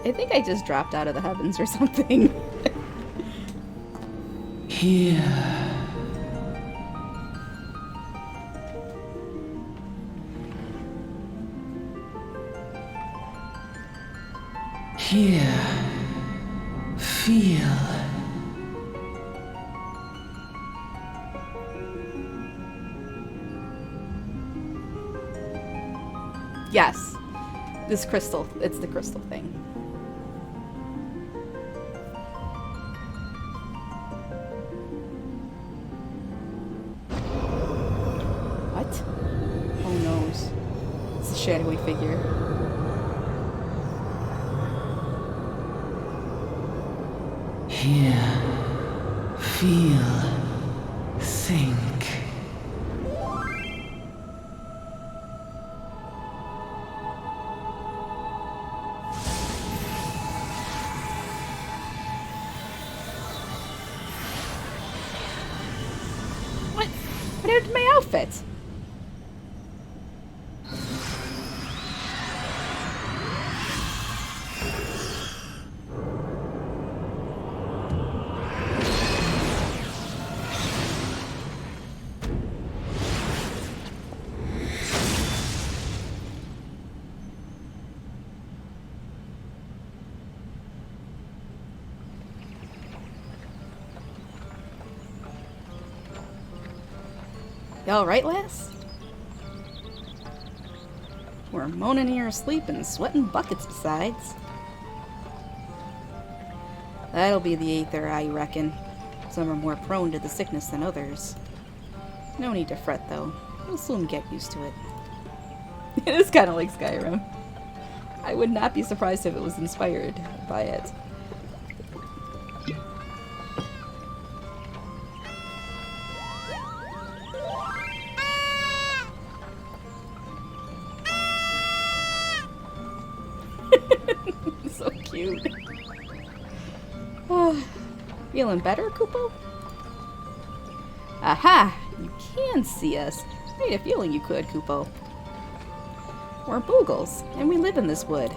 I think I just dropped out of the heavens or something. Here. Here. Feel. Yes. This crystal. It's the crystal thing. What? Oh no. It's a shadowy figure. Here. Feel. Think. What? What happened to my outfit? You alright, lass? We're moaning in your sleep and sweating buckets besides. That'll be the aether, I reckon. Some are more prone to the sickness than others. No need to fret, though. We'll soon get used to it. It is kind of like Skyrim. I would not be surprised if it was inspired by it. So cute. Feeling better, Kupo? Aha! You can see us. I had a feeling you could, Kupo. We're Boogles, and we live in this wood.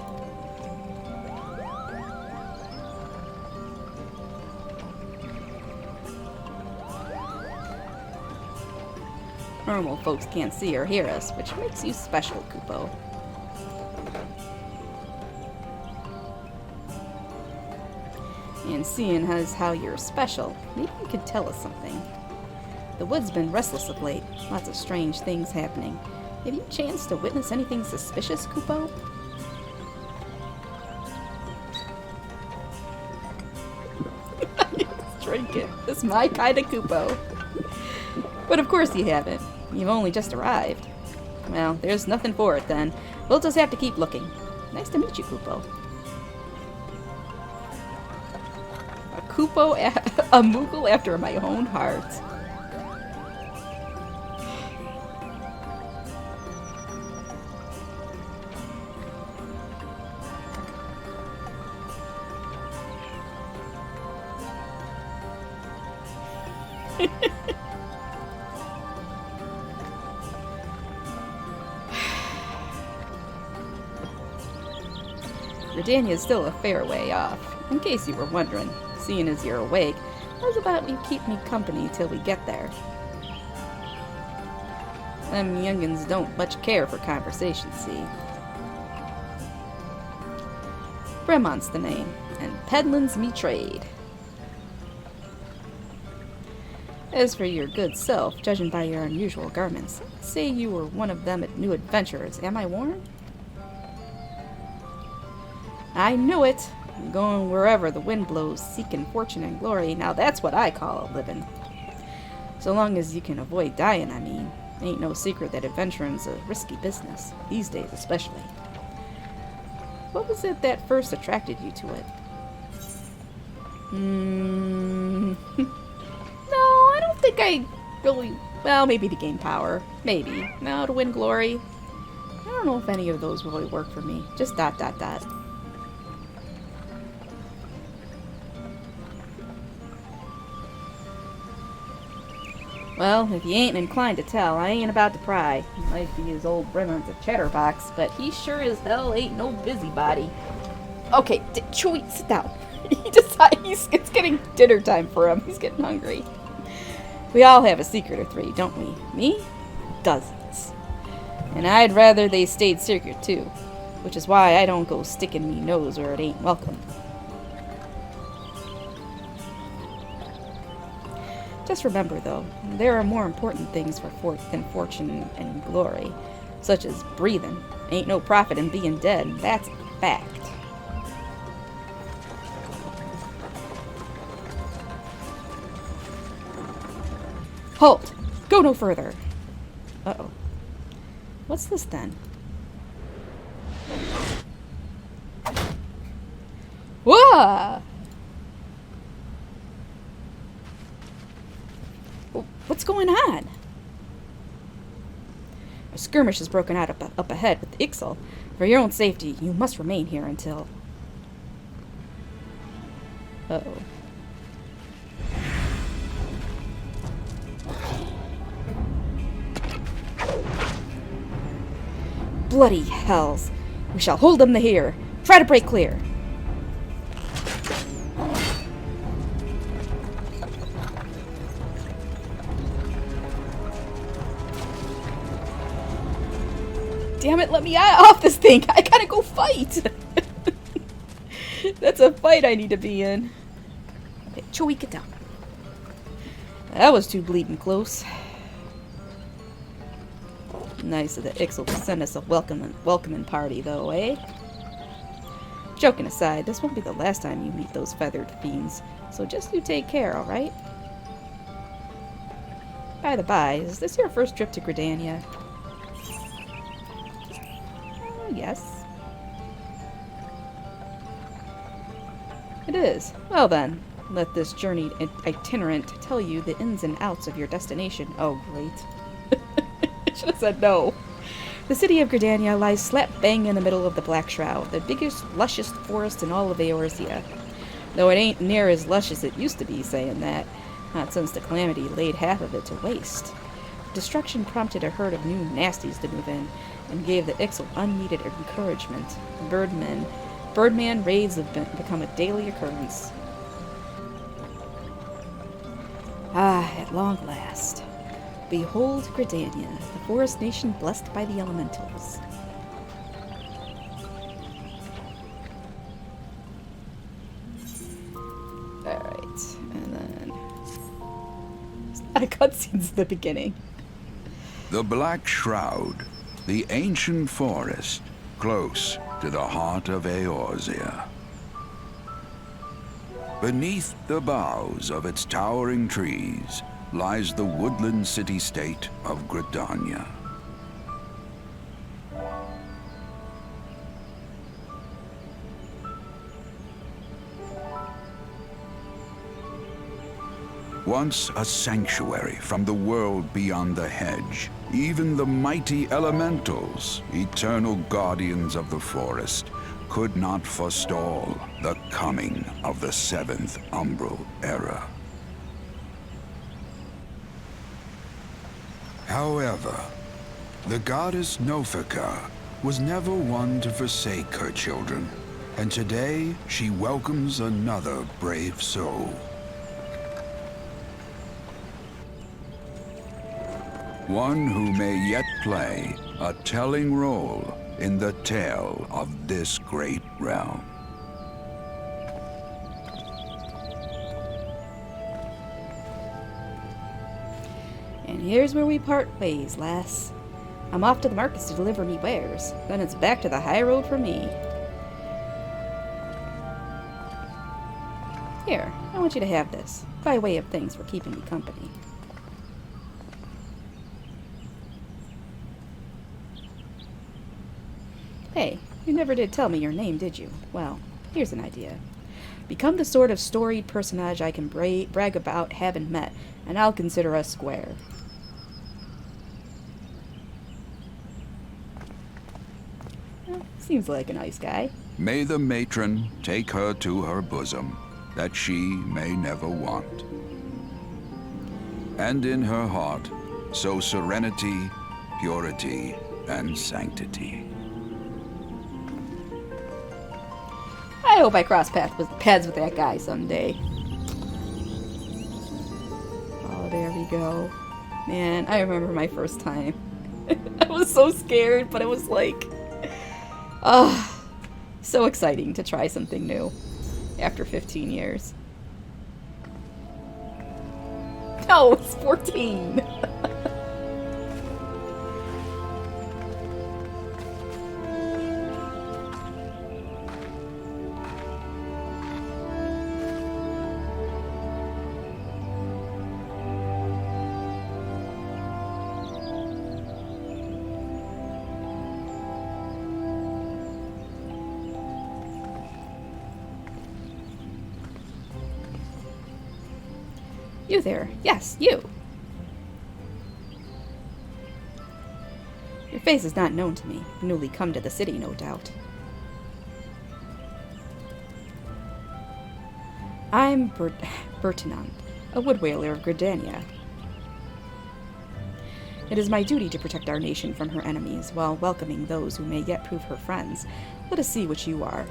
Normal folks can't see or hear us, which makes you special, Kupo. And seeing as how you're special, maybe you could tell us something. The wood's been restless of late. Lots of strange things happening. Have you chanced to witness anything suspicious, Kupo? Just drink it. It's my kind of Kupo. But of course you haven't. You've only just arrived. Well, there's nothing for it then. We'll just have to keep looking. Nice to meet you, Kupo. A Moogle after my own heart. Redania's still a fair way off, in case you were wondering. Seeing as you're awake, how's about you keep me company till we get there? Them youngins don't much care for conversation, see? Bremont's the name, and peddlin's me trade. As for your good self, judging by your unusual garments, I'd say you were one of them new adventurers, am I warned? I knew it! I'm going wherever the wind blows, seeking fortune and glory. Now that's what I call a living. So long as you can avoid dying, I mean. Ain't no secret that adventuring's a risky business, these days especially. What was it that first attracted you to it? No, I don't think I really... Well, maybe to gain power. Maybe. No, to win glory. I don't know if any of those really work for me. Just ... Well, if you ain't inclined to tell, I ain't about to pry. He might be his old Bremer's a chatterbox, but he sure as hell ain't no busybody. Okay, Chewie, sit down. It's getting dinner time for him. He's getting hungry. We all have a secret or three, don't we? Me? Dozens. And I'd rather they stayed secret, too. Which is why I don't go sticking me nose where it ain't welcome. Just remember, though, there are more important things than fortune and glory, such as breathing. Ain't no profit in being dead. That's a fact. Halt! Go no further! Uh-oh. What's this, then? Whoa! What's going on? A skirmish has broken out up ahead with the XIV. For your own safety, you must remain here until... Uh-oh. Bloody hells. We shall hold them here. Try to break clear. Damn it, let me off this thing. I gotta go fight. That's a fight I need to be in. Okay, Chewie, get down. That was too bleeding close. Nice of the XIV to send us a welcoming party, though, eh? Joking aside, this won't be the last time you meet those feathered fiends, so just you take care, alright? By the by, is this your first trip to Gridania? Yes. It is. Well then, let this journeyed itinerant tell you the ins and outs of your destination. Oh, great. Should have said no. The city of Gridania lies slap bang in the middle of the Black Shroud, the biggest, lushest forest in all of Eorzea. Though it ain't near as lush as it used to be, saying that. Not since the Calamity laid half of it to waste. Destruction prompted a herd of new nasties to move in, and gave the XIV unneeded encouragement. Birdman raids have become a daily occurrence. Ah, at long last. Behold Gridania, the forest nation blessed by the elementals. Alright, and then... It's not a cutscene's at the beginning. The Black Shroud, the ancient forest, close to the heart of Eorzea. Beneath the boughs of its towering trees lies the woodland city-state of Gridania. Once a sanctuary from the world beyond the hedge, even the mighty elementals, eternal guardians of the forest, could not forestall the coming of the seventh umbral era. However, the goddess Nofika was never one to forsake her children, and today she welcomes another brave soul. One who may yet play a telling role in the tale of this great realm. And here's where we part ways, lass. I'm off to the markets to deliver me wares. Then it's back to the high road for me. Here, I want you to have this, by way of thanks for keeping me company. Hey, you never did tell me your name, did you? Well, here's an idea. Become the sort of storied personage I can brag about having met, and I'll consider us square. Well, seems like a nice guy. May the matron take her to her bosom, that she may never want. And in her heart, sow serenity, purity, and sanctity. I hope I cross paths with that guy someday. Oh, there we go. Man, I remember my first time. I was so scared, but it was like, so exciting to try something new after 15 years. No, it's 14. You there. Yes, you. Your face is not known to me. Newly come to the city, no doubt. I'm Bertinand, a woodwhaler of Gridania. It is my duty to protect our nation from her enemies, while welcoming those who may yet prove her friends. Let us see what you are.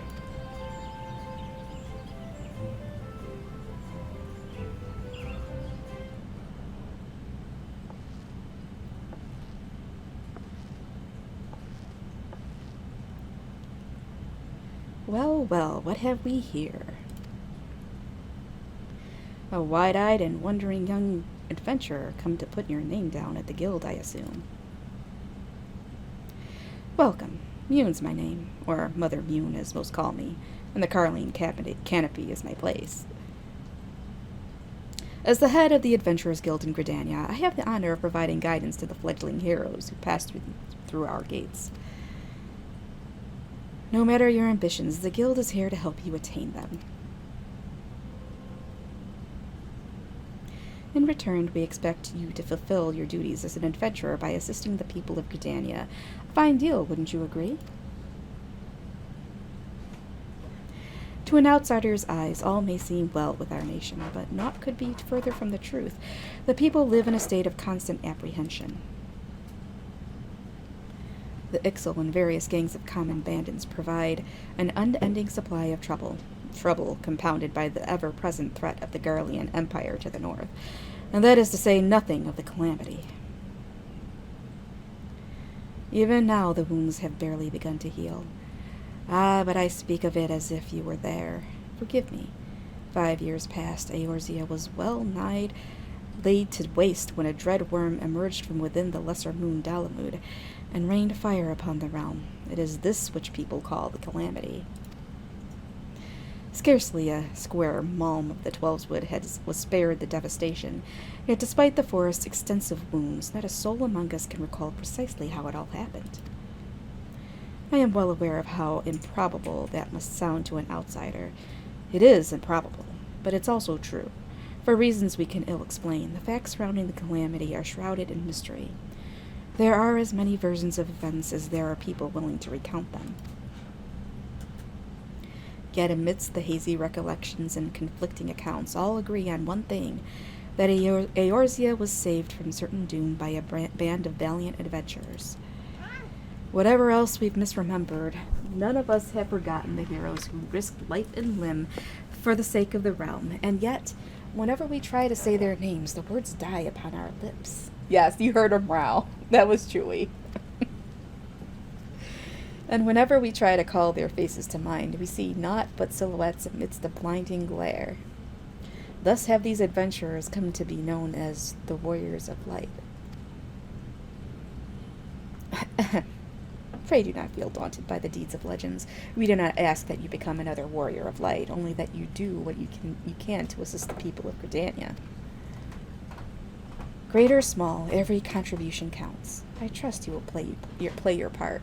Well, well, what have we here? A wide-eyed and wondering young adventurer come to put your name down at the guild, I assume. Welcome. Mune's my name, or Mother Mune as most call me, and the Carline Canopy is my place. As the head of the Adventurers Guild in Gridania, I have the honor of providing guidance to the fledgling heroes who pass through our gates. No matter your ambitions, the guild is here to help you attain them. In return, we expect you to fulfill your duties as an adventurer by assisting the people of Gridania. A fine deal, wouldn't you agree? To an outsider's eyes, all may seem well with our nation, but naught could be further from the truth. The people live in a state of constant apprehension. The Ixal and various gangs of common bandits provide an unending supply of trouble compounded by the ever-present threat of the Garlean Empire to the north, and that is to say nothing of the calamity. Even now the wounds have barely begun to heal. Ah, but I speak of it as if you were there. Forgive me. 5 years past, Eorzea was well nigh laid to waste when a dread worm emerged from within the lesser moon Dalamud and rained fire upon the realm. It is this which people call the calamity. Scarcely a square malm of the Twelveswood was spared the devastation, yet despite the forest's extensive wounds, not a soul among us can recall precisely how it all happened. I am well aware of how improbable that must sound to an outsider. It is improbable, but it's also true. For reasons we can ill explain, the facts surrounding the calamity are shrouded in mystery. There are as many versions of events as there are people willing to recount them. Yet amidst the hazy recollections and conflicting accounts, all agree on one thing, that Eorzea was saved from certain doom by a band of valiant adventurers. Whatever else we've misremembered, none of us have forgotten the heroes who risked life and limb for the sake of the realm, and yet, whenever we try to say their names, the words die upon our lips. Yes, you heard him growl. That was Chewie. And whenever we try to call their faces to mind, we see naught but silhouettes amidst the blinding glare. Thus have these adventurers come to be known as the Warriors of Light. Pray do not feel daunted by the deeds of legends. We do not ask that you become another Warrior of Light, only that you do what you can to assist the people of Gridania. Great or small, every contribution counts. I trust you will play your part.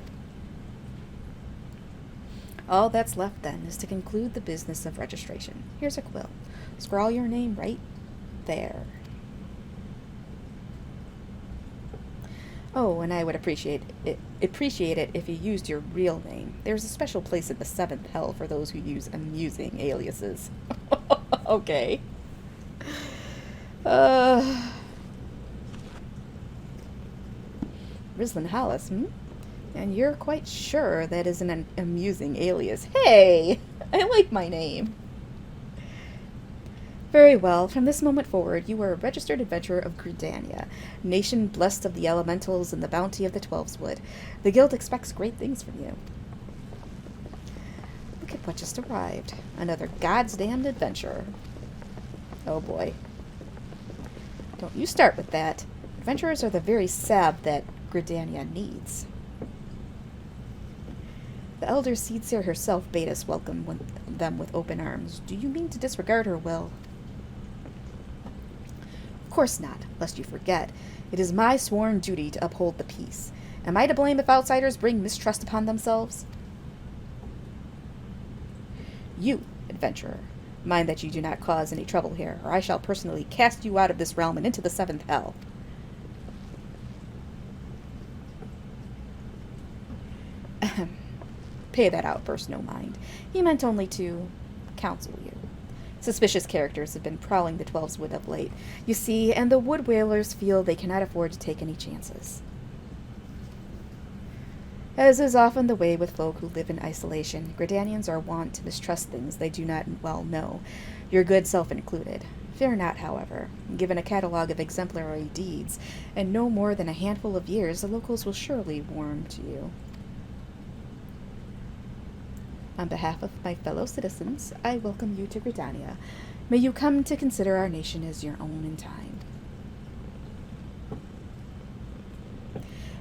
All that's left, then, is to conclude the business of registration. Here's a quill. Scrawl your name right there. Oh, and I would appreciate it if you used your real name. There's a special place in the 7th hell for those who use amusing aliases. Okay. Rislin Hollis, And you're quite sure that isn't an amusing alias. Hey! I like my name. Very well. From this moment forward, you are a registered adventurer of Gridania, nation blessed of the elementals and the bounty of the Twelveswood. The guild expects great things from you. Look at what just arrived. Another God's damned adventurer. Oh boy. Don't you start with that. Adventurers are the very salve that Gridania needs. The Elder Seedseer herself bade us welcome them with open arms. Do you mean to disregard her will? Of course not, lest you forget. It is my sworn duty to uphold the peace. Am I to blame if outsiders bring mistrust upon themselves? You, adventurer, mind that you do not cause any trouble here, or I shall personally cast you out of this realm and into the seventh hell. Ahem. Pay that outburst no mind. He meant only to counsel you. Suspicious characters have been prowling the Twelveswood of late, you see, and the wood whalers feel they cannot afford to take any chances. As is often the way with folk who live in isolation, Gridanians are wont to mistrust things they do not well know, your good self included. Fear not, however. Given a catalogue of exemplary deeds, and no more than a handful of years, the locals will surely warm to you. On behalf of my fellow citizens, I welcome you to Gridania. May you come to consider our nation as your own in time.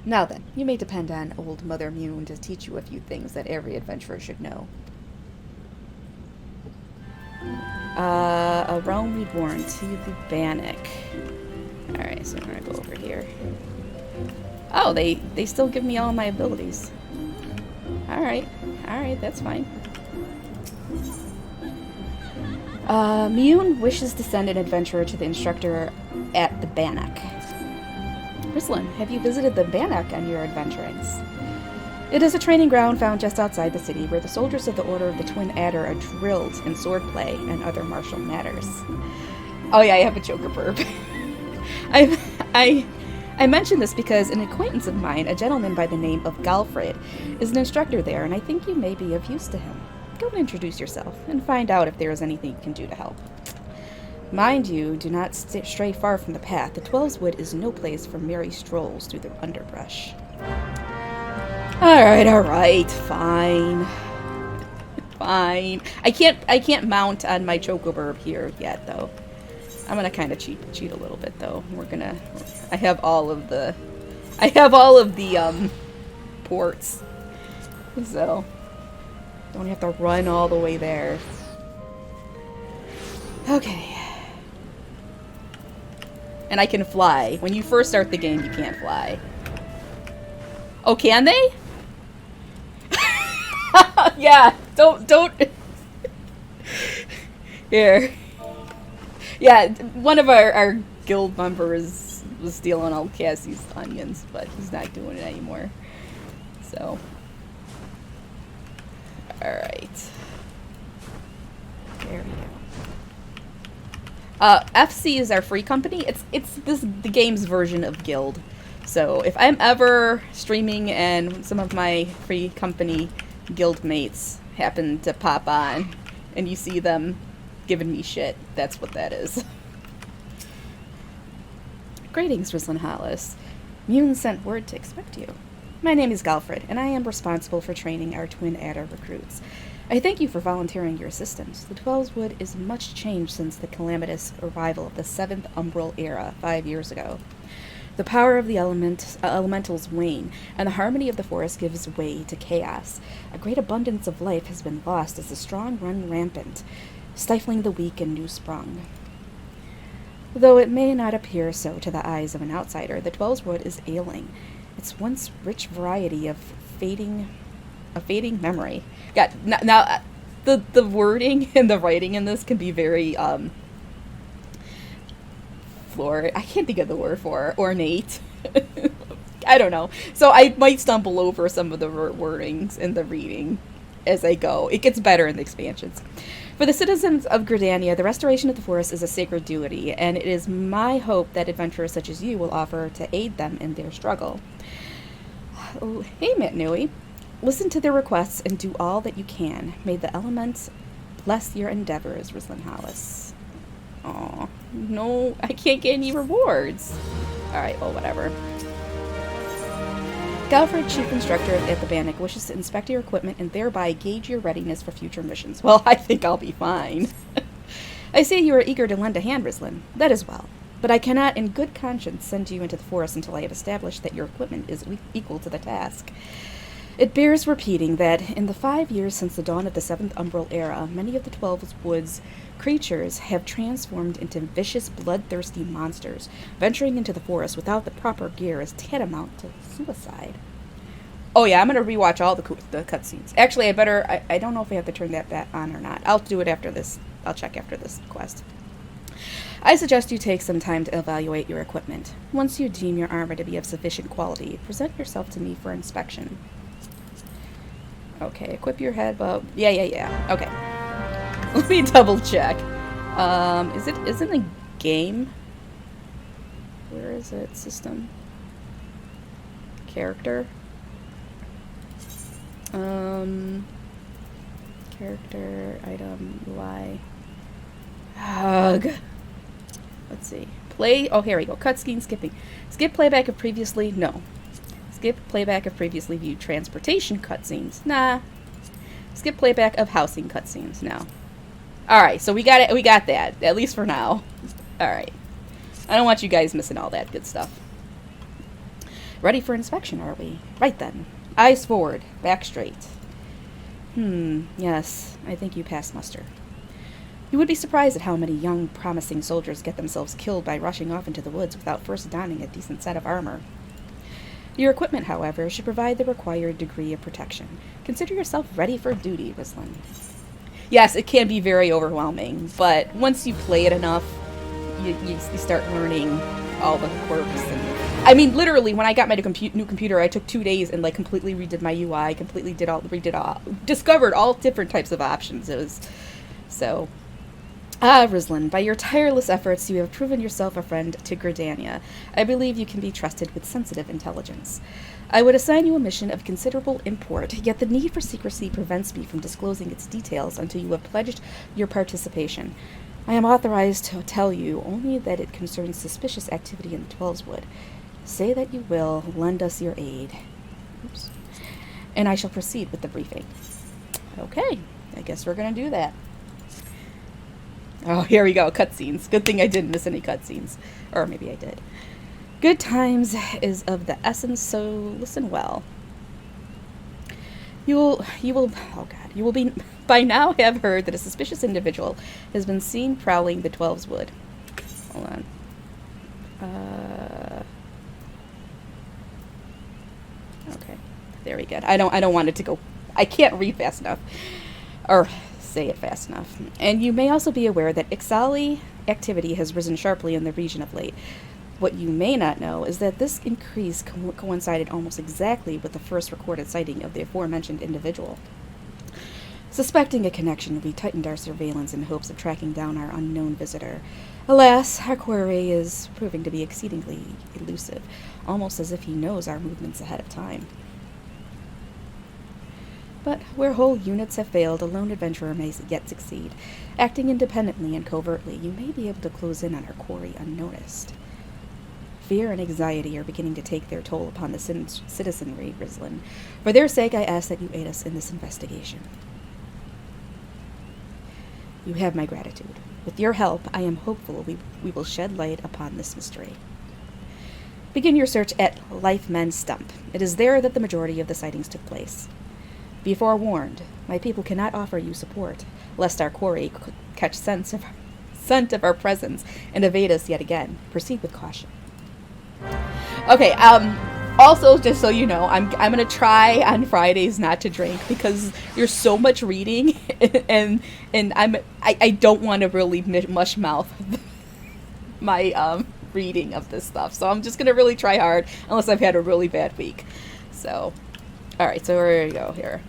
Now then, you may depend on old Mother Mune to teach you a few things that every adventurer should know. A realm reborn to the Bannock. Alright, so I'm gonna go over here. Oh, they still give me all my abilities. Alright, that's fine. Mune wishes to send an adventurer to the instructor at the Bannock. Rislin, have you visited the Bannock on your adventurings? It is a training ground found just outside the city where the soldiers of the Order of the Twin Adder are drilled in swordplay and other martial matters. Oh yeah, I have a Joker burp. I mention this because an acquaintance of mine, a gentleman by the name of Galfred, is an instructor there, and I think you may be of use to him. Go and introduce yourself, and find out if there is anything you can do to help. Mind you, do not stray far from the path. The Twelveswood is no place for merry strolls through the underbrush. Alright, fine. Fine. I can't mount on my Chocoburb here yet, though. I'm gonna kind of cheat a little bit, though. I have all of the ports. So, don't have to run all the way there. Okay. And I can fly. When you first start the game, you can't fly. Oh, can they? Yeah, don't. Here. Yeah, one of our guild members was stealing all Cassie's onions, but he's not doing it anymore. So. Alright. There we go. FC is our free company. It's the game's version of guild. So if I'm ever streaming and some of my free company guild mates happen to pop on and you see them giving me shit, that's what that is. Greetings, Rislin Hollis. Mune sent word to expect you. My name is Galfred, and I am responsible for training our Twin Adder recruits. I thank you for volunteering your assistance. The Twelveswood is much changed since the calamitous arrival of the 7th Umbral Era 5 years ago. The power of the elementals wane, and the harmony of the forest gives way to chaos. A great abundance of life has been lost as the strong run rampant, stifling the weak and new-sprung. Though it may not appear so to the eyes of an outsider, the Twelveswood is ailing. Its once rich variety of fading memory. God, now the wording and the writing in this can be very I can't think of the word for ornate. I don't know. So I might stumble over some of the wordings in the reading as I go. It gets better in the expansions. For the citizens of Gridania, the restoration of the forest is a sacred duty, and it is my hope that adventurers such as you will offer to aid them in their struggle. Oh, hey, Matt Nui. Listen to their requests and do all that you can. May the elements bless your endeavors, Rislin Hollis. Aw, no, I can't get any rewards. Alright, well, whatever. Galfred, Chief Instructor at the Bannock, wishes to inspect your equipment and thereby gauge your readiness for future missions. Well, I think I'll be fine. I see you are eager to lend a hand, Rislin. That is well. But I cannot in good conscience send you into the forest until I have established that your equipment is equal to the task. It bears repeating that in the 5 years since the dawn of the 7th Umbral Era, many of the 12 Woods' creatures have transformed into vicious, bloodthirsty monsters. Venturing into the forest without the proper gear is tantamount to suicide. Oh yeah, I'm going to rewatch all the cutscenes. Actually, I don't know if I have to turn that back on or not. I'll do it after this. I'll check after this quest. I suggest you take some time to evaluate your equipment. Once you deem your armor to be of sufficient quality, present yourself to me for inspection. Okay, equip your head, but yeah. Okay. Let me double check. Is it a game? Where is it? System. Character. Character, item, UI. Ugh. Let's see. Play. Oh, here we go. Cutscene skipping. Skip playback of previously. No. Skip playback of previously viewed transportation cutscenes. Nah. Skip playback of housing cutscenes. No. All right. So we got it. We got that. At least for now. All right. I don't want you guys missing all that good stuff. Ready for inspection, are we? Right then. Eyes forward. Back straight. Yes. I think you passed muster. You would be surprised at how many young, promising soldiers get themselves killed by rushing off into the woods without first donning a decent set of armor. Your equipment, however, should provide the required degree of protection. Consider yourself ready for duty, Rislin. Yes, it can be very overwhelming, but once you play it enough, you start learning all the quirks. And I mean, literally, when I got my new computer, I took 2 days and completely redid my UI, discovered all different types of options. It was so. Rislin, by your tireless efforts, you have proven yourself a friend to Gridania. I believe you can be trusted with sensitive intelligence. I would assign you a mission of considerable import, yet the need for secrecy prevents me from disclosing its details until you have pledged your participation. I am authorized to tell you only that it concerns suspicious activity in the Twelveswood. Say that you will lend us your aid. Oops. And I shall proceed with the briefing. Okay, I guess we're going to do that. Oh, here we go, cutscenes. Good thing I didn't miss any cutscenes. Or maybe I did. Good times is of the essence, so listen well. You will by now have heard that a suspicious individual has been seen prowling the Twelveswood. Hold on. Okay. Very good. I don't want it to go. I can't read fast enough. Or say it fast enough. And you may also be aware that XIV activity has risen sharply in the region of late. What you may not know is that this increase coincided almost exactly with the first recorded sighting of the aforementioned individual. Suspecting a connection, we tightened our surveillance in hopes of tracking down our unknown visitor. Alas, our quarry is proving to be exceedingly elusive, almost as if he knows our movements ahead of time. But where whole units have failed, a lone adventurer may yet succeed. Acting independently and covertly, you may be able to close in on our quarry unnoticed. Fear and anxiety are beginning to take their toll upon the citizenry, Rislin. For their sake, I ask that you aid us in this investigation. You have my gratitude. With your help, I am hopeful we will shed light upon this mystery. Begin your search at Lifemen's Stump. It is there that the majority of the sightings took place. Be forewarned, my people cannot offer you support, lest our quarry catch scent of our presence and evade us yet again. Proceed with caution. Okay, also, just so you know, I'm gonna try on Fridays not to drink because there's so much reading, and I don't want to really mush mouth my reading of this stuff. So I'm just gonna really try hard, unless I've had a really bad week. So, all right, so here we go here.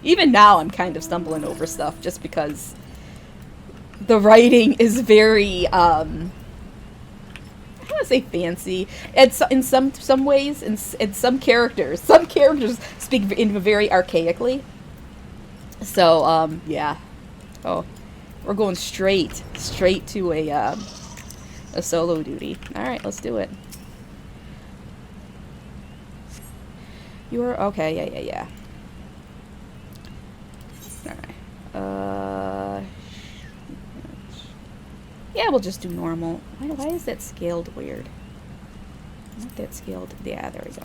Even now, I'm kind of stumbling over stuff just because the writing is very don't want to say fancy. In some ways, in some characters speak in very archaically. So, yeah. Oh, we're going straight to a solo duty. All right, let's do it. You are okay. Yeah. All right. Yeah, we'll just do normal. Why is that scaled weird? Not that scaled. Yeah, there we go.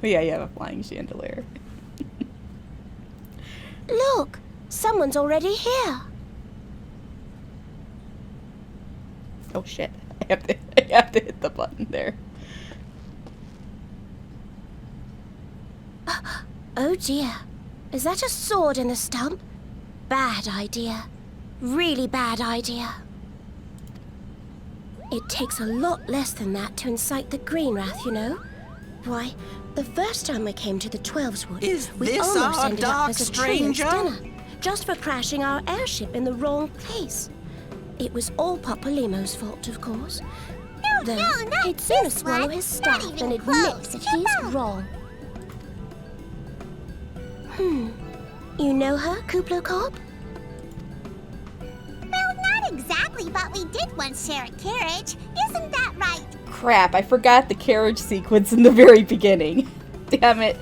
Oh, yeah, you have a flying chandelier. Look! Someone's already here! Oh shit. I have to hit the button there. Oh dear. Is that a sword in the stump? Bad idea. Really bad idea. It takes a lot less than that to incite the Green Wrath, you know. Why, the first time we came to the 12's Wood, we almost ended up as a truant's dinner, just for crashing our airship in the wrong place. It was all Papa Limo's fault, of course. Though he'd sooner swallow his staff than admit that he's wrong. You know her, Kuplo Cop? Well, not exactly, but we did once share a carriage. Isn't that right? Crap, I forgot the carriage sequence in the very beginning. Damn it.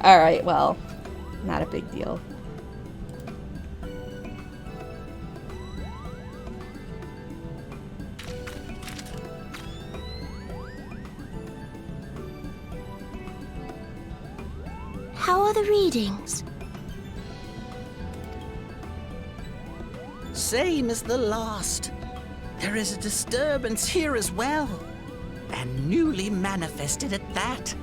Alright, well, not a big deal. How are the readings? Same as the last. There is a disturbance here as well. And newly manifested at that.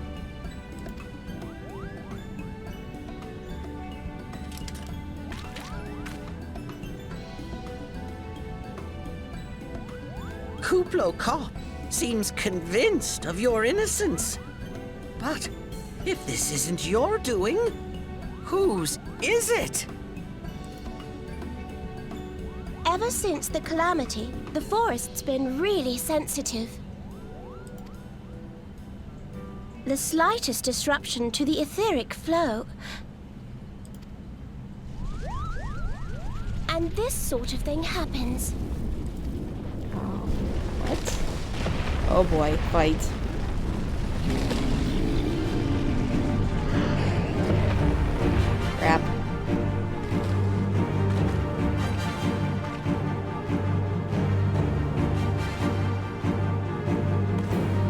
Kuplo Cop seems convinced of your innocence. But if this isn't your doing, whose is it? Ever since the calamity, the forest's been really sensitive. The slightest disruption to the etheric flow, and this sort of thing happens. What? Oh boy, fight. Crap.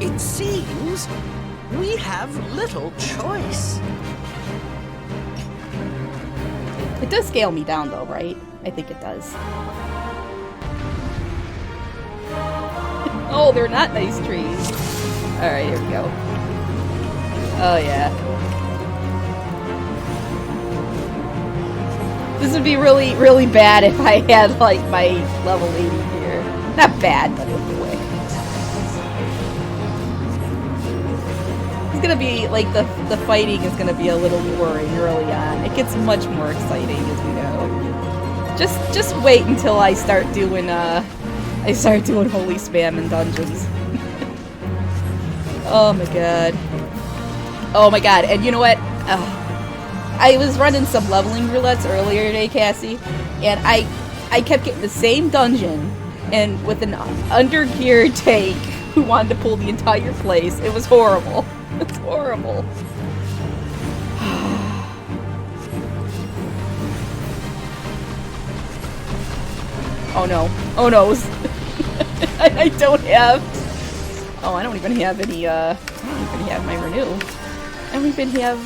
It seems we have little choice. It does scale me down though, right? I think it does. Oh, they're not nice trees. Alright, here we go. Oh yeah. This would be really, really bad if I had like my level 80 here. Not bad, but in a way. It's gonna be like the fighting is gonna be a little boring early on. It gets much more exciting as we go. Just wait until I start doing holy spam in dungeons. Oh my god. Oh my god, and you know what? I was running some leveling roulettes earlier today, Cassie, and I kept getting the same dungeon and with an under-geared tank who wanted to pull the entire place. It was horrible. It's horrible. Oh no. Oh no. I don't have... Oh, I don't even have any, I don't even have my renew. I don't even have,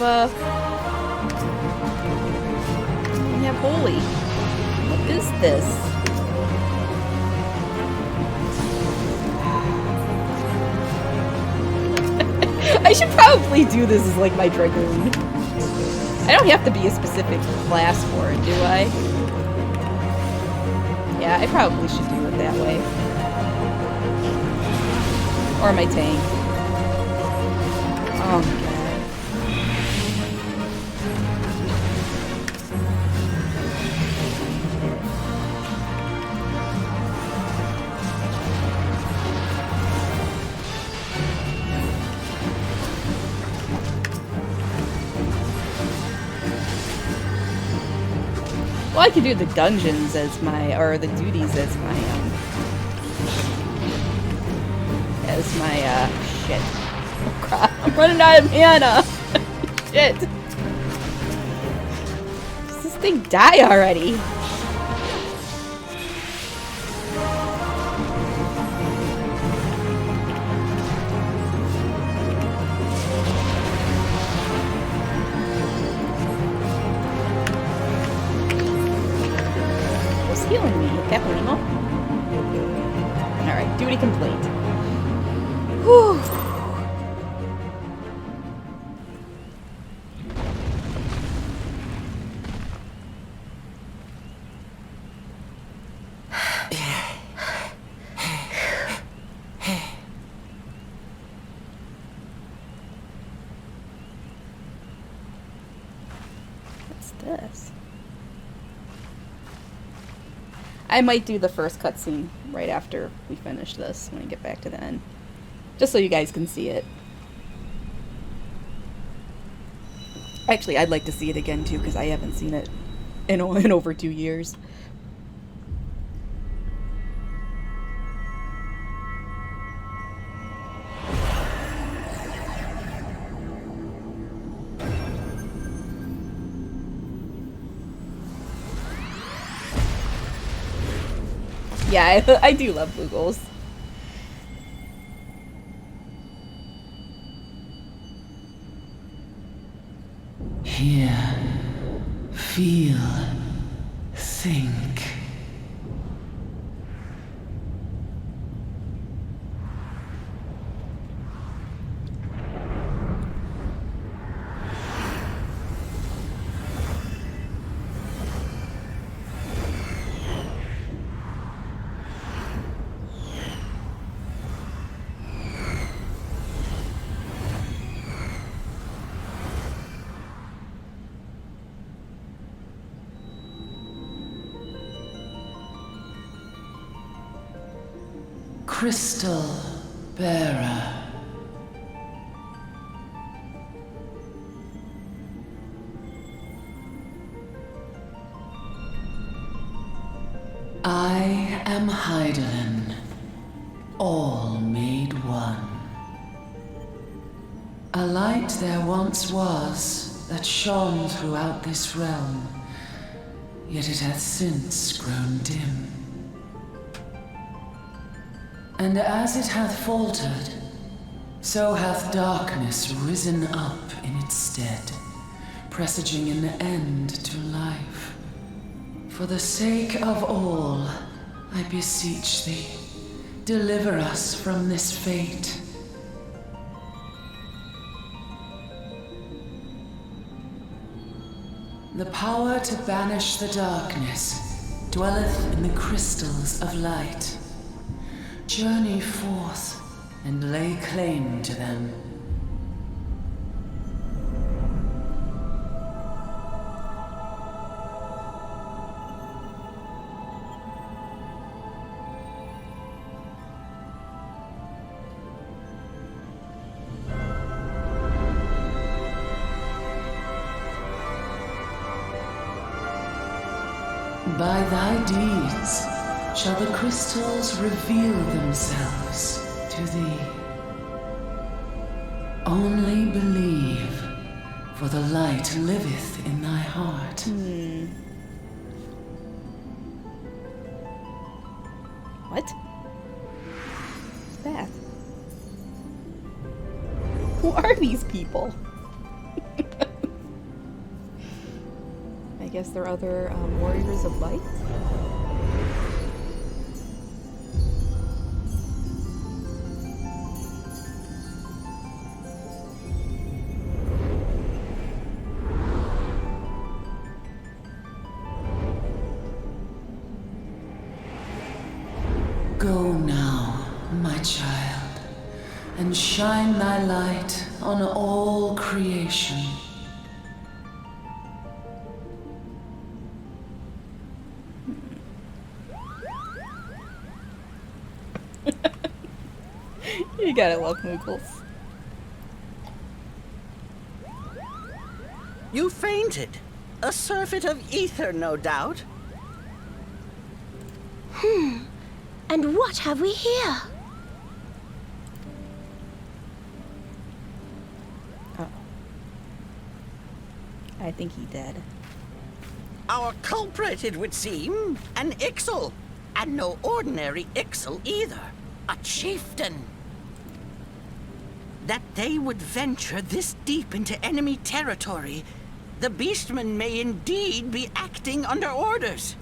holy. What is this? I should probably do this as, like, my Dragoon. I don't have to be a specific class for it, do I? Yeah, I probably should do it that way. Or my tank. Oh my god. Well, I could do the dungeons as my, or the duties as my, shit. Oh crap, I'm running out of mana! Shit. Does this thing die already? Who's healing me? Capolino? Alright, duty complete. Whew. What's this? I might do the first cutscene right after we finish this when I get back to the end. Just so you guys can see it. Actually, I'd like to see it again too, because I haven't seen it in over 2 years. Yeah, I do love Boogles. Hear, feel, think. Crystal bearer. I am Heidelin, all made one. A light there once was that shone throughout this realm, yet it hath since grown dim. And as it hath faltered, so hath darkness risen up in its stead, presaging an end to life. For the sake of all, I beseech thee, deliver us from this fate. The power to banish the darkness dwelleth in the crystals of light. Journey forth and lay claim to them. By thy deeds shall the crystals reveal themselves to thee. Only believe, for the light liveth in thy heart. What? What's that? Who are these people? I guess they're other warriors of light? Go now, my child, shine thy light on all creation. You gotta love Moogles. You fainted. A surfeit of ether, no doubt. And what have we here? Oh. I think he dead. Our culprit, it would seem, an Ixal. And no ordinary Ixal either. A chieftain. That they would venture this deep into enemy territory, the beastmen may indeed be acting under orders.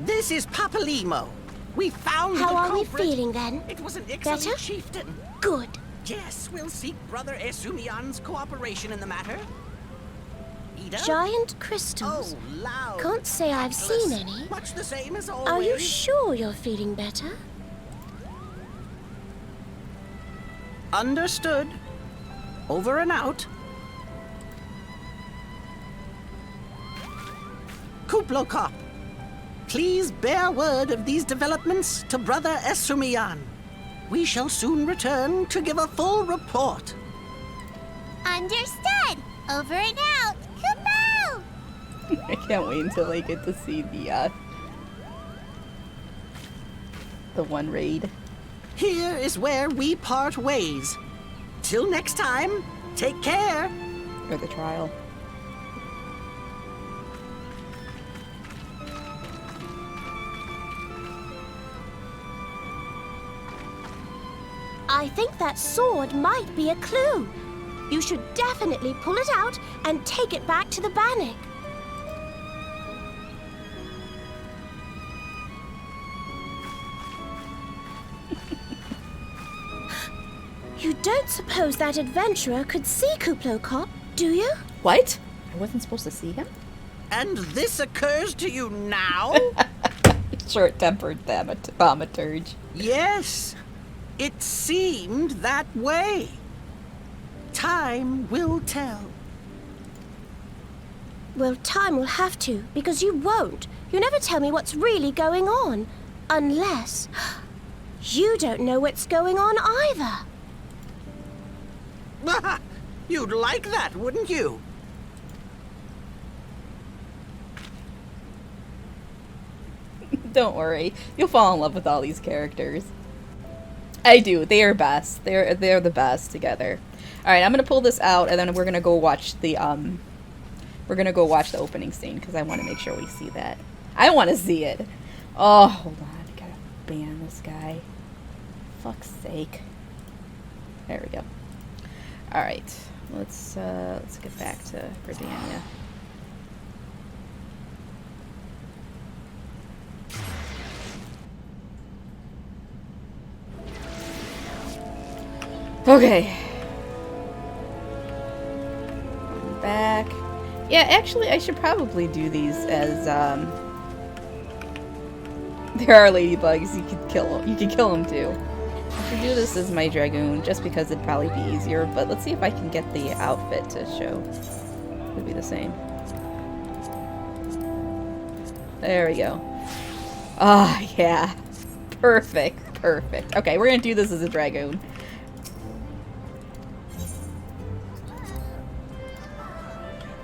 This is Papalimo. We found the How are we culprit. feeling then? It was an Better? Ixalan chieftain. Good. Yes, we'll seek Brother Esumian's cooperation in the matter. Ida? Giant crystals. Oh, loud. Can't say I've seen any. Much the same as always. Are you sure you're feeling better? Understood. Over and out. Kuplokop, please bear word of these developments to Brother Esumian. We shall soon return to give a full report. Understood. Over and out. Kaboom! I can't wait until I get to see the one raid. Here is where we part ways. Till next time, take care. Or the trial. I think that sword might be a clue. You should definitely pull it out and take it back to the Bannock. You don't suppose that adventurer could see Kuplokop, do you? What? I wasn't supposed to see him? And this occurs to you now? Short-tempered thaumaturge. Yes. It seemed that way. Time will tell. Well, time will have to, because you won't. You never tell me what's really going on. Unless... you don't know what's going on either. You'd like that, wouldn't you? Don't worry. You'll fall in love with all these characters. I do. They are best. They're the best together. Alright, I'm gonna pull this out and then we're gonna go watch the opening scene because I want to make sure we see that. I want to see it. Oh, hold on. I gotta ban this guy. Fuck's sake. There we go. Alright. Let's get back to Britannia. Okay. I'm back. Yeah, actually, I should probably do these as, there are ladybugs, you can kill them. You can kill them too. I should do this as my dragoon, just because it'd probably be easier, but let's see if I can get the outfit to show. It'd be the same. There we go. Ah, yeah. Perfect, perfect. Okay, we're gonna do this as a dragoon.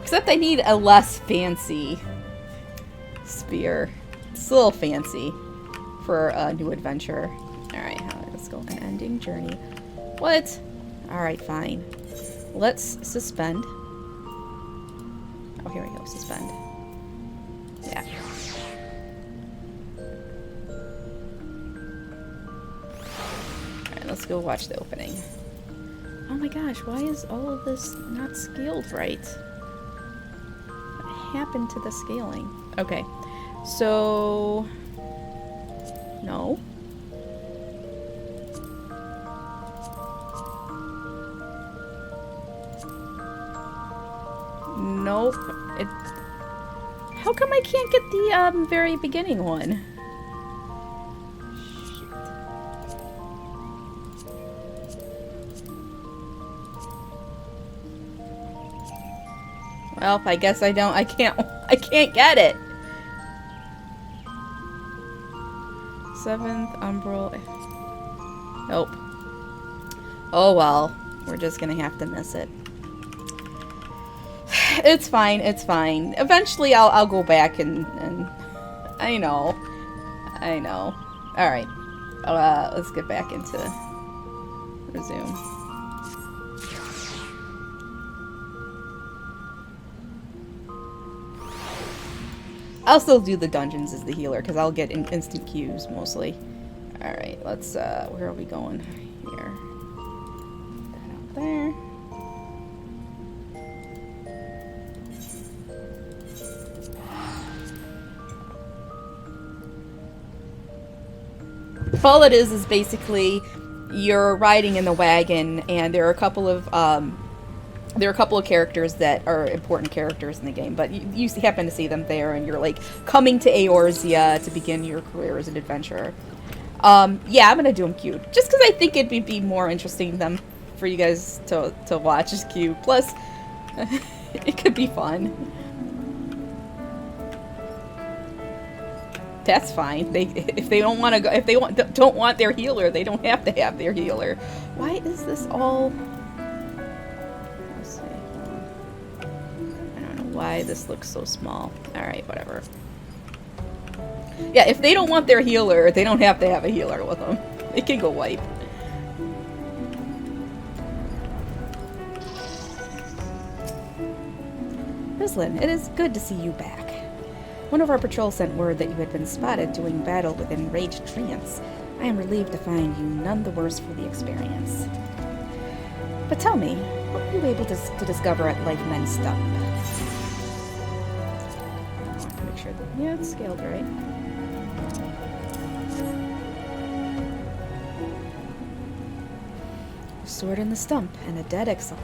Except I need a less fancy spear. It's a little fancy for a new adventure. Alright, let's go. An ending journey. What? Alright, fine. Let's suspend. Oh, here we go. Suspend. Yeah. Alright, let's go watch the opening. Oh my gosh, why is all of this not scaled right? What happened to the scaling? Okay, so... No. Nope. It... How come I can't get the very beginning one? Well, I guess I can't get it. 7th umbral. Nope. Oh well. We're just gonna have to miss it. It's fine, it's fine. Eventually I'll go back and I know. Alright. Let's get back into resume. I'll still do the dungeons as the healer, because I'll get instant Qs mostly. Alright, let's, where are we going? Here. That out there. All it is basically you're riding in the wagon, and there are a couple of characters that are important characters in the game, but you happen to see them there, and you're like coming to Eorzea to begin your career as an adventurer. Yeah, I'm gonna do them cute, just because I think it'd be more interesting them for you guys to watch as cute. Plus, it could be fun. That's fine. If they don't want to go, if they don't want their healer, they don't have to have their healer. Why is this all? Let's see. I don't know why this looks so small. All right, whatever. Yeah, if they don't want their healer, they don't have to have a healer with them. They can go wipe. Rislin, it is good to see you back. One of our patrol sent word that you had been spotted doing battle with enraged treants. I am relieved to find you none the worse for the experience. But tell me, what were you able to discover at Life Men's Stump? I want to make sure that, yeah, it's scaled right. Sword in the stump and a dead exile.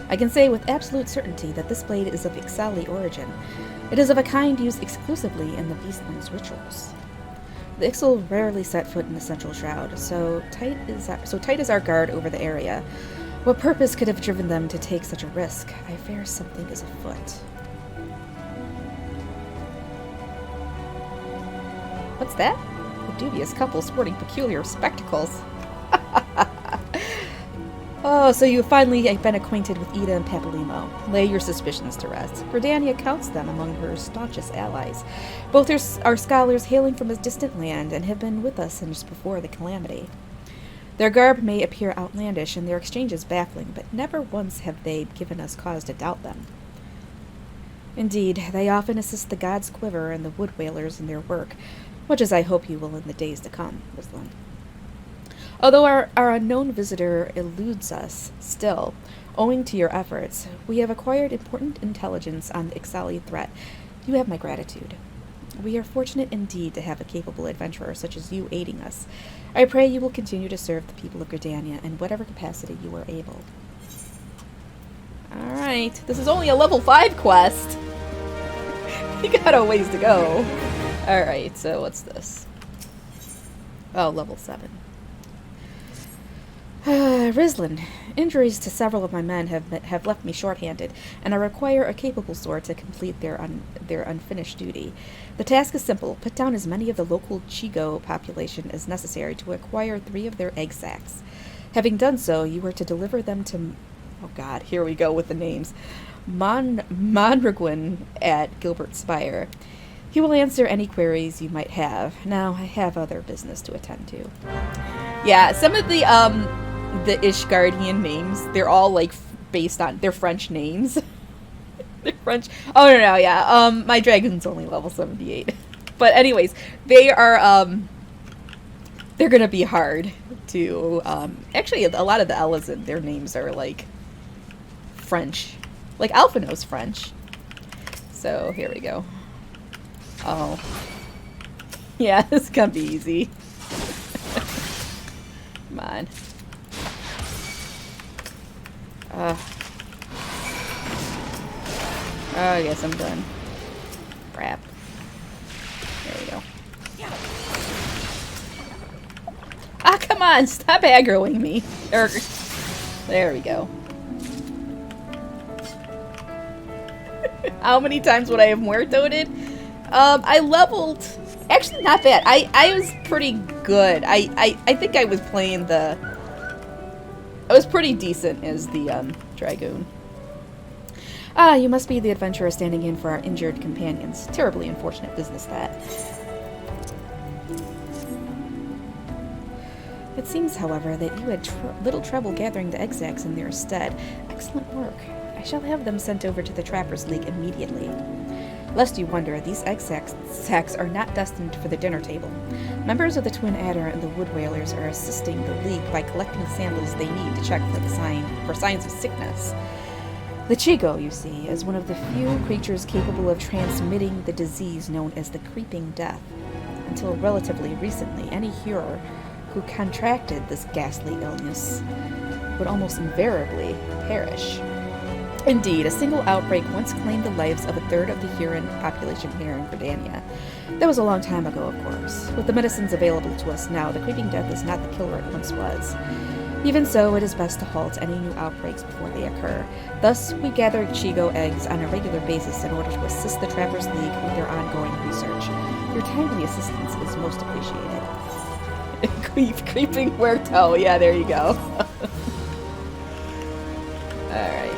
I can say with absolute certainty that this blade is of XIV origin. It is of a kind used exclusively in the Beastman's rituals. The Ixal rarely set foot in the Central Shroud, so tight is our guard over the area. What purpose could have driven them to take such a risk? I fear something is afoot. What's that? A dubious couple sporting peculiar spectacles. Oh, so you have finally been acquainted with Ida and Papalymo. Lay your suspicions to rest. Gridania counts them among her staunchest allies. Both are scholars hailing from a distant land and have been with us since before the calamity. Their garb may appear outlandish and their exchanges baffling, but never once have they given us cause to doubt them. Indeed, they often assist the gods Quiver and the Wood Whalers in their work, much as I hope you will in the days to come, Rislin. Although our unknown visitor eludes us, still, owing to your efforts, we have acquired important intelligence on the Ixali threat. You have my gratitude. We are fortunate indeed to have a capable adventurer such as you aiding us. I pray you will continue to serve the people of Gridania in whatever capacity you are able. Alright, this is only a level 5 quest! You got a ways to go. Alright, so what's this? Oh, level 7. Rislin, injuries to several of my men have left me short-handed, and I require a capable sword to complete their unfinished duty. The task is simple. Put down as many of the local Chigo population as necessary to acquire 3 of their egg sacs. Having done so, you are to deliver them to... Oh god, here we go with the names. Mondragwin at Gilbert Spire. He will answer any queries you might have. Now, I have other business to attend to. Yeah, some of the Ishgardian names, they're all, like, based on... They're French names. They're French... Oh, no, yeah. My dragon's only level 78. But anyways, they are, they're gonna be hard to, actually, a lot of the Elizin, their names are, like, French. Like, Alphino's French. So, here we go. Oh. Yeah, this is gonna be easy. Come on. Oh, I guess I'm done. Crap. There we go. Ah, come on! Stop aggroing me. There we go. How many times would I have muertoed? I leveled... Actually, not bad. I was pretty good. I think I was playing the... I was pretty decent as the, Dragoon. Ah, you must be the adventurer standing in for our injured companions. Terribly unfortunate business, that. It seems, however, that you had little trouble gathering the exacs in their stead. Excellent work. I shall have them sent over to the Trappers' League immediately. Lest you wonder, these egg sacks are not destined for the dinner table. Members of the Twin Adder and the Wood Whalers are assisting the League by collecting samples they need to check for signs of sickness. The Chigo, you see, is one of the few creatures capable of transmitting the disease known as the Creeping Death. Until relatively recently, any hero who contracted this ghastly illness would almost invariably perish. Indeed, a single outbreak once claimed the lives of a third of the Huron population here in Gridania. That was a long time ago, of course. With the medicines available to us now, the Creeping Death is not the killer it once was. Even so, it is best to halt any new outbreaks before they occur. Thus, we gather Chigo eggs on a regular basis in order to assist the Trappers' League with their ongoing research. Your timely assistance is most appreciated. Creeping Huerto. Yeah, there you go. Alright.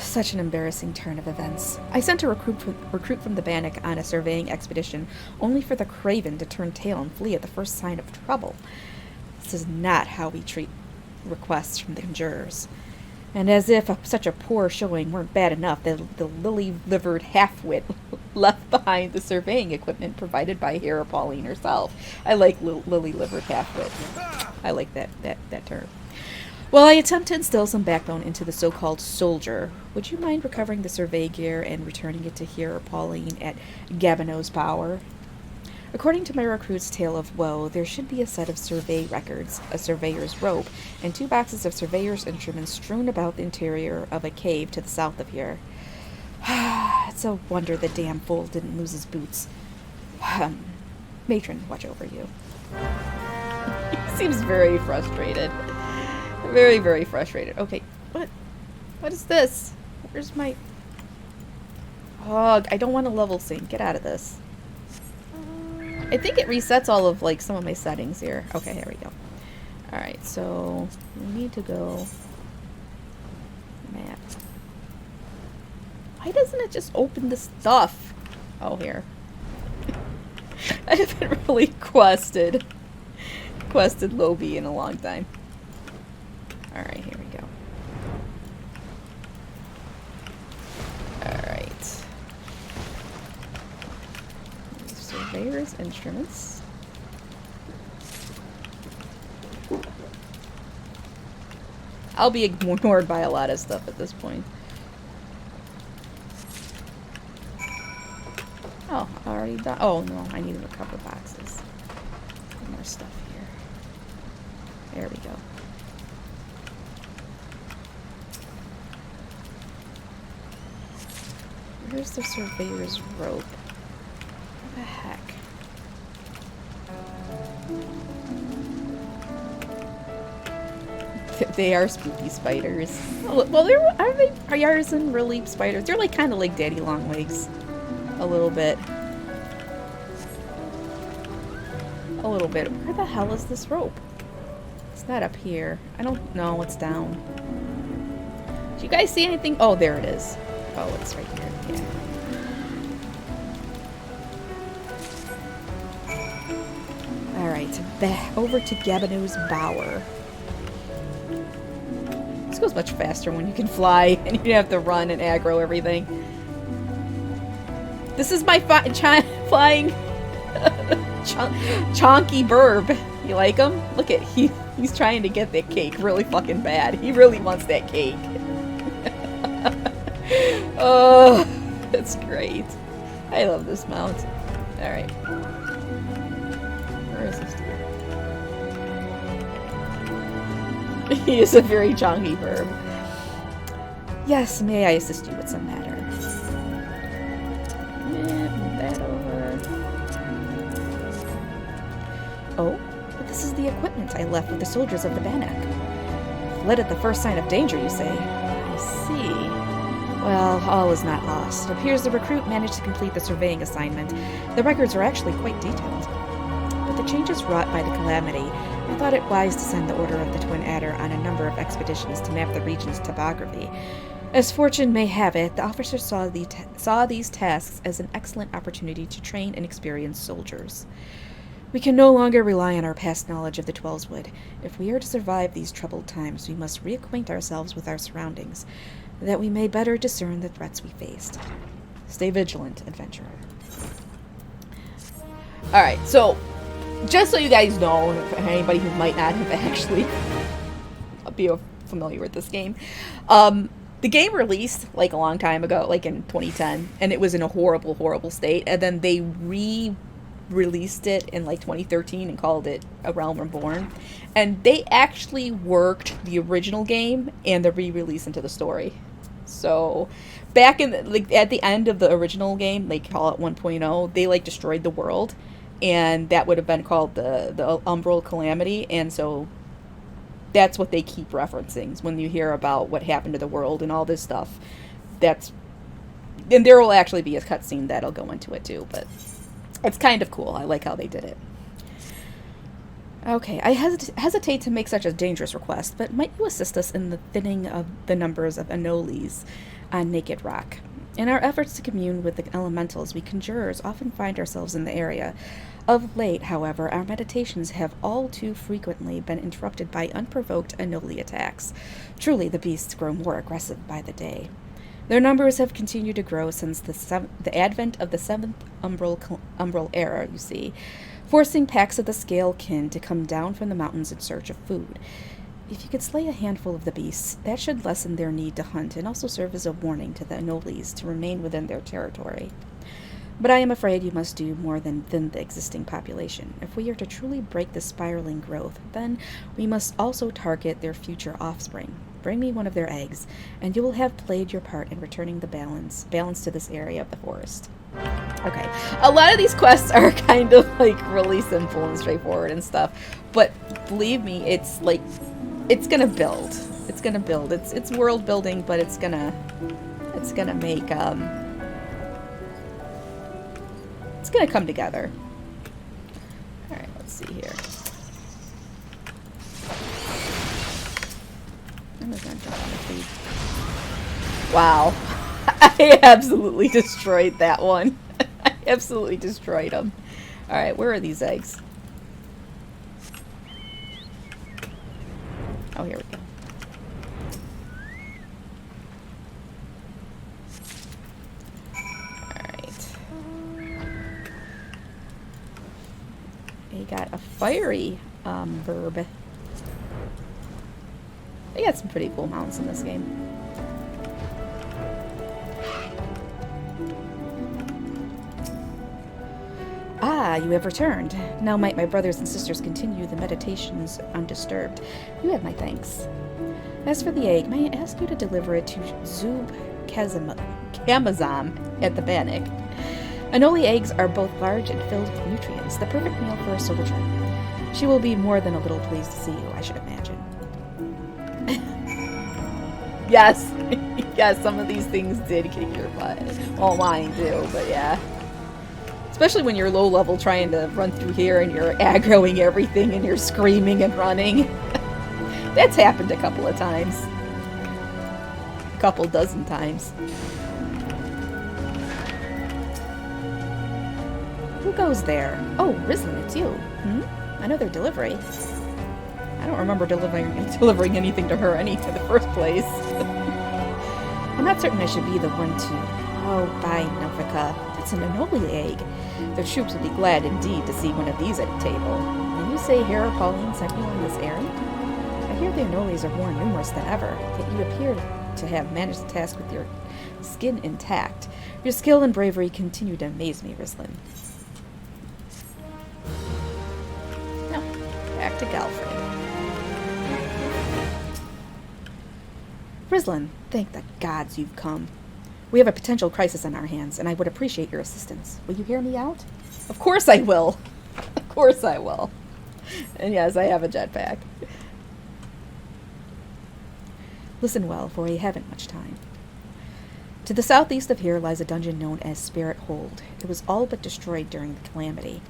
Such an embarrassing turn of events. I sent a recruit from the Bannock on a surveying expedition, only for the Craven to turn tail and flee at the first sign of trouble. This is not how we treat requests from the Conjurers. And as if such a poor showing weren't bad enough, the lily-livered half-wit left behind the surveying equipment provided by Hera Pauline herself. I like lily-livered half-wit. I like that term. While I attempt to instill some backbone into the so-called soldier, would you mind recovering the survey gear and returning it to Hera Pauline at Gabino's Bower? According to my recruit's tale of woe, there should be a set of survey records, a surveyor's rope, and 2 boxes of surveyor's instruments strewn about the interior of a cave to the south of here. It's a wonder the damn fool didn't lose his boots. Matron, watch over you. He seems very frustrated. Very, very frustrated. Okay, what is this? Where's my... Oh, I don't want to level sync. Get out of this. I think it resets all of, like, some of my settings here. Okay, here we go. Alright, so we need to go... Map. Why doesn't it just open the stuff? Oh, here. I haven't really quested Lobi in a long time. Alright, here we go. Alright. Surveyor's instruments. I'll be ignored by a lot of stuff at this point. Oh, already done. Oh no, I need a couple boxes. More stuff here. There we go. Where's the surveyor's rope? What the heck? They are spooky spiders. Well, are Yarzen really spiders? They're like kind of like daddy long legs. A little bit. A little bit. Where the hell is this rope? It's not up here. I don't know. It's down. Do you guys see anything? Oh, there it is. Oh, it's right here. Yeah. Alright, over to Gabino's Bower. This goes much faster when you can fly and you don't have to run and aggro everything. This is my flying chonky burb. You like him? Look at he's trying to get that cake really fucking bad. He really wants that cake. Oh, that's great. I love this mount. Alright. Where is this dude? He is a very chonky burb. Yes, may I assist you with some matter? Yeah, move that over. Oh, but this is the equipment I left with the soldiers of the Bannock. Fled at the first sign of danger, you say? I see. Well, all is not lost. It appears the recruit managed to complete the surveying assignment. The records are actually quite detailed. With the changes wrought by the calamity, I thought it wise to send the Order of the Twin Adder on a number of expeditions to map the region's topography. As fortune may have it, the officers saw these tasks as an excellent opportunity to train and experience soldiers. We can no longer rely on our past knowledge of the Twelveswood. If we are to survive these troubled times, we must reacquaint ourselves with our surroundings, that we may better discern the threats we faced. Stay vigilant, adventurer. Alright, so, just so you guys know, for anybody who might not have actually be familiar with this game, the game released, like, a long time ago, like in 2010, and it was in a horrible, horrible state, and then they released it in, like, 2013 and called it A Realm Reborn, and they actually worked the original game and the re-release into the story. So, back in, at the end of the original game, they call it 1.0, they, like, destroyed the world, and that would have been called the Umbral Calamity, and so that's what they keep referencing when you hear about what happened to the world and all this stuff. And there will actually be a cutscene that'll go into it too, but it's kind of cool. I like how they did it. Okay, I hesitate to make such a dangerous request, but might you assist us in the thinning of the numbers of anoles on Naked Rock? In our efforts to commune with the elementals, we conjurers often find ourselves in the area. Of late, however, our meditations have all too frequently been interrupted by unprovoked anole attacks. Truly, the beasts grow more aggressive by the day. Their numbers have continued to grow since the advent of the 7th Umbral era, you see, forcing packs of the scale kin to come down from the mountains in search of food. If you could slay a handful of the beasts, that should lessen their need to hunt and also serve as a warning to the anoles to remain within their territory. But I am afraid you must do more than thin the existing population. If we are to truly break the spiraling growth, then we must also target their future offspring. Bring me one of their eggs, and you will have played your part in returning the balance to this area of the forest. Okay, a lot of these quests are kind of like really simple and straightforward and stuff, but believe me, it's like, it's gonna build. It's gonna build. It's world building, but it's gonna make it's gonna come together. All right, let's see here. I'm just gonna jump on the tree. Wow, I absolutely destroyed that one. I absolutely destroyed them. All right, where are these eggs? Oh, here we go. Alright. They got a fiery verb. They got some pretty cool mounts in this game. Ah, you have returned. Now might my brothers and sisters continue the meditations undisturbed. You have my thanks. As for the egg, may I ask you to deliver it to Zub Kamazam at the Bannock. Anole eggs are both large and filled with nutrients, the perfect meal for a soldier. She will be more than a little pleased to see you, I should imagine. Yes, yes, some of these things did kick your butt. Well, mine do, but yeah. Especially when you're low level trying to run through here and you're aggroing everything and you're screaming and running. That's happened a couple of times. A couple dozen times. Who goes there? Oh, Rislin, it's you. Another delivery. I don't remember delivering anything to her in the first place. I'm not certain I should be the one to... Oh, by Novika. That's an anole egg. The troops will be glad indeed to see one of these at a table. And you say Hera Pauline sent you on this errand? I hear the anoles are more numerous than ever, yet you appear to have managed the task with your skin intact. Your skill and bravery continue to amaze me, Rislin. Now, back to Galfrey. Rislin, thank the gods you've come. We have a potential crisis on our hands, and I would appreciate your assistance. Will you hear me out? Of course I will. Of course I will. And yes, I have a jetpack. Listen well, for we haven't much time. To the southeast of here lies a dungeon known as Spirit Hold. It was all but destroyed during the calamity.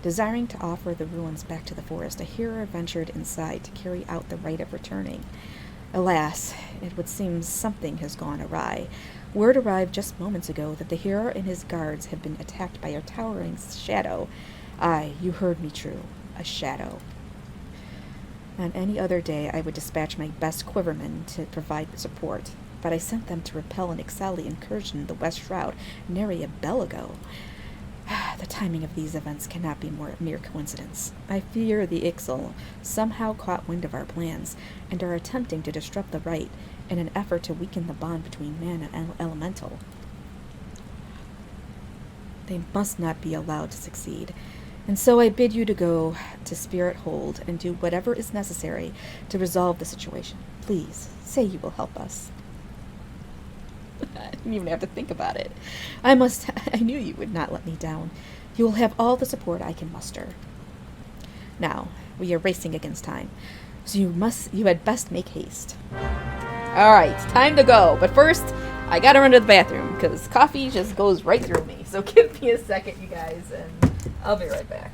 Desiring to offer the ruins back to the forest, a hero ventured inside to carry out the rite of returning. Alas, it would seem something has gone awry. Word arrived just moments ago that the hero and his guards have been attacked by a towering shadow. Aye, you heard me true. A shadow. On any other day, I would dispatch my best quivermen to provide the support, but I sent them to repel and excel the incursion in the West Shroud nary a bell ago. The timing of these events cannot be mere coincidence. I fear the Ixal somehow caught wind of our plans and are attempting to disrupt the rite in an effort to weaken the bond between man and elemental. They must not be allowed to succeed, and so I bid you to go to Spirit Hold and do whatever is necessary to resolve the situation. Please, say you will help us. I didn't even have to think about it. I knew you would not let me down. You will have all the support I can muster. Now, we are racing against time, so you had best make haste. Alright, time to go. But first, I gotta run to the bathroom, because coffee just goes right through me. So give me a second, you guys, and I'll be right back.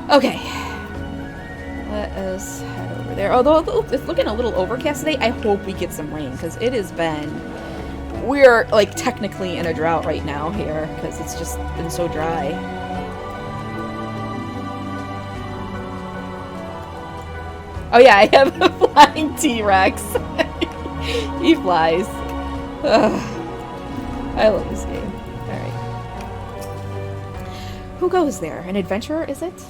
Okay. Let us head over there. Although it's looking a little overcast today, I hope we get some rain, because it has been... We're, like, technically in a drought right now here, because it's just been so dry. Oh yeah, I have a flying T-Rex. He flies. Ugh. I love this game. Alright. Who goes there? An adventurer, is it?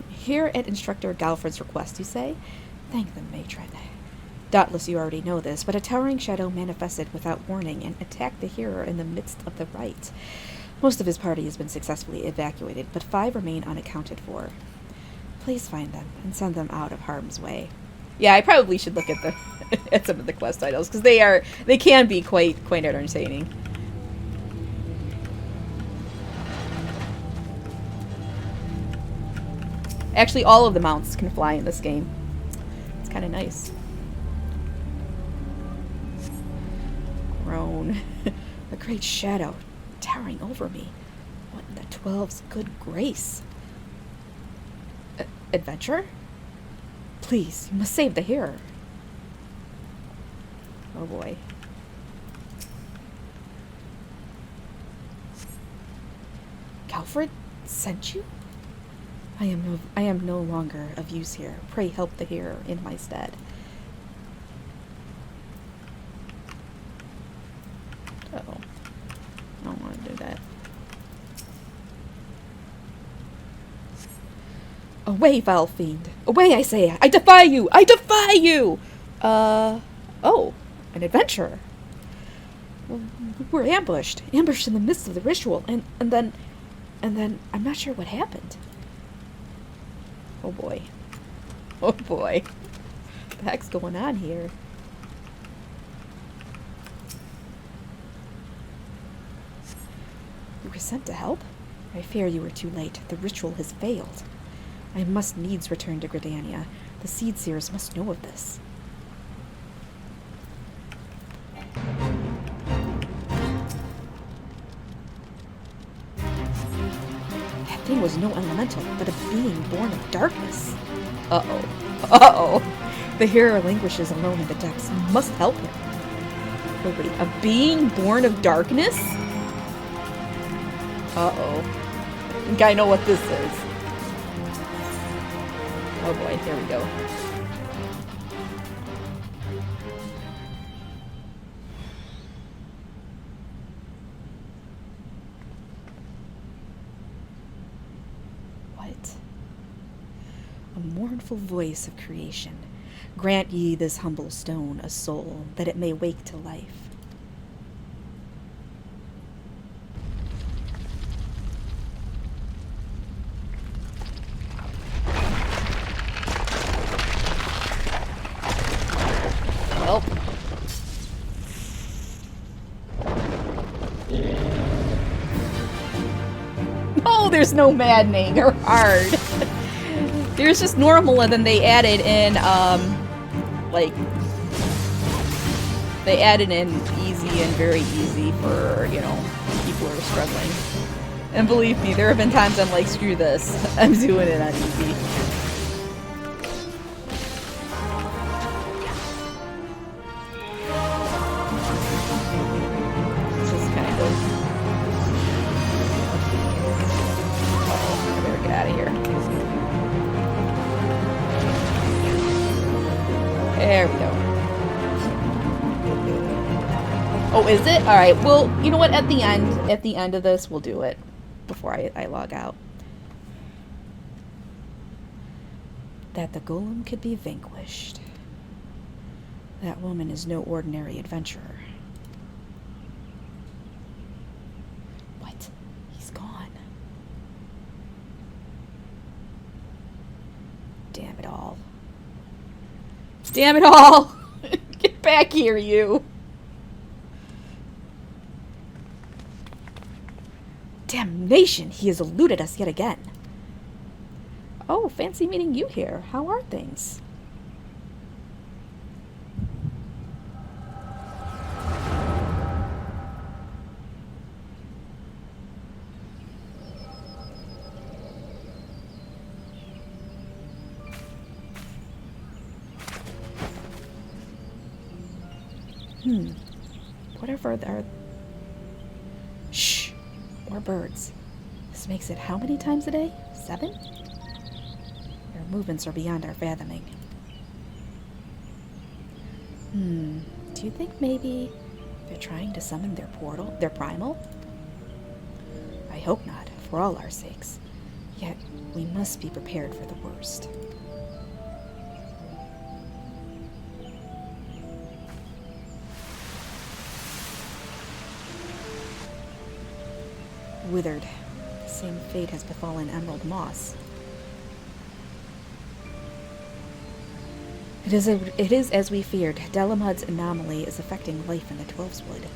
Here at Instructor Galfred's request, you say? Thank the matron. Doubtless you already know this, but a towering shadow manifested without warning and attacked the hero in the midst of the rite. Most of his party has been successfully evacuated, but 5 remain unaccounted for. Please find them and send them out of harm's way. Yeah, I probably should look at the at some of the quest titles, because they can be quite entertaining. Actually, all of the mounts can fly in this game. It's kind of nice. Groan. A great shadow towering over me. What in the 12's good grace? Adventure? Please, you must save the hero. Oh boy. Galfred sent you? I am no longer of use here. Pray help the hero in my stead. Uh-oh. I don't want to do that. Away, foul fiend! Away, I say! I defy you! I defy you! Oh, an adventurer. We're ambushed in the midst of the ritual, and then, I'm not sure what happened. Oh boy. Oh boy. What the heck's going on here? You were sent to help? I fear you were too late. The ritual has failed. I must needs return to Gridania. The Seed Seers must know of this. That thing was no elemental, but a being born of darkness. Uh-oh. Uh-oh. The hero languishes alone in the depths. You must help him. Oh, wait. A being born of darkness? Uh-oh. I think I know what this is. Oh boy, here we go. What? A mournful voice of creation. Grant ye this humble stone a soul, that it may wake to life. Well. Oh, there's no maddening or hard. There's just normal, and then they added in, like, they added in easy and very easy for, you know, people who are struggling. And believe me, there have been times I'm like, screw this. I'm doing it on easy. Just kind of... Oh, I better get out of here. There we go. Oh, is it? Alright, well, you know what? At the end of this, we'll do it. Before I log out. That the golem could be vanquished. That woman is no ordinary adventurer. What? He's gone. Damn it all. Damn it all! Get back here, you! Damnation! He has eluded us yet again. Oh, fancy meeting you here. How are things? Whatever are... Shh! More birds. This makes it how many times a day? 7? Their movements are beyond our fathoming. Do you think maybe they're trying to summon their portal, their primal? I hope not, for all our sakes. Yet, we must be prepared for the worst. Withered. The same fate has befallen Emerald Moss. It is as we feared. Delamud's anomaly is affecting life in the Twelveswood.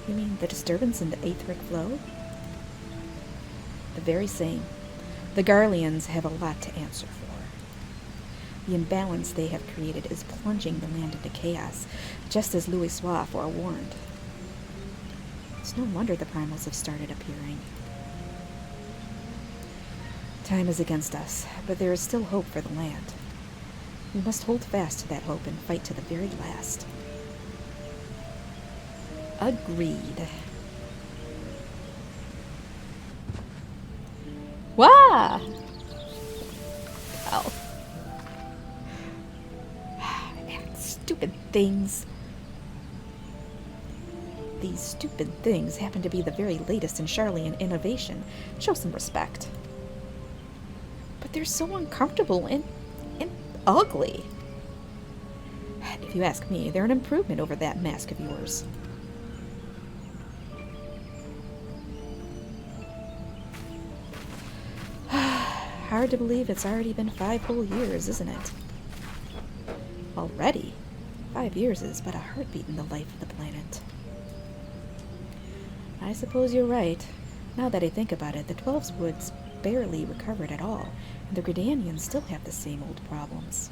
You mean the disturbance in the aetheric flow? The very same. The Garleans have a lot to answer for. The imbalance they have created is plunging the land into chaos, just as Louisoix forewarned. It's no wonder the primals have started appearing. Time is against us, but there is still hope for the land. We must hold fast to that hope and fight to the very last. Agreed. Wah! Oh. Stupid things. These stupid things happen to be the very latest in Charlian innovation. Show some respect. But they're so uncomfortable and ugly. If you ask me, they're an improvement over that mask of yours. Hard to believe it's already been 5 whole years, isn't it? Already? 5 years is but a heartbeat in the life of the planet. I suppose you're right. Now that I think about it, the Twelveswood's barely recovered at all, and the Gridanians still have the same old problems.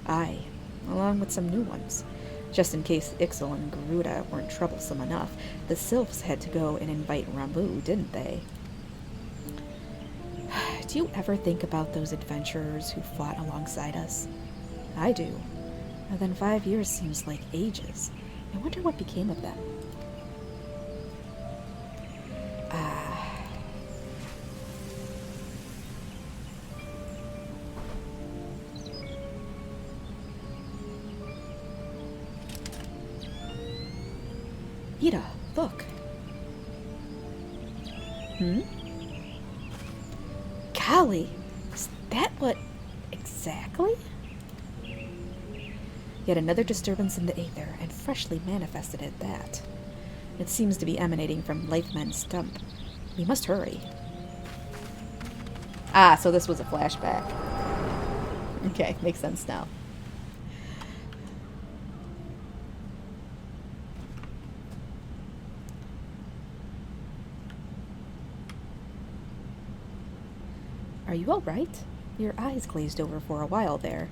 Aye, along with some new ones. Just in case Ixal and Garuda weren't troublesome enough, the Sylphs had to go and invite Ramu, didn't they? Do you ever think about those adventurers who fought alongside us? I do. And then 5 years seems like ages. I wonder what became of them. Ida, look. Golly, is that what exactly? Yet another disturbance in the aether, and freshly manifested at that. It seems to be emanating from Lifeman's stump. We must hurry. Ah, so this was a flashback. Okay, makes sense now. Are you all right? Your eyes glazed over for a while there.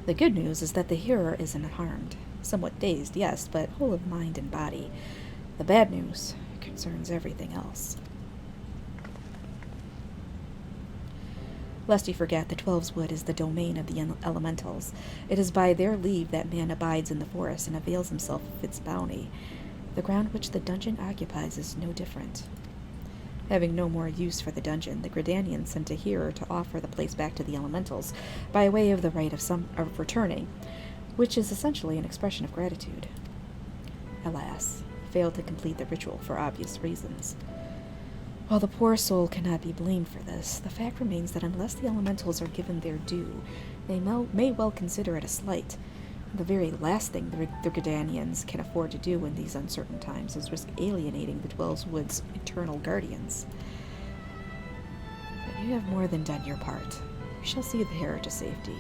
The good news is that the hearer isn't harmed. Somewhat dazed, yes, but whole of mind and body. The bad news concerns everything else. Lest you forget, the 12's Wood is the domain of the elementals. It is by their leave that man abides in the forest and avails himself of its bounty. The ground which the dungeon occupies is no different. Having no more use for the dungeon, the Gridanians sent a hearer to offer the place back to the elementals by way of the rite of returning, which is essentially an expression of gratitude. Alas, failed to complete the ritual for obvious reasons. While the poor soul cannot be blamed for this, the fact remains that unless the elementals are given their due, they may well consider it a slight. The very last thing the Gridanians can afford to do in these uncertain times is risk alienating the 12's Wood's eternal guardians. But you have more than done your part. You shall see the heir to safety,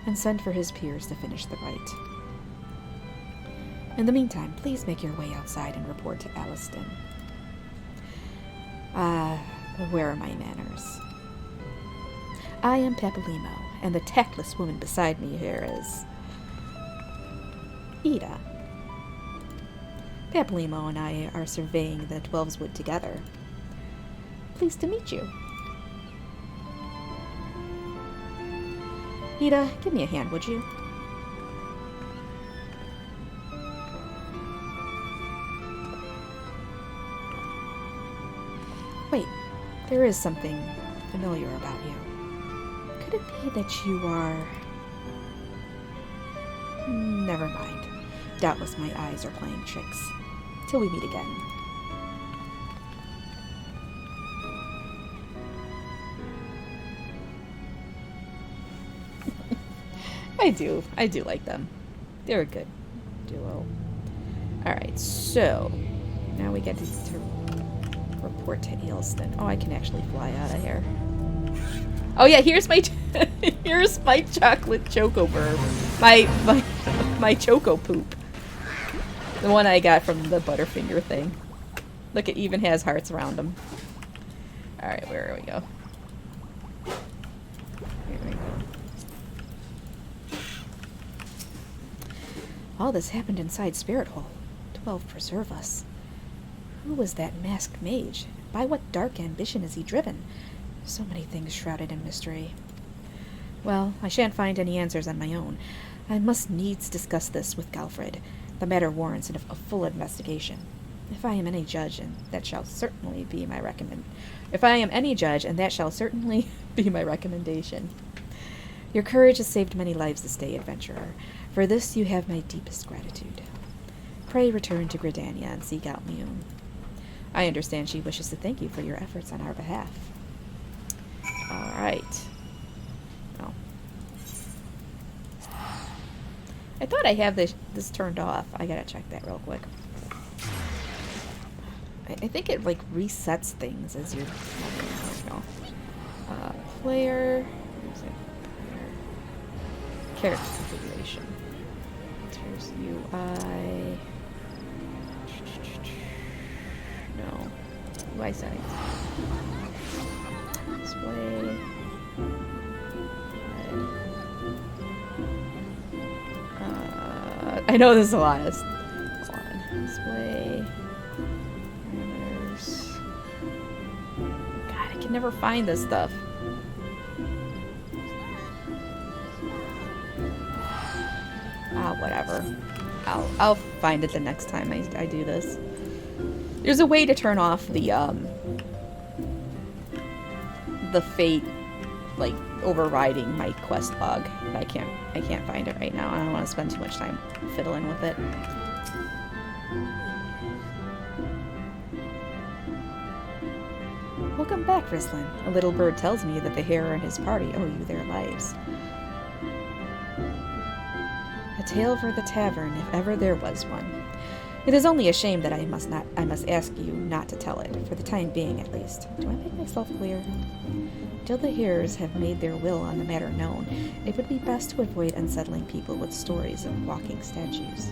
and send for his peers to finish the rite. In the meantime, please make your way outside and report to Aliston. Where are my manners? I am Papalimo, and the tactless woman beside me here is Ida. Papalimo and I are surveying the 12's Wood together. Pleased to meet you. Ida, give me a hand, would you? Wait, there is something familiar about you. Could it be that you are... Never mind. Doubtless my eyes are playing tricks. Till we meet again. I do like them. They're a good duo. Alright, so now we get to report to Aliston. Oh, I can actually fly out of here. Oh yeah, here's my here's my chocolate choco burb. My choco poop. The one I got from the Butterfinger thing. Look, it even has hearts around them. Alright, where do we go? Here we go. All this happened inside Spirit Hole. 12 preserve us. Who was that masked mage? By what dark ambition is he driven? So many things shrouded in mystery. Well, I shan't find any answers on my own. I must needs discuss this with Galfred. The matter warrants a full investigation. If I am any judge, and that shall certainly be my recommendation. Your courage has saved many lives this day, adventurer. For this you have my deepest gratitude. Pray return to Gridania and seek out Mune. I understand she wishes to thank you for your efforts on our behalf. Alright. Oh. I thought I have this turned off. I gotta check that real quick. I think it, like, resets things as you're... No. Player... Character configuration. Here's UI... No. UI settings. Display... I know there's a lot of... Hold on. Display... Parameters... God, I can never find this stuff. Whatever. I'll find it the next time I do this. There's a way to turn off the fate, like, overriding my quest log. But I can't find it right now. I don't want to spend too much time fiddling with it. Welcome back, Rislin. A little bird tells me that the hare and his party owe you their lives. A tale for the tavern, if ever there was one. It is only a shame that I must ask you not to tell it, for the time being at least. Do I make myself clear? Till the hearers have made their will on the matter known, it would be best to avoid unsettling people with stories of walking statues.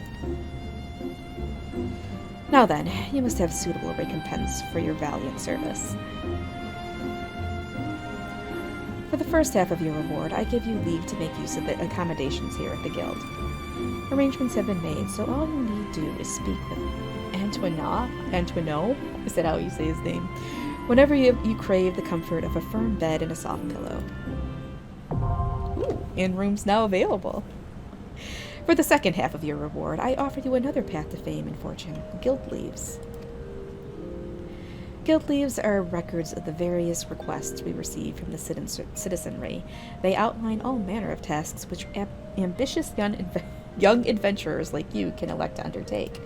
Now then, you must have suitable recompense for your valiant service. For the first half of your reward, I give you leave to make use of the accommodations here at the Guild. Arrangements have been made, so all you need do is speak with Antoineau? Is that how you say his name? Whenever you crave the comfort of a firm bed and a soft pillow. Ooh, in-rooms now available. For the second half of your reward, I offer you another path to fame and fortune, Guild Leaves. Guild Leaves are records of the various requests we receive from the citizenry. They outline all manner of tasks which ambitious young adventurers like you can elect to undertake.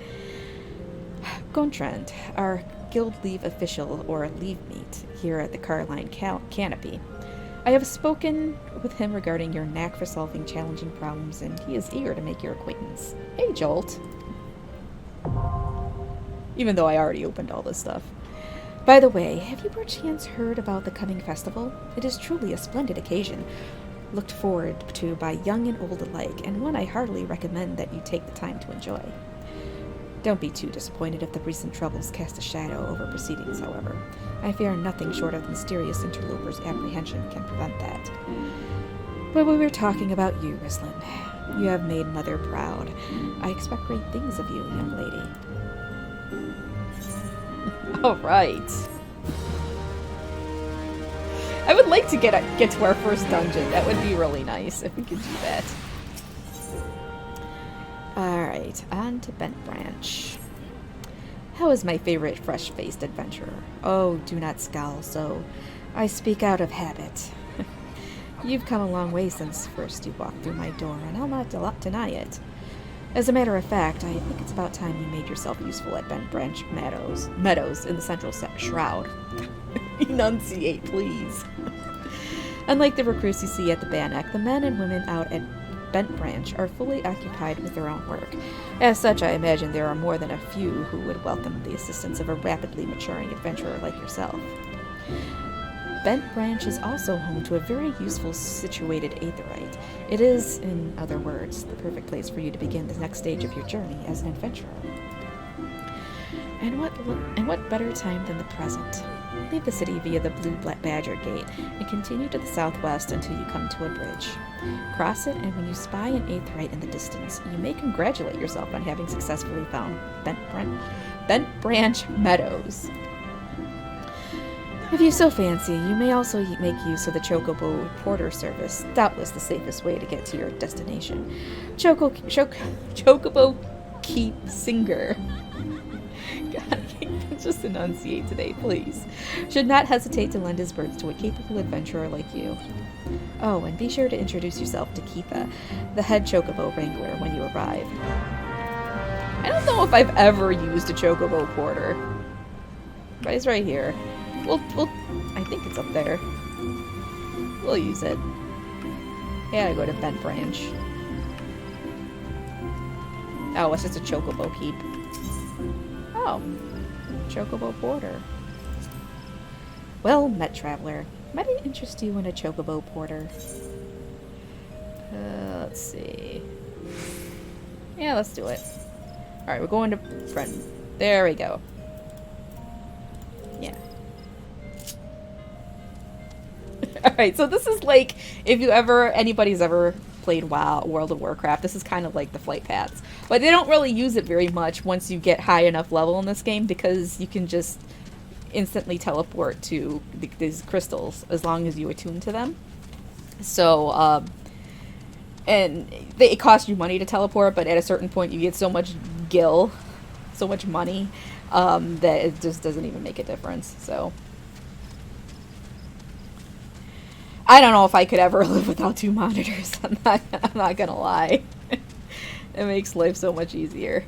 Gontrand, our Guild Leave official, or leave meet, here at the Carline Canopy. I have spoken with him regarding your knack for solving challenging problems, and he is eager to make your acquaintance. Hey, Jolt. Even though I already opened all this stuff. By the way, have you perchance heard about the coming festival? It is truly a splendid occasion, looked forward to by young and old alike, and one I heartily recommend that you take the time to enjoy. Don't be too disappointed if the recent troubles cast a shadow over proceedings, however. I fear nothing short of mysterious interlopers' apprehension can prevent that. But we were talking about you, Rislin. You have made Mother proud. I expect great things of you, young lady. All right. I would like to get to our first dungeon. That would be really nice if we could do that. Alright, on to Bent Branch. How is my favorite fresh-faced adventurer? Oh, do not scowl so. I speak out of habit. You've come a long way since first you walked through my door, and I'll not deny it. As a matter of fact, I think it's about time you made yourself useful at Bent Branch Meadows in the Central Shroud. Enunciate, please. Unlike the recruits you see at the Bannock, the men and women out at Bent Branch are fully occupied with their own work. As such, I imagine there are more than a few who would welcome the assistance of a rapidly maturing adventurer like yourself. Bent Branch is also home to a very useful situated aetheryte. It is, in other words, the perfect place for you to begin the next stage of your journey as an adventurer. And what better time than the present? Leave the city via the Blue Badger Gate and continue to the southwest until you come to a bridge. Cross it, and when you spy an aetheryte in the distance, you may congratulate yourself on having successfully found Bent Branch Meadows. If you so fancy, you may also make use of the Chocobo Porter service, doubtless the safest way to get to your destination. Chocobo Keep Singer. God, just enunciate today, please. Should not hesitate to lend his birds to a capable adventurer like you. Oh, and be sure to introduce yourself to Keitha, the head Chocobo Wrangler, when you arrive. I don't know if I've ever used a Chocobo Porter. But it's right here. I think it's up there. We'll use it. Yeah, I go to Bent Branch. Oh, it's just a Chocobo Keep. Oh, Chocobo Porter. Well met, traveler. Might it interest you in a Chocobo Porter? Let's see. Yeah, let's do it. Alright, we're going to friend. There we go. Yeah. Alright, so this is like, if anybody's ever played WoW, World of Warcraft, this is kind of like the flight paths. But they don't really use it very much once you get high enough level in this game, because you can just instantly teleport to these crystals as long as you attune to them. So, and it costs you money to teleport, but at a certain point you get so much gil, so much money, that it just doesn't even make a difference, so. I don't know if I could ever live without 2 monitors. I'm not gonna lie. It makes life so much easier.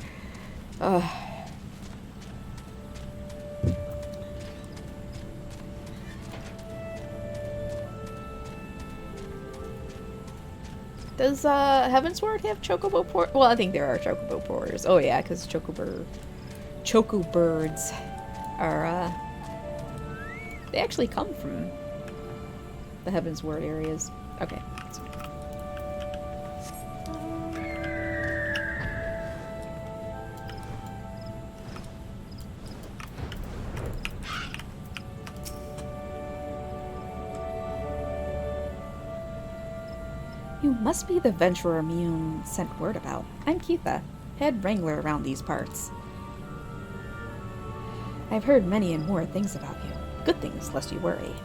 Does Heavensward have Chocobo Port? Well, I think there are Chocobo Porters. Oh yeah, because Chocobirds are they actually come from the Heavensward areas. Okay. You must be the venturer Mune sent word about. I'm Keitha, head wrangler around these parts. I've heard many and more things about you. Good things, lest you worry.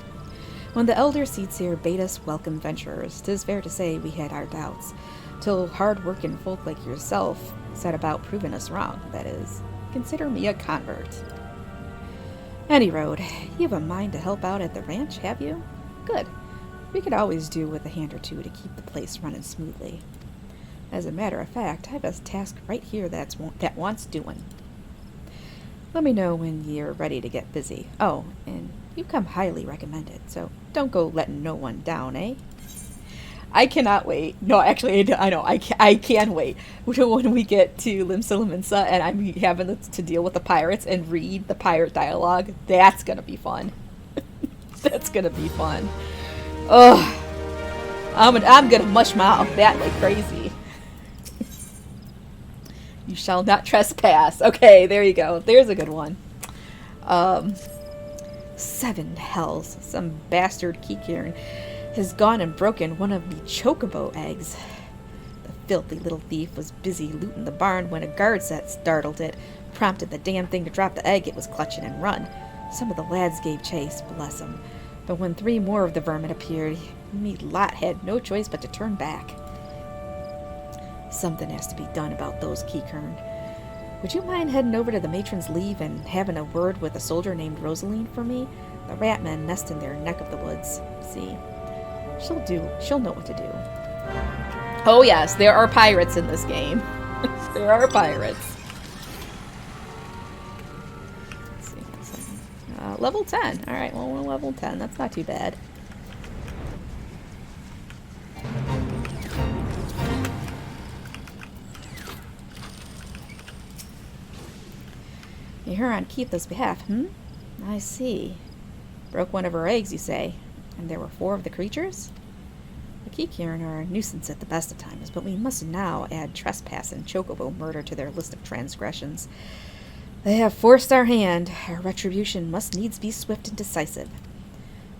When the elder Seedseer bade us welcome venturers, 'tis fair to say we had our doubts, till hard-working folk like yourself set about proving us wrong, that is. Consider me a convert. Any road, you have a mind to help out at the ranch, have you? Good. We could always do with a hand or two to keep the place running smoothly. As a matter of fact, I have a task right here that wants doing. Let me know when you're ready to get busy. Oh, and you come highly recommended, so don't go letting no one down, eh? I cannot wait. No, actually, I know. I can wait when we get to Limsa and I'm having to deal with the pirates and read the pirate dialogue. That's gonna be fun. That's gonna be fun. Ugh. I'm gonna mush mouth that like crazy. You shall not trespass. Okay, there you go. There's a good one. 7 hells. Some bastard Kikirn has gone and broken one of me chocobo eggs. The filthy little thief was busy looting the barn when a guard set startled it, prompted the damn thing to drop the egg it was clutching and run. Some of the lads gave chase, bless 'em. But when 3 more of the vermin appeared, me lot had no choice but to turn back. Something has to be done about those Kikirn. Would you mind heading over to the matron's leave and having a word with a soldier named Rosaline for me? The ratmen nest in their neck of the woods. See? She'll know what to do. Oh yes, there are pirates in this game. There are pirates. Let's see. Level 10. Alright, well, we're level 10. That's not too bad. You're here on Keitha's behalf, I see. Broke one of her eggs, you say? And there were 4 of the creatures? The Kikirn are a nuisance at the best of times, but we must now add trespass and chocobo murder to their list of transgressions. They have forced our hand. Our retribution must needs be swift and decisive.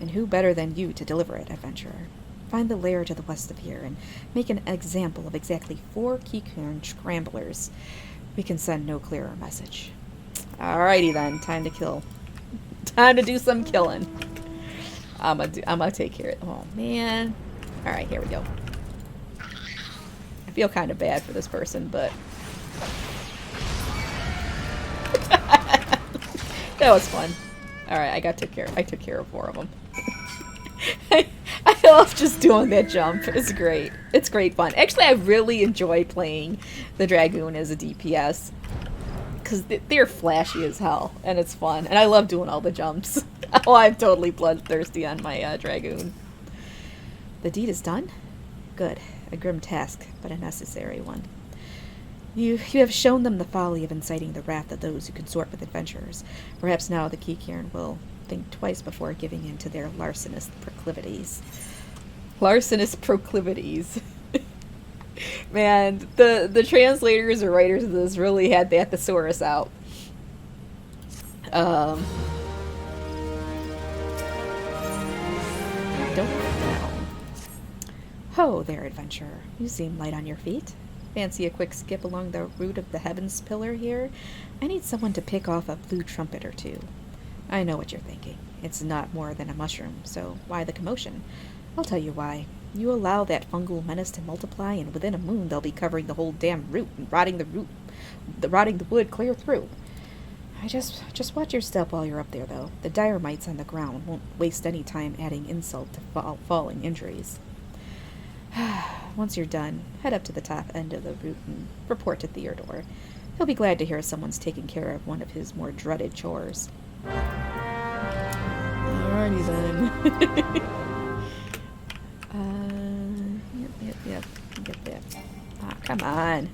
And who better than you to deliver it, adventurer? Find the lair to the west of here, and make an example of exactly 4 Kikirn scramblers. We can send no clearer message. Alrighty then, time to kill. Time to do some killing. I'm gonna take care of it. Oh man. Alright, here we go. I feel kind of bad for this person, but that was fun. Alright, I took care of 4 of them. I love just doing that jump. It's great. It's great fun. Actually, I really enjoy playing the Dragoon as a DPS. Because they're flashy as hell, and it's fun. And I love doing all the jumps. Oh, I'm totally bloodthirsty on my Dragoon. The deed is done? Good. A grim task, but a necessary one. You have shown them the folly of inciting the wrath of those who consort with adventurers. Perhaps now the Kikirn will think twice before giving in to their larcenous proclivities. Larcenous proclivities. Man, the translators or writers of this really had that thesaurus out. I don't know. Ho there, adventurer. You seem light on your feet. Fancy a quick skip along the route of the heavens pillar here? I need someone to pick off a blue trumpet or 2. I know what you're thinking. It's not more than a mushroom, so why the commotion? I'll tell you why. You allow that fungal menace to multiply, and within a moon they'll be covering the whole damn root and rotting the wood clear through. I just watch your step while you're up there, though. The dire mites on the ground won't waste any time adding insult to falling injuries. Once you're done, head up to the top end of the route and report to Theodore. He'll be glad to hear someone's taking care of one of his more dreaded chores. Alrighty then. Yep. Get that. Ah, come on.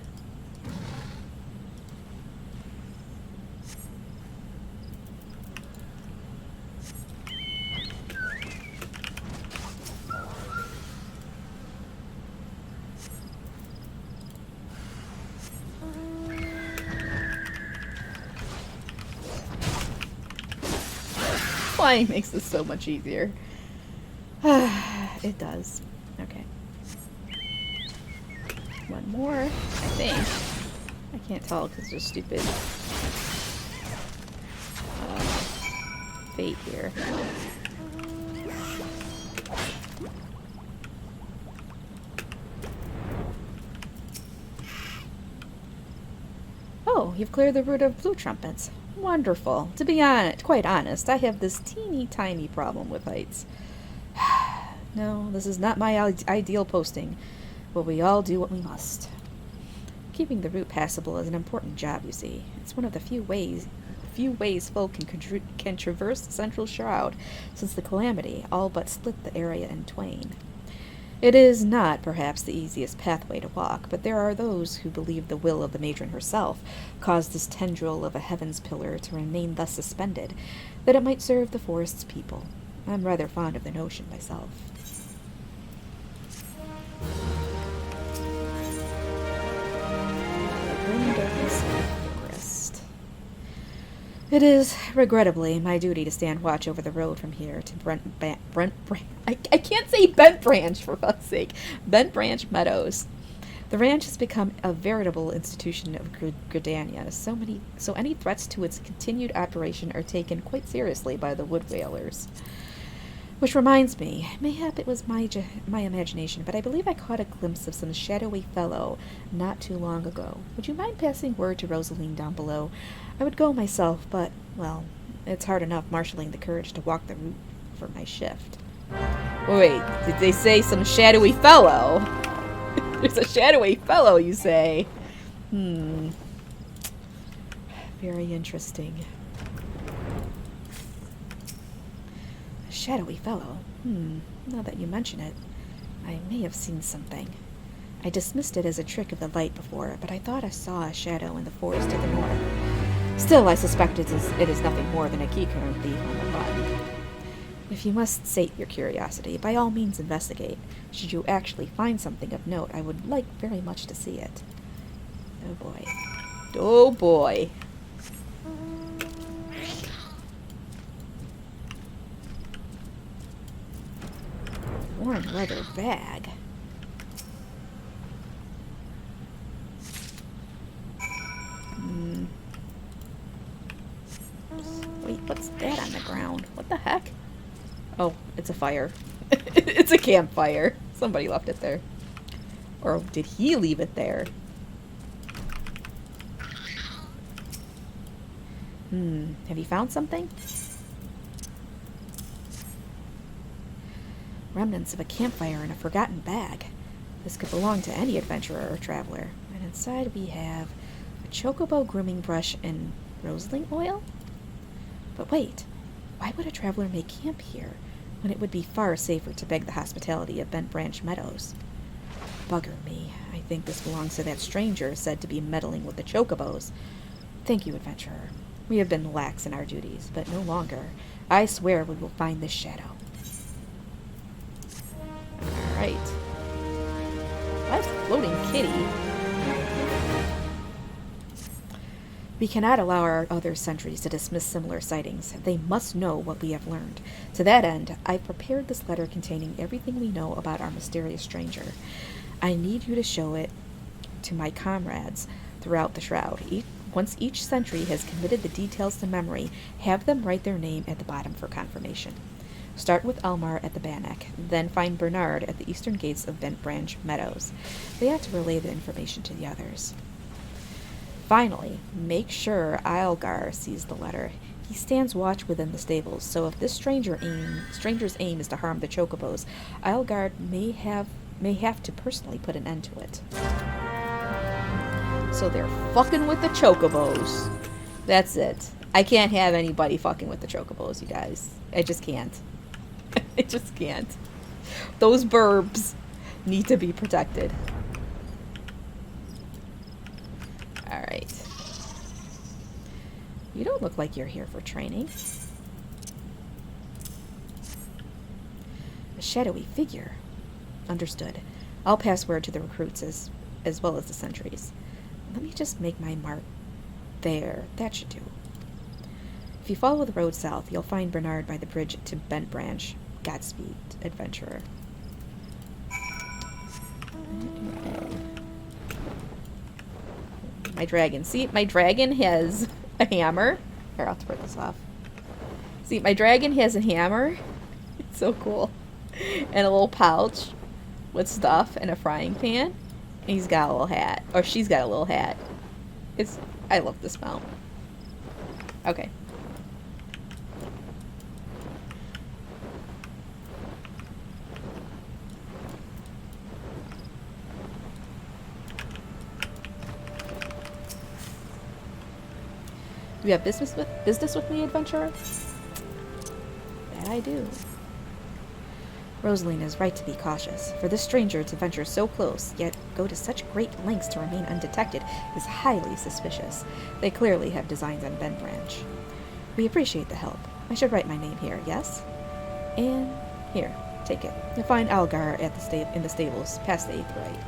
Flying makes this so much easier. It does. Okay. One more, I think. I can't tell because they're stupid fate here. Oh, you've cleared the route of blue trumpets. Wonderful. To be quite honest, I have this teeny tiny problem with heights. No, this is not my ideal posting, but we all do what we must. Keeping the route passable is an important job, you see. It's one of the few ways folk can traverse the Central Shroud since the Calamity all but split the area in twain. It is not, perhaps, the easiest pathway to walk, but there are those who believe the will of the matron herself caused this tendril of a heaven's pillar to remain thus suspended, that it might serve the forest's people. I'm rather fond of the notion myself. It is, regrettably, my duty to stand watch over the road from here to I can't say Bent Branch, for fuck's sake. Bent Branch Meadows. The ranch has become a veritable institution of Gridania, so any threats to its continued operation are taken quite seriously by the wood whalers. Which reminds me, mayhap it was my imagination, but I believe I caught a glimpse of some shadowy fellow not too long ago. Would you mind passing word to Rosaline down below? I would go myself, but, well, it's hard enough marshalling the courage to walk the route for my shift. Wait, did they say some shadowy fellow? There's a shadowy fellow, you say? Very interesting. A shadowy fellow? Now that you mention it, I may have seen something. I dismissed it as a trick of the light before, but I thought I saw a shadow in the forest to the north. Still, I suspect it is nothing more than a keycurrent thief on the run. If you must sate your curiosity, by all means investigate. Should you actually find something of note, I would like very much to see it. Oh boy. Oh boy. Worn leather bag. Wait, what's that on the ground? What the heck? Oh, it's a fire. It's a campfire. Somebody left it there. Or did he leave it there? Have you found something? Remnants of a campfire in a forgotten bag. This could belong to any adventurer or traveler. And inside we have a chocobo grooming brush and roseling oil? But wait, why would a traveler make camp here when it would be far safer to beg the hospitality of Bent Branch Meadows? Bugger me, I think this belongs to that stranger said to be meddling with the chocobos. Thank you, adventurer. We have been lax in our duties, but no longer. I swear we will find this shadow. Alright. What? Floating kitty? We cannot allow our other sentries to dismiss similar sightings. They must know what we have learned. To that end, I've prepared this letter containing everything we know about our mysterious stranger. I need you to show it to my comrades throughout the Shroud. Once each sentry has committed the details to memory, have them write their name at the bottom for confirmation. Start with Elmar at the Bannock, then find Bernard at the eastern gates of Bent Branch Meadows. They ought to relay the information to the others. Finally, make sure Eilgar sees the letter. He stands watch within the stables, so if this stranger's aim is to harm the chocobos, Eilgar may have to personally put an end to it. So they're fucking with the chocobos. That's it. I can't have anybody fucking with the chocobos, you guys. I just can't. I just can't. Those burbs need to be protected. Alright. You don't look like you're here for training. A shadowy figure. Understood. I'll pass word to the recruits as well as the sentries. Let me just make my mark there. That should do. If you follow the road south, you'll find Bernard by the bridge to Bent Branch. Godspeed, adventurer. my dragon. See, my dragon has a hammer. Here, I'll turn this off. See, my dragon has a hammer. It's so cool. And a little pouch with stuff and a frying pan. And he's got a little hat. Or she's got a little hat. I love this mount. Okay. Do you have business with me, adventurer? That I do. Rosaline is right to be cautious, for this stranger to venture so close, yet go to such great lengths to remain undetected, is highly suspicious. They clearly have designs on Ben Branch. We appreciate the help. I should write my name here, yes? And here, take it. You'll find Algar at in the stables, past the 8th right.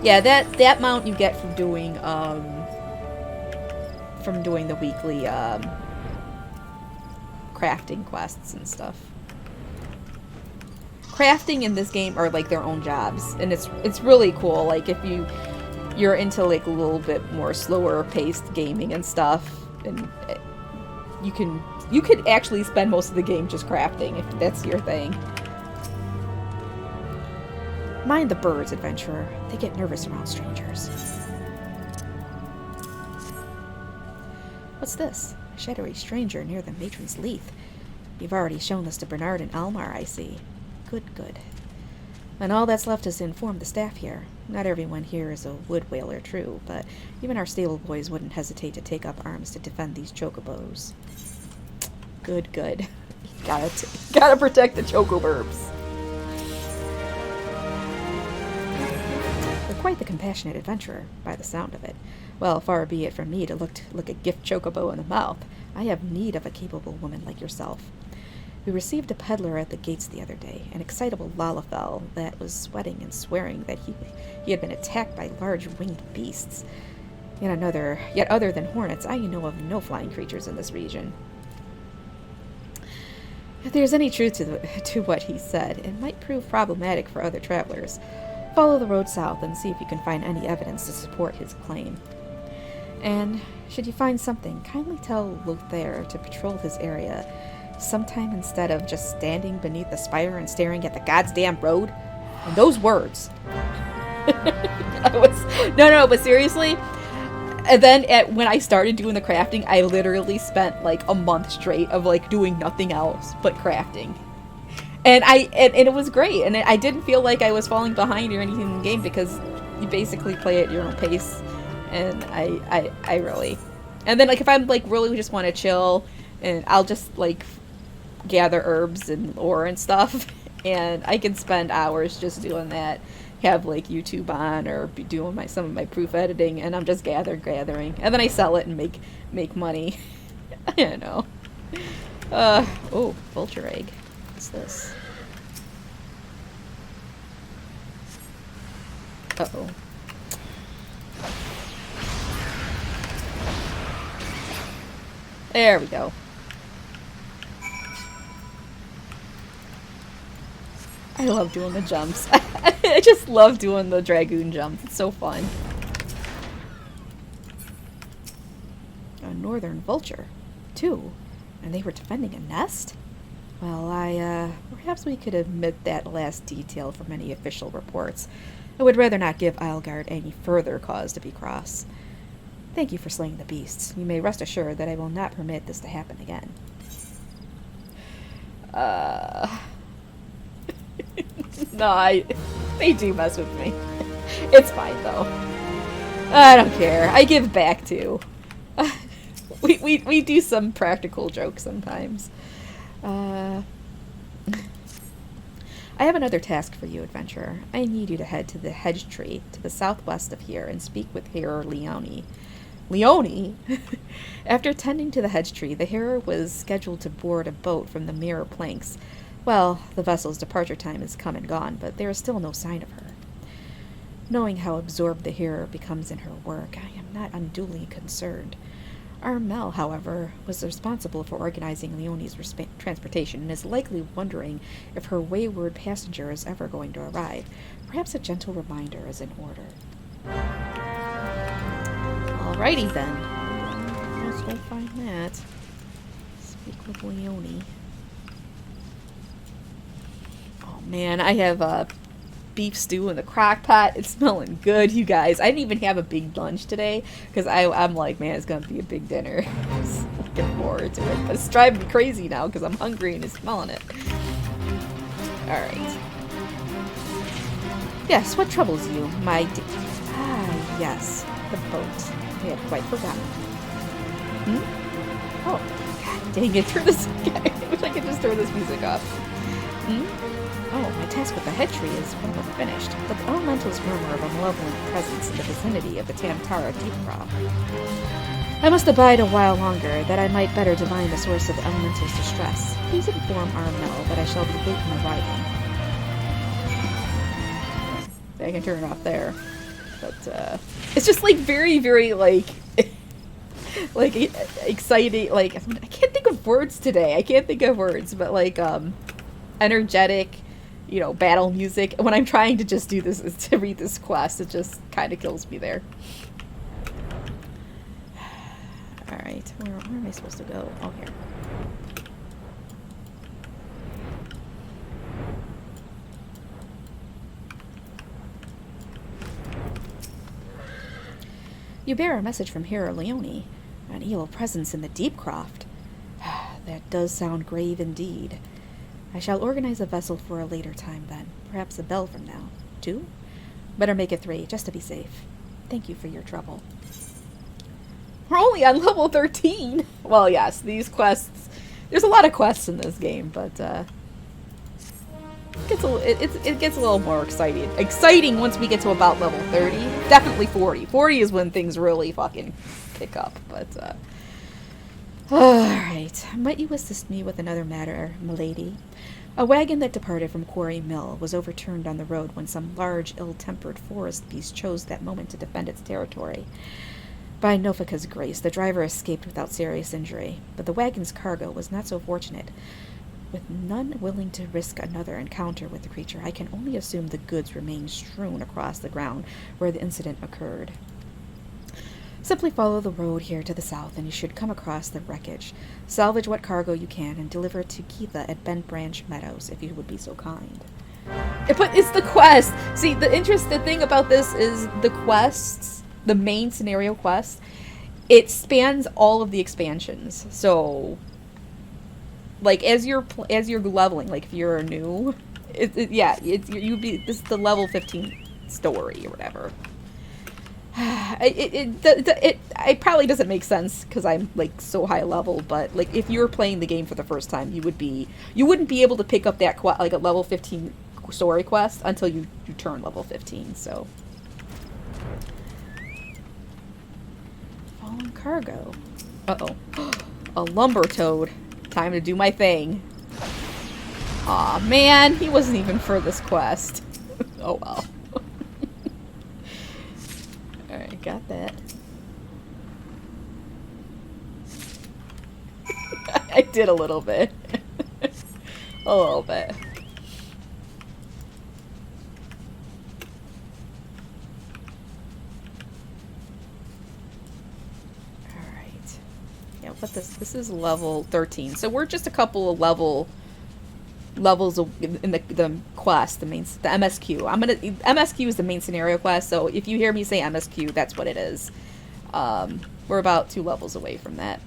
Yeah, that mount you get from doing the weekly crafting quests and stuff. Crafting in this game are like their own jobs, and it's really cool. Like if you're into like a little bit more slower paced gaming and stuff, and you could actually spend most of the game just crafting if that's your thing. Mind the birds, adventurer. They get nervous around strangers. What's this? A shadowy stranger near the matron's leaf. You've already shown this to Bernard and Almar, I see. Good, good. And all that's left is to inform the staff here. Not everyone here is a wood whaler, true, but even our stable boys wouldn't hesitate to take up arms to defend these chocobos. Good, good. Gotta protect the chocoburbs. You're quite the compassionate adventurer, by the sound of it. Well, far be it from me to look a gift chocobo in the mouth. I have need of a capable woman like yourself. We received a peddler at the gates the other day, an excitable Lalafell that was sweating and swearing that he had been attacked by large winged beasts. Yet other than hornets, I know of no flying creatures in this region. If there's any truth to what he said, it might prove problematic for other travelers. Follow the road south and see if you can find any evidence to support his claim. And should you find something, kindly tell Lothair to patrol his area sometime instead of just standing beneath the spire and staring at the goddamn road. And those words. But seriously. And then when I started doing the crafting, I literally spent like a month straight of like doing nothing else but crafting. And it was great. And I didn't feel like I was falling behind or anything in the game because you basically play at your own pace. And I really. And then like if I'm like really just want to chill, and I'll just like gather herbs and ore and stuff, and I can spend hours just doing that. Have like YouTube on or be doing some of my proof editing, and I'm just gathering, and then I sell it and make money. I don't know. Oh, vulture egg. What's this? Uh-oh. There we go. I love doing the jumps. I just love doing the dragoon jumps. It's so fun. A northern vulture, too. And they were defending a nest? Well, perhaps we could omit that last detail from any official reports. I would rather not give Islegard any further cause to be cross. Thank you for slaying the beasts. You may rest assured that I will not permit this to happen again. No, they do mess with me. It's fine, though. I don't care. I give back, too. We do some practical jokes sometimes. I have another task for you, adventurer. I need you to head to the hedge tree to the southwest of here and speak with Herer Leone. Leone? After tending to the hedge tree, the Herer was scheduled to board a boat from the Mirror Planks. Well, the vessel's departure time is come and gone, but there is still no sign of her. Knowing how absorbed the Herer becomes in her work, I am not unduly concerned. Armel, however, was responsible for organizing Leonie's transportation and is likely wondering if her wayward passenger is ever going to arrive. Perhaps a gentle reminder is in order. Alrighty then. Let's go find that. Speak with Leonie. Oh man, I have beef stew in the crock pot. It's smelling good, you guys. I didn't even have a big lunch today because I'm like, man, it's gonna be a big dinner. Just looking forward to it. But it's driving me crazy now because I'm hungry and it's smelling it. Alright. Yes, what troubles you, my yes, the boat. I had quite forgotten. Oh, god dang it, turn this I wish I could just turn this music off. Oh, my task with the head tree is almost finished, but the elementals murmur of a malevolent presence in the vicinity of the Tamtara deep crop. I must abide a while longer, that I might better divine the source of the elemental's distress. Please inform Armel that I shall be late in arriving. I can turn it off there. But, it's just, like, very, very, like, like, exciting, like, I can't think of words today. I can't think of words, but, like, energetic, you know, battle music. When I'm trying to just do this, to read this quest, it just kind of kills me there. Alright, where am I supposed to go? Oh, here. You bear a message from Hera Leone, an evil presence in the deep croft. That does sound grave indeed. I shall organize a vessel for a later time then. Perhaps a bell from now. 2? Better make it 3, just to be safe. Thank you for your trouble. We're only on level 13! Well, yes, these quests... There's a lot of quests in this game, but, it gets a little more exciting once we get to about level 30. Definitely 40. 40 is when things really fucking pick up, but, Alright, might you assist me with another matter, milady? A wagon that departed from Quarry Mill was overturned on the road when some large, ill-tempered forest beast chose that moment to defend its territory. By Nofika's grace, the driver escaped without serious injury, but the wagon's cargo was not so fortunate. With none willing to risk another encounter with the creature, I can only assume the goods remained strewn across the ground where the incident occurred. Simply follow the road here to the south, and you should come across the wreckage. Salvage what cargo you can, and deliver it to Keitha at Bent Branch Meadows, if you would be so kind. But it's the quest! See, the interesting thing about this is the quests, the main scenario quest, it spans all of the expansions. So, like, as you're leveling, like, if you're new, this is the level 15 story, or whatever. It probably doesn't make sense because I'm like so high level, but like if you were playing the game for the first time, you wouldn't be able to pick up that like a level 15 story quest until you turn level 15. So, fallen cargo. A lumber toad. Time to do my thing. Aw, man, he wasn't even for this quest. Oh well. Alright, got that. I did a little bit. A little bit. Alright. Yeah, what this is level 13. So we're just a couple of levels in the quest, the MSQ. MSQ is the main scenario quest, so if you hear me say MSQ, that's what it is. We're about 2 levels away from that.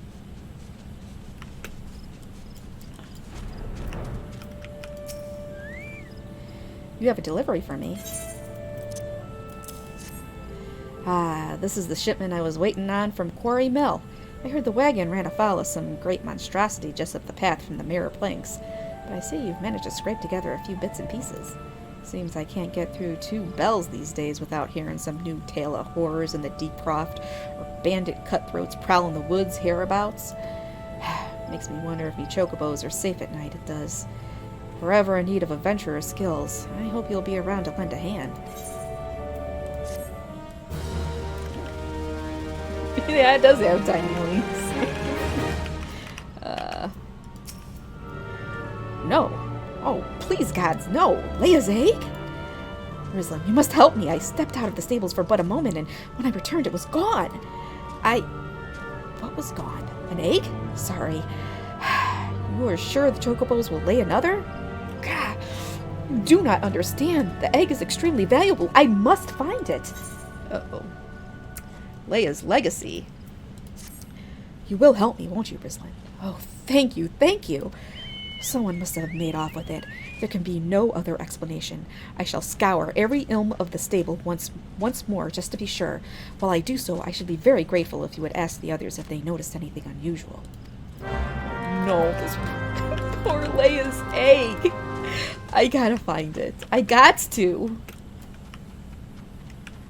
You have a delivery for me. Ah, this is the shipment I was waiting on from Quarry Mill. I heard the wagon ran afoul of some great monstrosity just up the path from the mirror planks. But I see you've managed to scrape together a few bits and pieces. Seems I can't get through 2 bells these days without hearing some new tale of horrors in the deep croft, or bandit cutthroats prowling the woods hereabouts. Makes me wonder if me chocobos are safe at night, it does. If we're ever in need of adventurer skills, I hope you'll be around to lend a hand. Yeah, it does have tiny wings. please, gods, no. Leia's egg? Rizlin, you must help me. I stepped out of the stables for but a moment, and when I returned, it was gone. What was gone? An egg? Sorry. You are sure the chocobos will lay another? Gah, you do not understand. The egg is extremely valuable. I must find it. Uh-oh. Leia's legacy. You will help me, won't you, Rizlin? Oh, thank you, thank you. Someone must have made off with it. There can be no other explanation. I shall scour every ilm of the stable once more, just to be sure. While I do so, I should be very grateful if you would ask the others if they noticed anything unusual. No, this poor Leia's egg. I gotta find it. I got to.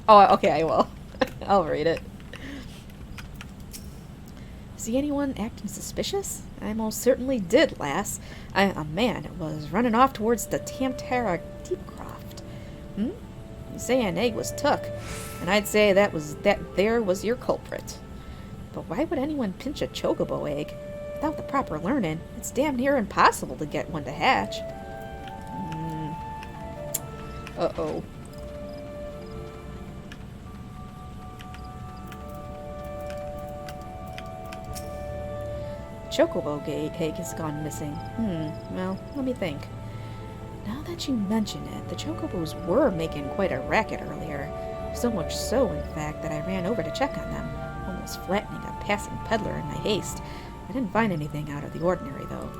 Oh, okay, I will. I'll read it. See anyone acting suspicious? I most certainly did, lass. A man was running off towards the Tamtara Deepcroft. You say an egg was took, and I'd say that there was your culprit. But why would anyone pinch a chocobo egg? Without the proper learning, it's damn near impossible to get one to hatch. Uh-oh. Chocobo egg has gone missing. Well, let me think. Now that you mention it, the chocobos were making quite a racket earlier. So much so, in fact, that I ran over to check on them, almost flattening a passing peddler in my haste. I didn't find anything out of the ordinary, though.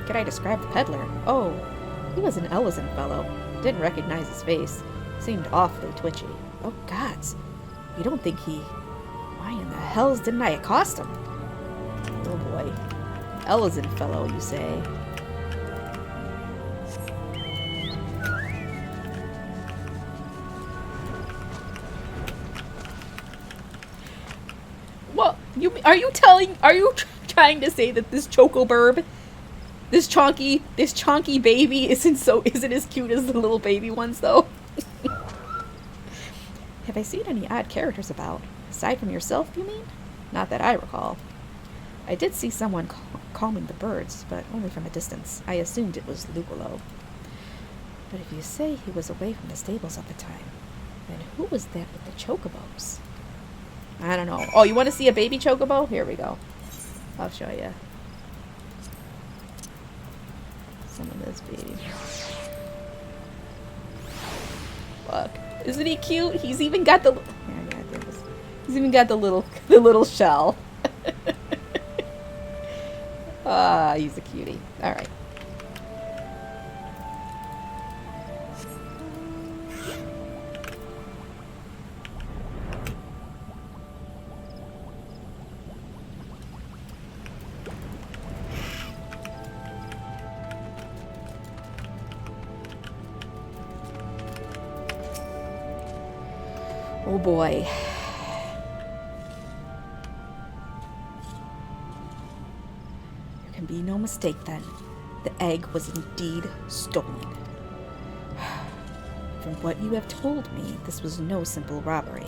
Could I describe the peddler? Oh, he was an Ellison fellow. Didn't recognize his face. Seemed awfully twitchy. Oh, gods. You don't think he... Why in the hells didn't I accost him? Oh boy. Ellison fellow, you say? Well, are you trying to say that this chocoburb, this chonky baby isn't as cute as the little baby ones, though? Have I seen any odd characters about? Aside from yourself, you mean? Not that I recall. I did see someone calming the birds, but only from a distance. I assumed it was Lucolo. But if you say he was away from the stables at the time, then who was that with the chocobos? I don't know. Oh, you want to see a baby chocobo? Here we go. I'll show you. Some of this baby. Look. Isn't he cute? He's even got the... He's even got the little shell. Ah, he's a cutie. Alright. Oh boy. There can be no mistake then. The egg was indeed stolen. From what you have told me, this was no simple robbery.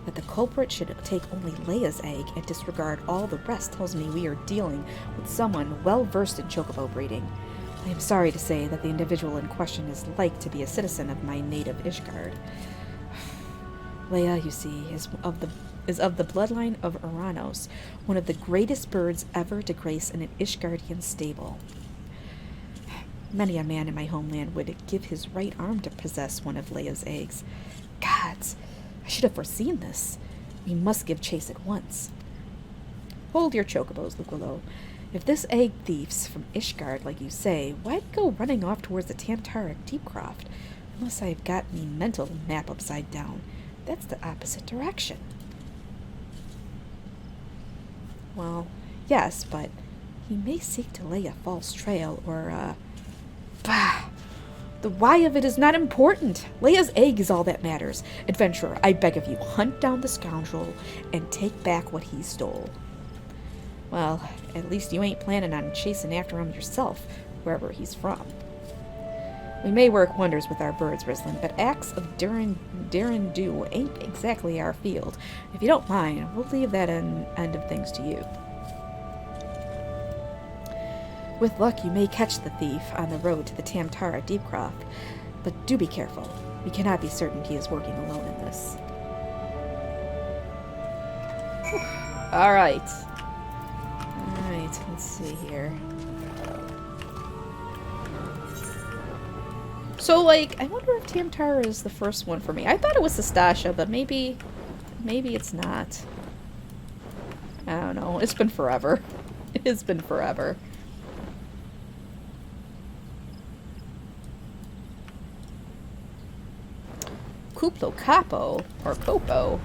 That the culprit should take only Leia's egg and disregard all the rest tells me we are dealing with someone well versed in chocobo breeding. I am sorry to say that the individual in question is like to be a citizen of my native Ishgard. Leia, you see, is of the bloodline of Uranos, one of the greatest birds ever to grace an Ishgardian stable. Many a man in my homeland would give his right arm to possess one of Leia's eggs. Gods, I should have foreseen this. We must give chase at once. Hold your chocobos, Lucolo. If this egg thief's from Ishgard, like you say, why'd it go running off towards the Tamtara Deepcroft? Unless I've got me mental map upside down. That's the opposite direction. Well, yes, but he may seek to lay a false trail, or, bah! The why of it is not important. Leia's egg is all that matters. Adventurer, I beg of you, hunt down the scoundrel and take back what he stole. Well, at least you ain't planning on chasing after him yourself, wherever he's from. We may work wonders with our birds, Rislin, but acts of do ain't exactly our field. If you don't mind, we'll leave that end of things to you. With luck, you may catch the thief on the road to the Tamtara Deepcroft, but do be careful. We cannot be certain he is working alone in this. Alright. Alright, let's see here. So, like, I wonder if Tamtara is the first one for me. I thought it was Sastasha, but maybe it's not. I don't know. It's been forever. It's been forever. Kuplo Capo, or Copo.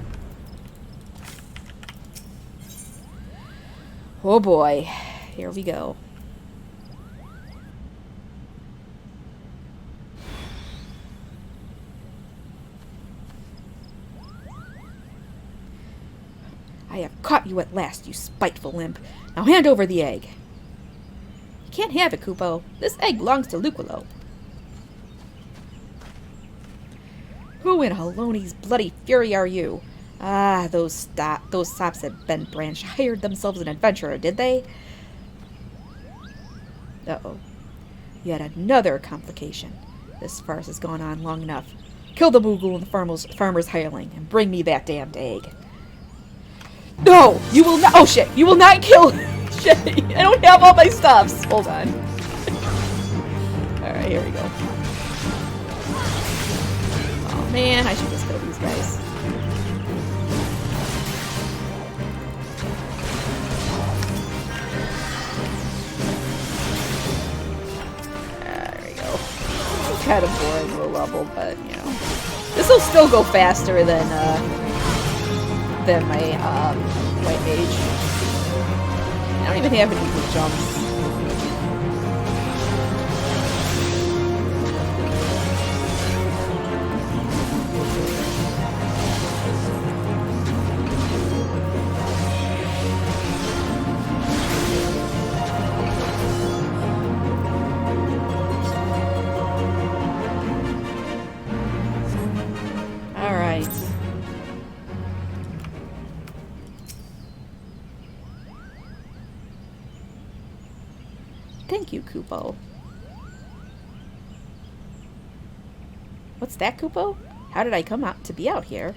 Oh boy. Here we go. I have caught you at last, you spiteful imp. Now hand over the egg. You can't have it, Kupo. This egg belongs to Luculo. Who in Haloni's bloody fury are you? Ah, those sops at Bent Branch hired themselves an adventurer, did they? Uh-oh. Yet another complication. This farce has gone on long enough. Kill the Moogle and the farmer's hireling, and bring me that damned egg. No! You will not— oh shit! You will not kill— shit! I don't have all my stuffs! Hold on. Alright, here we go. Oh man, I should just kill these guys. There we go. It's kind of boring low level, but you know. This will still go faster than my white mage. I don't even have any good jumps. All right. Thank you, Kupo. What's that, Kupo? How did I come out to be out here?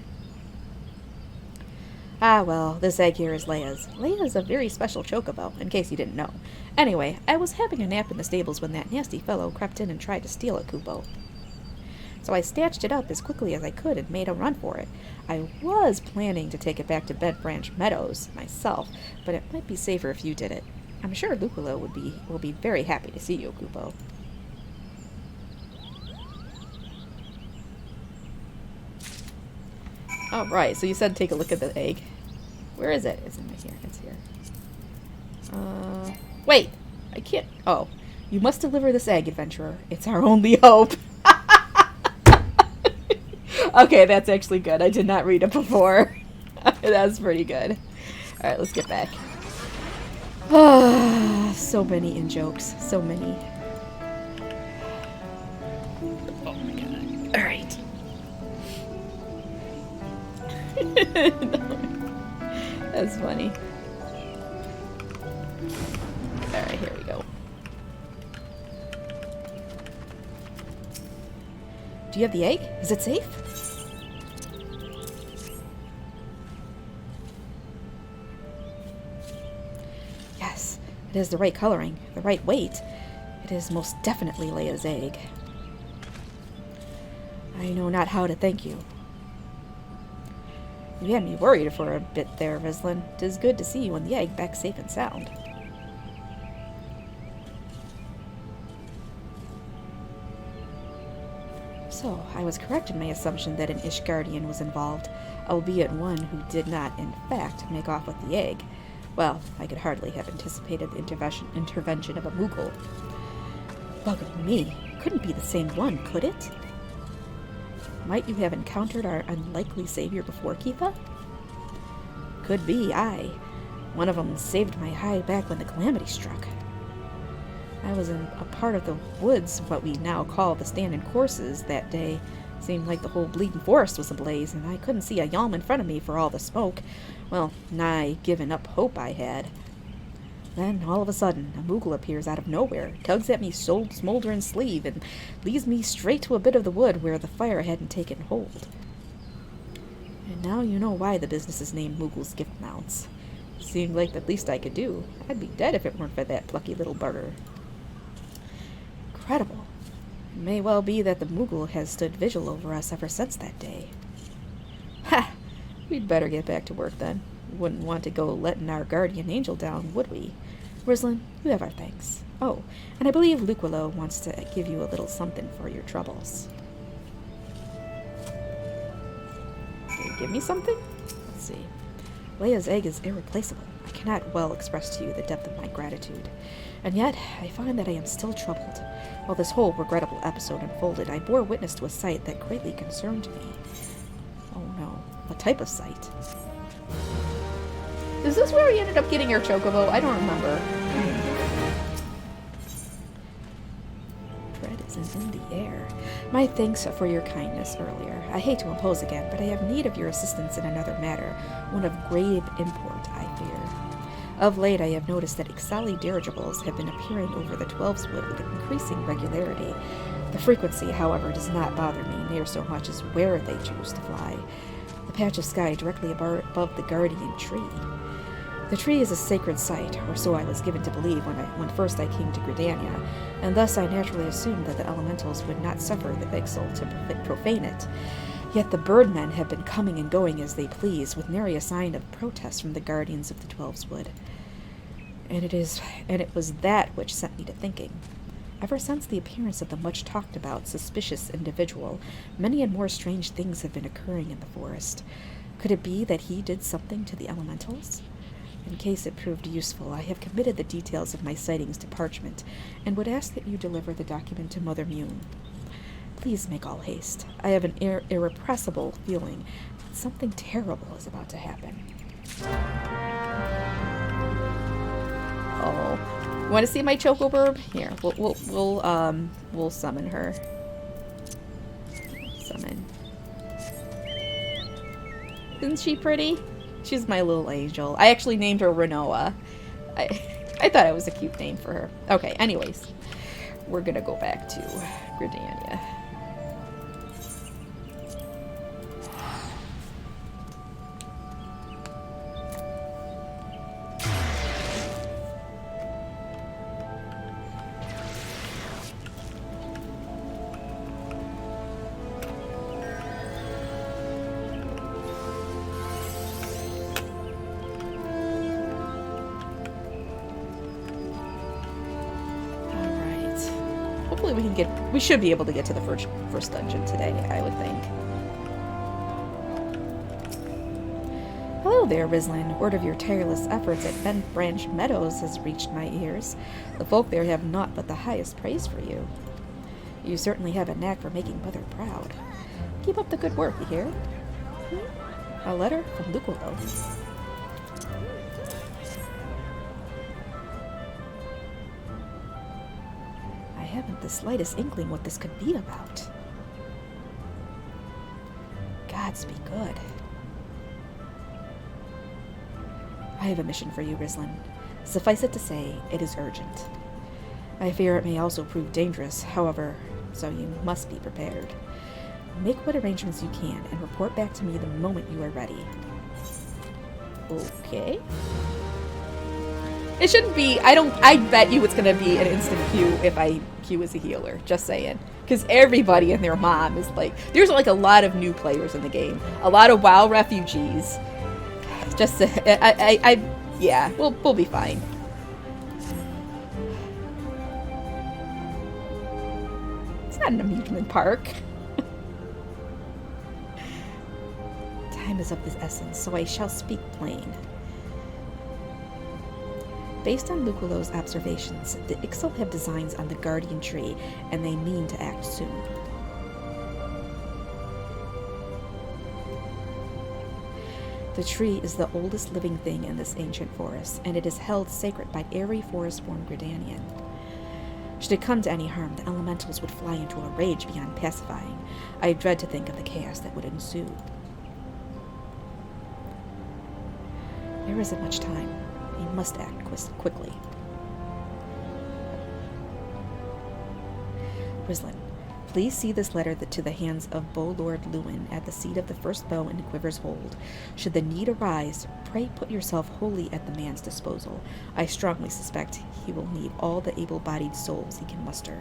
Ah, well, this egg here is Leia's. Leia's a very special chocobo, in case you didn't know. Anyway, I was having a nap in the stables when that nasty fellow crept in and tried to steal it, Kupo. So I snatched it up as quickly as I could and made a run for it. I was planning to take it back to Bent Branch Meadows myself, but it might be safer if you did it. I'm sure Luculo will be very happy to see you, Kupo. Oh, right, so you said take a look at the egg. Where is it? It's in here. It's here. Wait! I can't— oh. You must deliver this egg, adventurer. It's our only hope. Okay, that's actually good. I did not read it before. That's pretty good. Alright, let's get back. So many in-jokes. So many. Oh my god. Alright. No. That's funny. Alright, here we go. Do you have the egg? Is it safe? Yes, it is the right coloring, the right weight. It is most definitely Leia's egg. I know not how to thank you. You had me worried for a bit there, Rislin. 'Tis good to see you and the egg back safe and sound. So, I was correct in my assumption that an Ishgardian was involved, albeit one who did not, in fact, make off with the egg. Well, I could hardly have anticipated the intervention of a Moogle. Bugger me, couldn't be the same one, could it? Might you have encountered our unlikely savior before, Kifa? Could be, aye. One of them saved my hide back when the calamity struck. I was in a part of the woods, what we now call the Standing Courses, that day. Seemed like the whole bleeding forest was ablaze, and I couldn't see a yalm in front of me for all the smoke. Well, nigh given up hope I had. Then, all of a sudden, a Moogle appears out of nowhere, tugs at me smoldering sleeve, and leads me straight to a bit of the wood where the fire hadn't taken hold. And now you know why the business is named Moogle's Gift Mounts. Seemed like the least I could do. I'd be dead if it weren't for that plucky little burger. Incredible. It may well be that the Moogle has stood vigil over us ever since that day. Ha! We'd better get back to work then. Wouldn't want to go letting our guardian angel down, would we? Rislin, you have our thanks. Oh, and I believe Luquilo wants to give you a little something for your troubles. Did he give me something? Let's see. Leia's egg is irreplaceable. I cannot well express to you the depth of my gratitude. And yet, I find that I am still troubled. While this whole regrettable episode unfolded, I bore witness to a sight that greatly concerned me. Oh no, what type of sight? Is this where we ended up getting our chocobo? I don't remember. Dread isn't in the air. My thanks for your kindness earlier. I hate to impose again, but I have need of your assistance in another matter, one of grave import, I fear. Of late, I have noticed that XIV dirigibles have been appearing over the Twelveswood with increasing regularity. The frequency, however, does not bother me near so much as where they choose to fly. The patch of sky directly above the guardian tree. The tree is a sacred site, or so I was given to believe when first I came to Gridania, and thus I naturally assumed that the elementals would not suffer the Ixal to profane it. Yet the birdmen have been coming and going as they please, with nary a sign of protest from the guardians of the Twelveswood. And it was that which set me to thinking. Ever since the appearance of the much-talked-about, suspicious individual, many and more strange things have been occurring in the forest. Could it be that he did something to the elementals? In case it proved useful, I have committed the details of my sightings to parchment, and would ask that you deliver the document to Mother Mune. Please make all haste. I have an irrepressible feeling that something terrible is about to happen. Oh, want to see my chocoburb? Here, we'll summon her. Summon. Isn't she pretty? She's my little angel. I actually named her Renoa. I thought it was a cute name for her. Okay, anyways. We're gonna go back to Gridania. We should be able to get to the first dungeon today, I would think. Hello there, Rislin. Word of your tireless efforts at Bent Branch Meadows has reached my ears. The folk there have naught but the highest praise for you. You certainly have a knack for making Mother proud. Keep up the good work, you hear? A letter from Luquilo. I haven't the slightest inkling what this could be about. Gods be good. I have a mission for you, Rislin. Suffice it to say, it is urgent. I fear it may also prove dangerous, however, so you must be prepared. Make what arrangements you can and report back to me the moment you are ready. Okay. It shouldn't be, I bet you it's gonna be an instant queue if I queue as a healer, just saying. Because everybody and their mom is like, there's like a lot of new players in the game. A lot of WoW refugees. Just, yeah, we'll be fine. It's not an amusement park. Time is of the essence, so I shall speak plain. Based on Luquilo's observations, the Ixal have designs on the Guardian Tree, and they mean to act soon. The tree is the oldest living thing in this ancient forest, and it is held sacred by every forest-born Gridanian. Should it come to any harm, the elementals would fly into a rage beyond pacifying. I dread to think of the chaos that would ensue. There isn't much time. You must act quickly. Rislin, please see this letter to the hands of Beau Lord Lewin at the seat of the first bow in Quiver's Hold. Should the need arise, pray put yourself wholly at the man's disposal. I strongly suspect he will need all the able-bodied souls he can muster.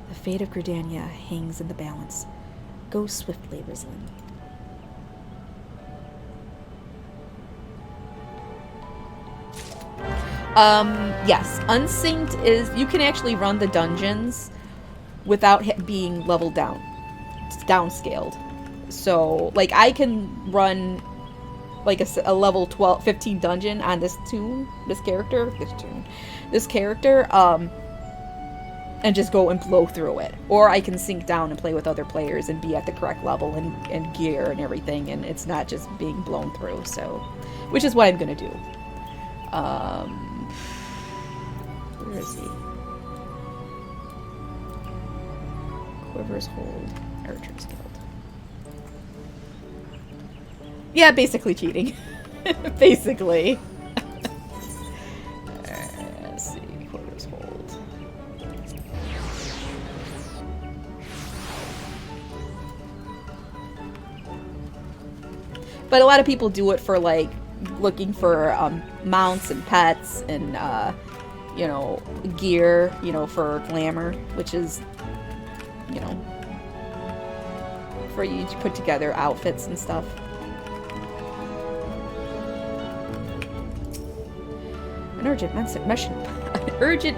The fate of Gridania hangs in the balance. Go swiftly, Rislin. Yes, Unsynced is, you can actually run the dungeons without being leveled down. It's downscaled. So, like, I can run, like, a level 15 dungeon on this character, and just go and blow through it. Or I can sync down and play with other players and be at the correct level and gear and everything, and it's not just being blown through, so, which is what I'm gonna do. Where is he? Quiver's Hold, Archer's Guild. Yeah, basically cheating. Basically. Let's see, Quiver's Hold. But a lot of people do it for, like, looking for mounts and pets and you know, gear, you know, for glamour, which is, you know, for you to put together outfits and stuff. An urgent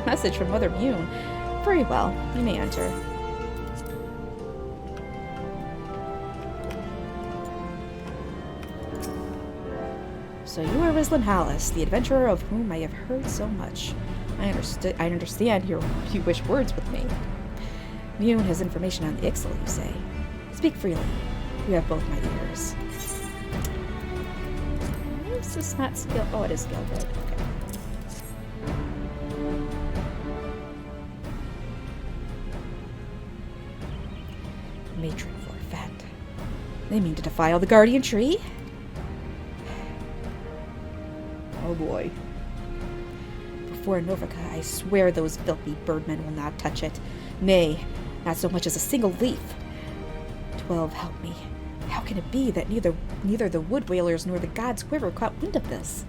message from Mother Mune. Very well, you may enter. So you are Rislin Hallis, the adventurer of whom I have heard so much. I understand you wish words with me. Mune has information on the XIV, you say. Speak freely. You have both my ears. This is not skill. Oh, it is skill. Good. Okay. Matron for Fend. They mean to defile the Guardian Tree? Oh boy. Before Novica, I swear those filthy birdmen will not touch it. Nay, not so much as a single leaf. 12, help me. How can it be that neither the wood whalers nor the gods Quiver caught wind of this?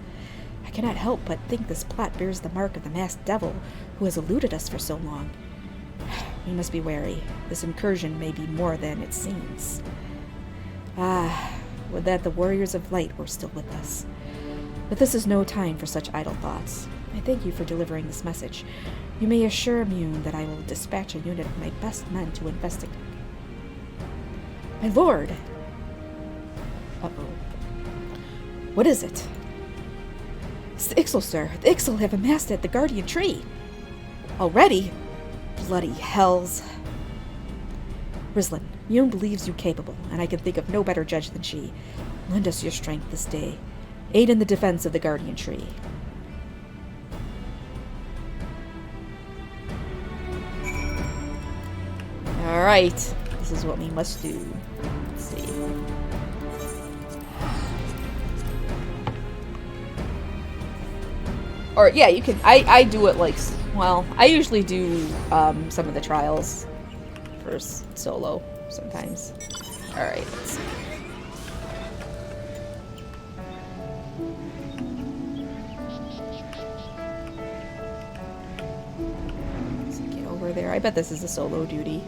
I cannot help but think this plot bears the mark of the masked devil who has eluded us for so long. We must be wary. This incursion may be more than it seems. Ah, would that the warriors of light were still with us. But this is no time for such idle thoughts. I thank you for delivering this message. You may assure Mune that I will dispatch a unit of my best men to investigate. My lord! Uh-oh. What is it? It's the Ixal, sir. The Ixal have amassed at the Guardian Tree. Already? Bloody hells. Rislin, Mune believes you capable, and I can think of no better judge than she. Lend us your strength this day. Aid in the defense of the Guardian Tree. Alright, this is what we must do. Let's see. Or, yeah, you can, I do it like, well, I usually do some of the trials for solo sometimes. Alright, let's see. Let's get over there. I bet this is a solo duty.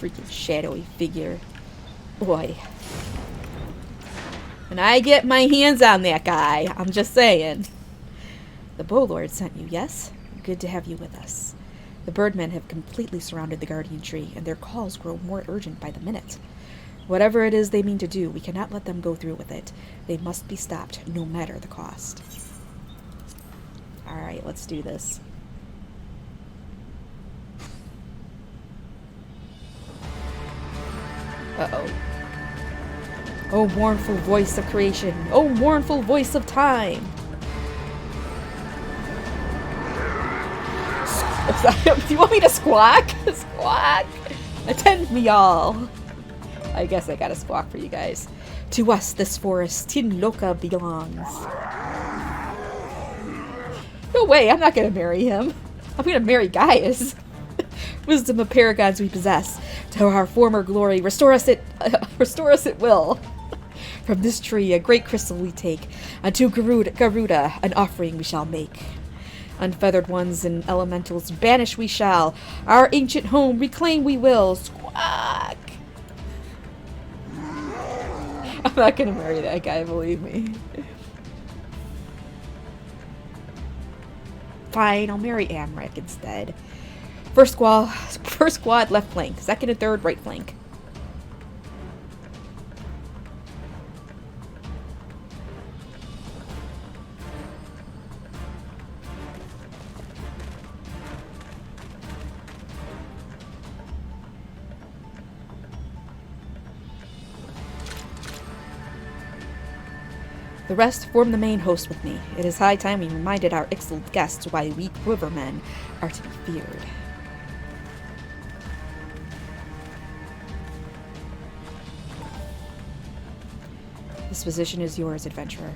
Freaking shadowy figure. Boy. When I get my hands on that guy, I'm just saying. The Bow Lord sent you, yes? Good to have you with us. The birdmen have completely surrounded the Guardian Tree, and their calls grow more urgent by the minute. Whatever it is they mean to do, we cannot let them go through with it. They must be stopped, no matter the cost. Alright, let's do this. Uh-oh. Oh, mournful voice of creation. Oh, mournful voice of time. Do you want me to squawk? Squawk! Attend me all! I guess I gotta squawk for you guys. To us this forest, Tinloka belongs. No way, I'm not gonna marry him. I'm gonna marry Gaius. Wisdom of paragons we possess. To our former glory, restore us it will. From this tree a great crystal we take. Unto Garuda an offering we shall make. Unfeathered ones and elementals banish we shall. Our ancient home reclaim we will. Squawk! I'm not gonna marry that guy, believe me. Fine, I'll marry Amric instead. First squad, left flank. Second and third, right flank. The rest form the main host with me. It is high time we reminded our XIV guests why we quivermen are to be feared. This position is yours, adventurer.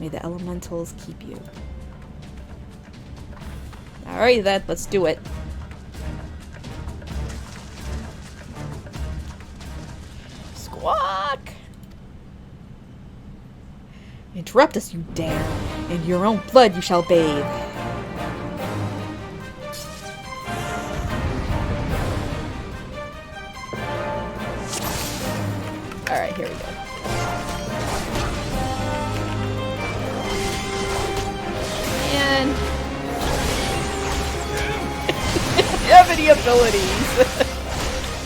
May the elementals keep you. Alright then, let's do it. Squawk! Interrupt us, you dare. In your own blood you shall bathe. Alright, here we go. And... do you have any abilities?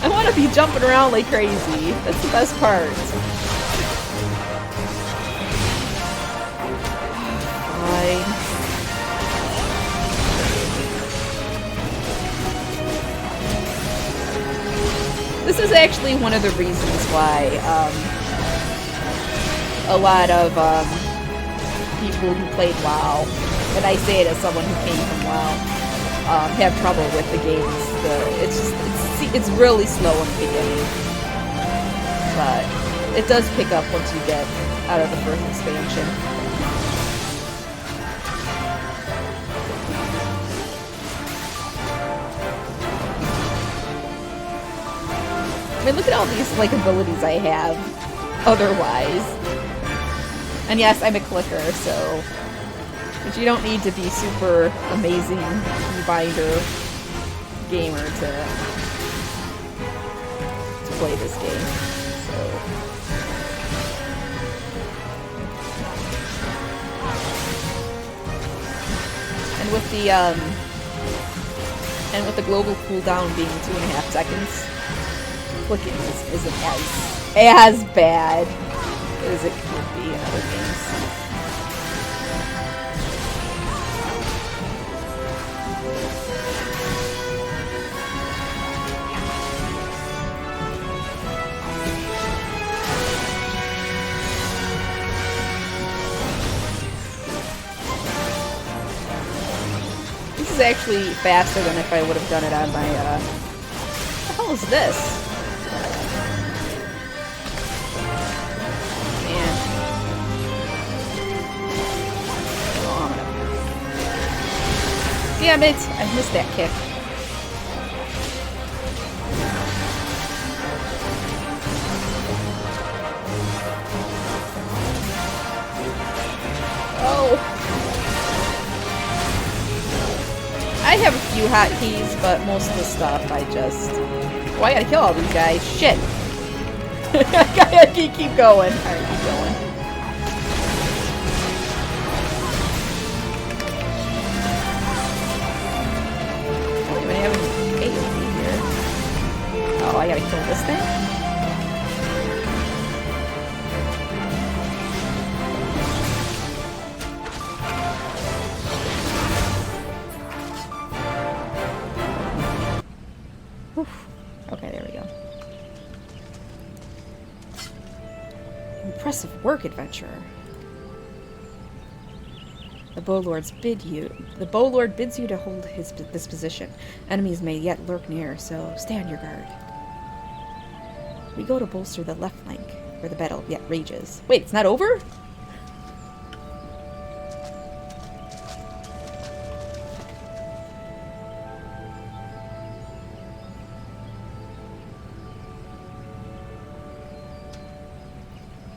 I want to be jumping around like crazy. That's the best part. This is actually one of the reasons why a lot of people who played WoW, and I say it as someone who came from WoW, have trouble with the games. It's really slow in the beginning, but it does pick up once you get out of the first expansion. I mean, look at all these, like, abilities I have otherwise. And yes, I'm a clicker, so... But you don't need to be super amazing keybinder gamer to play this game. So... And with the global cooldown being 2.5 seconds, clicking isn't as bad as it could be in other games. This is actually faster than if I would have done it on my, what the hell is this? Damn it! I missed that kick. Oh! I have a few hotkeys, but most of the stuff I just... Oh, I gotta kill all these guys. Shit! I gotta keep going. Alright, keep going. Oh, I gotta kill this thing? Oof. Okay, there we go. Impressive work, adventurer. The Bow Lord bids you to hold this position. Enemies may yet lurk near, so stay on your guard. We go to bolster the left flank, where the battle yet rages. Wait, it's not over?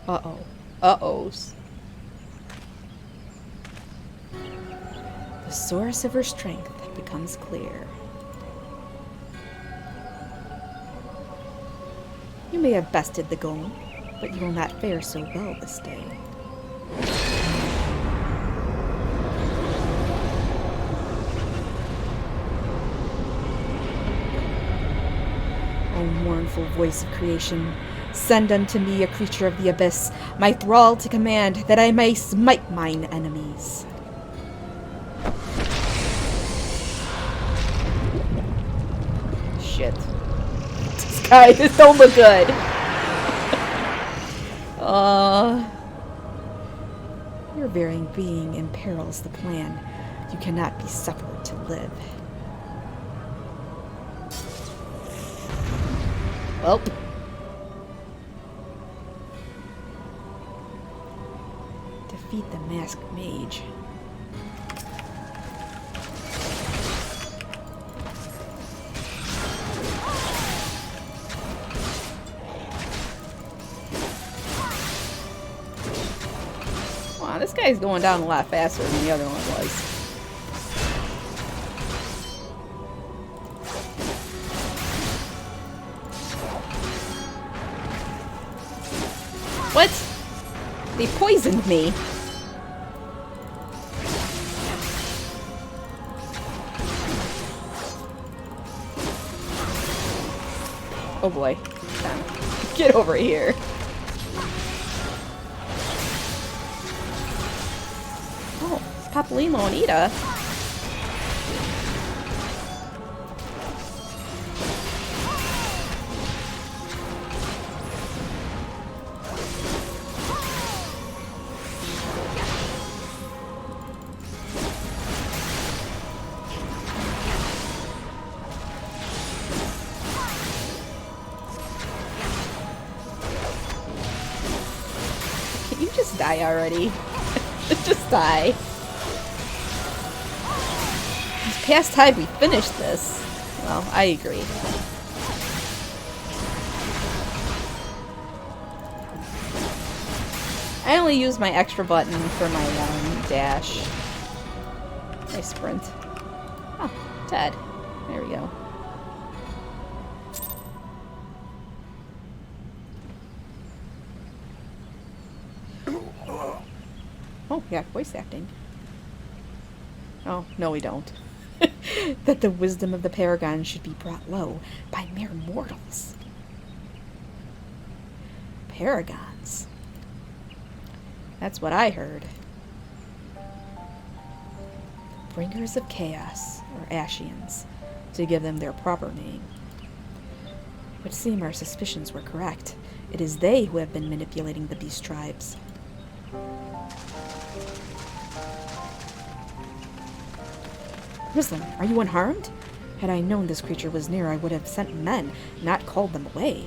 Uh-oh. Uh-ohs. The source of her strength becomes clear. You may have bested the golem, but you will not fare so well this day. O mournful voice of creation, send unto me a creature of the abyss, my thrall to command, that I may smite mine enemies. Shit. This guy, this don't look good. Your very being imperils the plan. You cannot be suffered to live. Well. Defeat the masked mage. Wow, this guy's going down a lot faster than the other one was. What? They poisoned me. Oh boy. Get over here. Oh, it's Papalino and Ida. Just die already. Just die. It's past time we finish this. Well, I agree. I only use my extra button for my dash. My sprint. Oh, dead. There we go. Oh, yeah, voice acting. Oh, no we don't. That the wisdom of the Paragon should be brought low by mere mortals. Paragons. That's what I heard. Bringers of Chaos, or Ashians, to give them their proper name. It would seem our suspicions were correct. It is they who have been manipulating the beast tribes. Rislam, are you unharmed? Had I known this creature was near, I would have sent men, not called them away.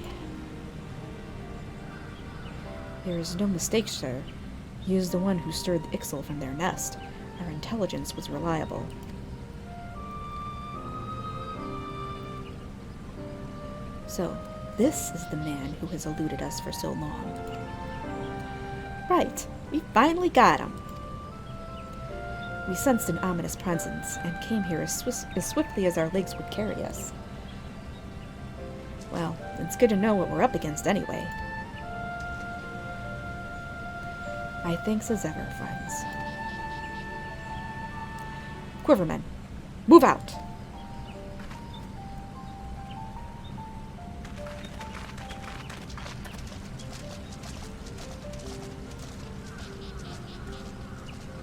There is no mistake, sir. He is the one who stirred the Ixal from their nest. Our intelligence was reliable. So, this is the man who has eluded us for so long. Right, we finally got him. We sensed an ominous presence, and came here as swiftly as our legs would carry us. Well, it's good to know what we're up against anyway. My thanks as ever, friends. Quivermen, move out!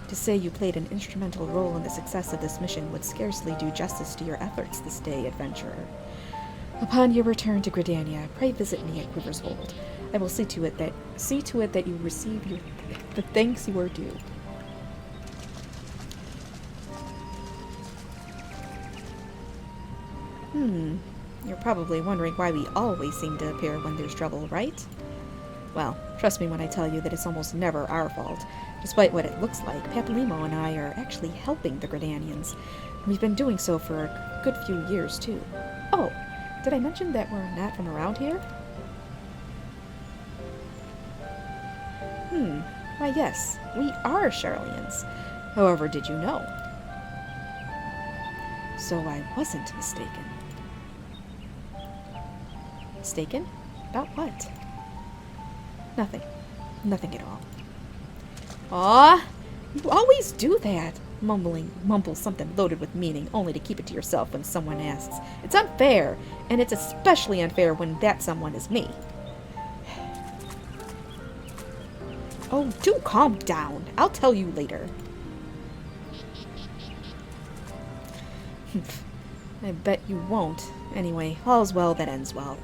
To say you played an instrumental role in the success of this mission would scarcely do justice to your efforts this day, adventurer. Upon your return to Gridania, pray visit me at Quiver's Hold. I will see to it that you receive the thanks you are due. You're probably wondering why we always seem to appear when there's trouble, right? Well, trust me when I tell you that it's almost never our fault. Despite what it looks like, Papalimo and I are actually helping the Gridanians. We've been doing so for a good few years, too. Oh, did I mention that we're not from around here? Why yes, we are Charlians. However, did you know? So I wasn't mistaken. Mistaken? About what? Nothing. Nothing at all. Aw! You always do that! Mumble something loaded with meaning, only to keep it to yourself when someone asks. It's unfair, and it's especially unfair when that someone is me. Oh, do calm down. I'll tell you later. I bet you won't. Anyway, all's well that ends well.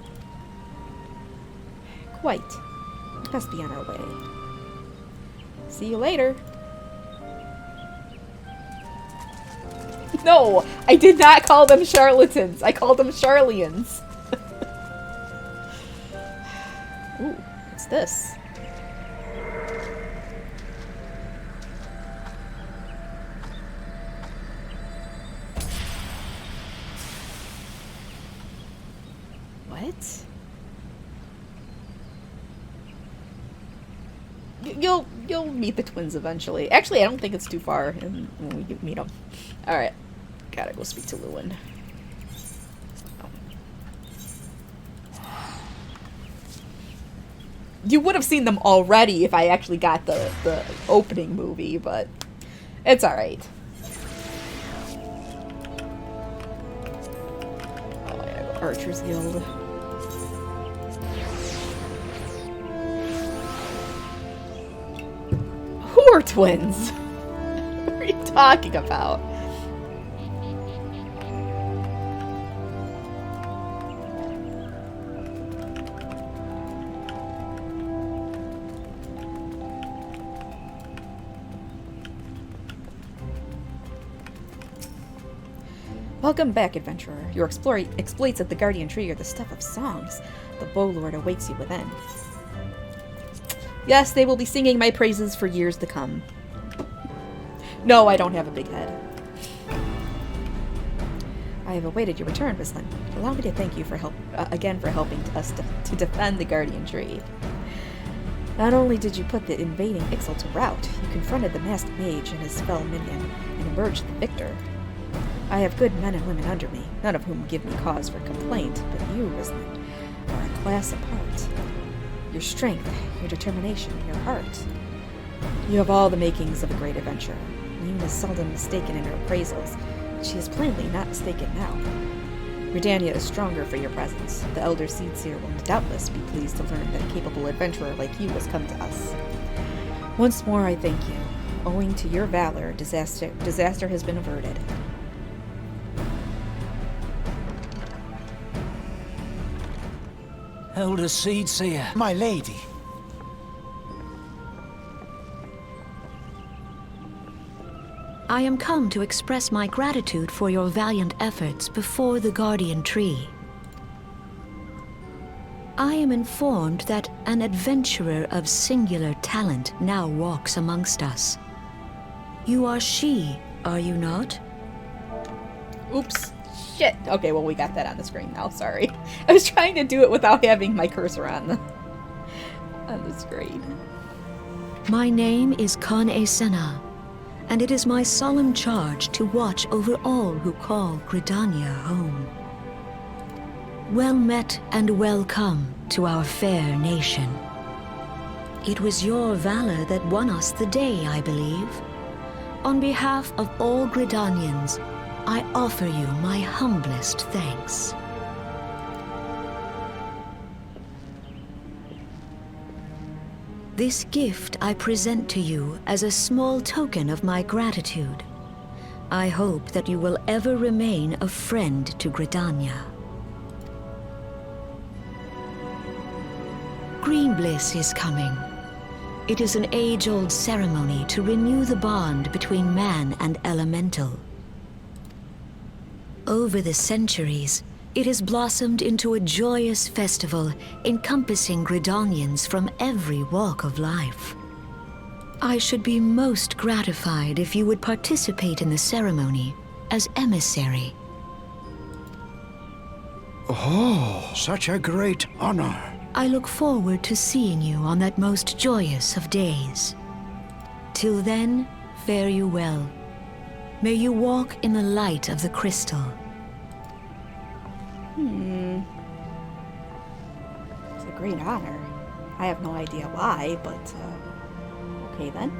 Quite. We must be on our way. See you later. No! I did not call them charlatans. I called them Charlians. Ooh, what's this? What? You'll meet the twins eventually. Actually, I don't think it's too far when we meet them. All right, gotta go speak to Lewin. You would have seen them already if I actually got the opening movie, but it's all right. Oh, I gotta go Archer's Guild. Who are twins? What are you talking about? Welcome back, adventurer. Your exploits at the Guardian Tree are the stuff of songs. The Bow Lord awaits you within. Yes, they will be singing my praises for years to come. No, I don't have a big head. I have awaited your return, Miss Lynn. Allow me to thank you for again for helping us to defend the Guardian Tree. Not only did you put the invading Ixal to rout, you confronted the masked mage and his fell minion, and emerged the victor. I have good men and women under me, none of whom give me cause for complaint, but you, Miss Lynn, are a class apart. Your strength, your determination, your heart. You have all the makings of a great adventurer. Lynn is seldom mistaken in her appraisals. She is plainly not mistaken now. Gridania is stronger for your presence. The Elder Seedseer will doubtless be pleased to learn that a capable adventurer like you has come to us. Once more I thank you. Owing to your valor, disaster has been averted. Elder Seedseer. My lady. I am come to express my gratitude for your valiant efforts before the Guardian Tree. I am informed that an adventurer of singular talent now walks amongst us. You are she, are you not? Oops. Shit. Okay, well, we got that on the screen now. Sorry. I was trying to do it without having my cursor on the screen. My name is Kan Senna, and it is my solemn charge to watch over all who call Gridania home. Well met and welcome to our fair nation. It was your valor that won us the day, I believe. On behalf of all Gridanians, I offer you my humblest thanks. This gift I present to you as a small token of my gratitude. I hope that you will ever remain a friend to Gridania. Greenbliss is coming. It is an age-old ceremony to renew the bond between man and elemental. Over the centuries, It has blossomed into a joyous festival encompassing Gridanians from every walk of life. I should be most gratified if you would participate in the ceremony as emissary. Oh, such a great honor. I look forward to seeing you on that most joyous of days. Till then, fare you well. May you walk in the light of the crystal. It's a great honor. I have no idea why, but, okay then.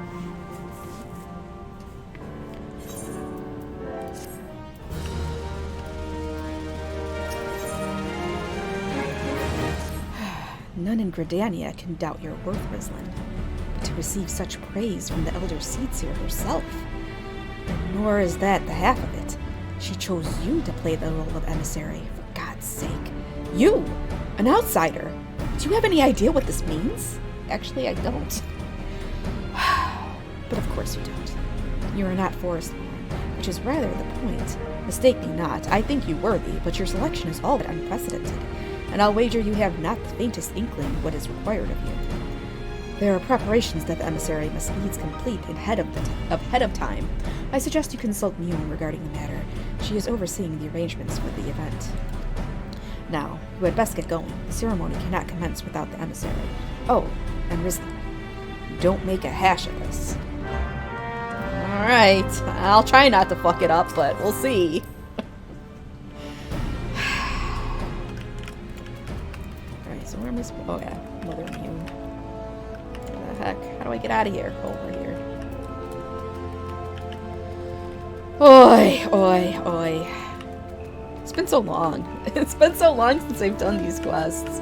None in Gridania can doubt your worth, Rizlin. But to receive such praise from the Elder Seedseer herself. Nor is that the half of it. She chose you to play the role of emissary, for God's sake. You! An outsider! Do you have any idea what this means? Actually, I don't. But of course you don't. You are not Forestborn, which is rather the point. Mistake me not, I think you worthy, but your selection is all but unprecedented. And I'll wager you have not the faintest inkling what is required of you. There are preparations that the emissary must needs complete ahead of time. I suggest you consult Mion regarding the matter. She is overseeing the arrangements for the event. Now, you had best get going. The ceremony cannot commence without the emissary. Oh, and Rizlin, don't make a hash of this. Alright, I'll try not to fuck it up, but we'll see. So where am I supposed to... Oh yeah, Mother Mew. What the heck? How do I get out of here? Oh, we're here. Oi, oi, oi. It's been so long. It's been so long since I've done these quests.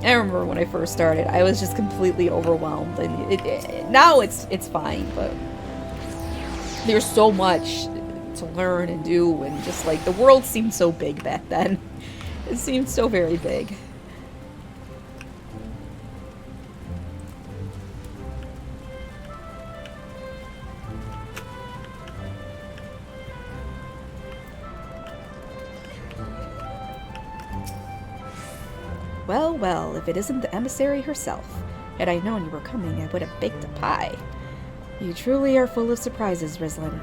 I remember when I first started, I was just completely overwhelmed. And now it's fine, but there's so much to learn and do, and just like the world seemed so big back then. It seemed so very big. Well, well, if it isn't the emissary herself. Had I known you were coming, I would have baked a pie. You truly are full of surprises, Rizlin.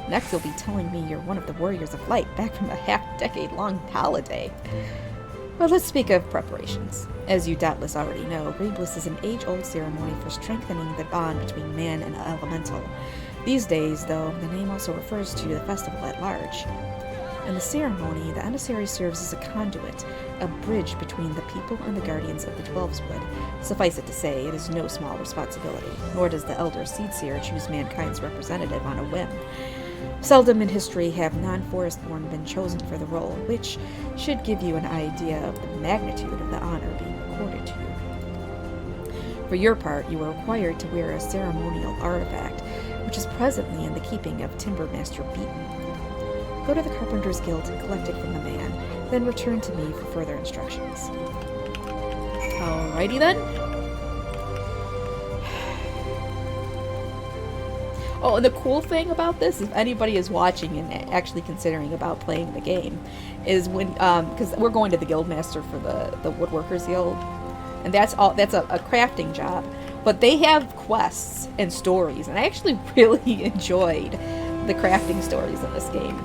Next you'll be telling me you're one of the Warriors of Light back from a half-decade-long holiday. Well, let's speak of preparations. As you doubtless already know, Rebliss is an age-old ceremony for strengthening the bond between man and elemental. These days, though, the name also refers to the festival at large. In the ceremony, the emissary serves as a conduit, a bridge between the people and the guardians of the Twelveswood. Suffice it to say, it is no small responsibility, nor does the Elder Seedseer choose mankind's representative on a whim. Seldom in history have non-Forestborn been chosen for the role, which should give you an idea of the magnitude of the honor being accorded to you. For your part, you are required to wear a ceremonial artifact, which is presently in the keeping of Timbermaster Beaton. Go to the Carpenter's Guild and collect it from the man, then return to me for further instructions. Alrighty then. Oh, and the cool thing about this, if anybody is watching and actually considering about playing the game, is when, because we're going to the Guildmaster for the Woodworkers Guild, and that's a crafting job, but they have quests and stories, and I actually really enjoyed the crafting stories in this game.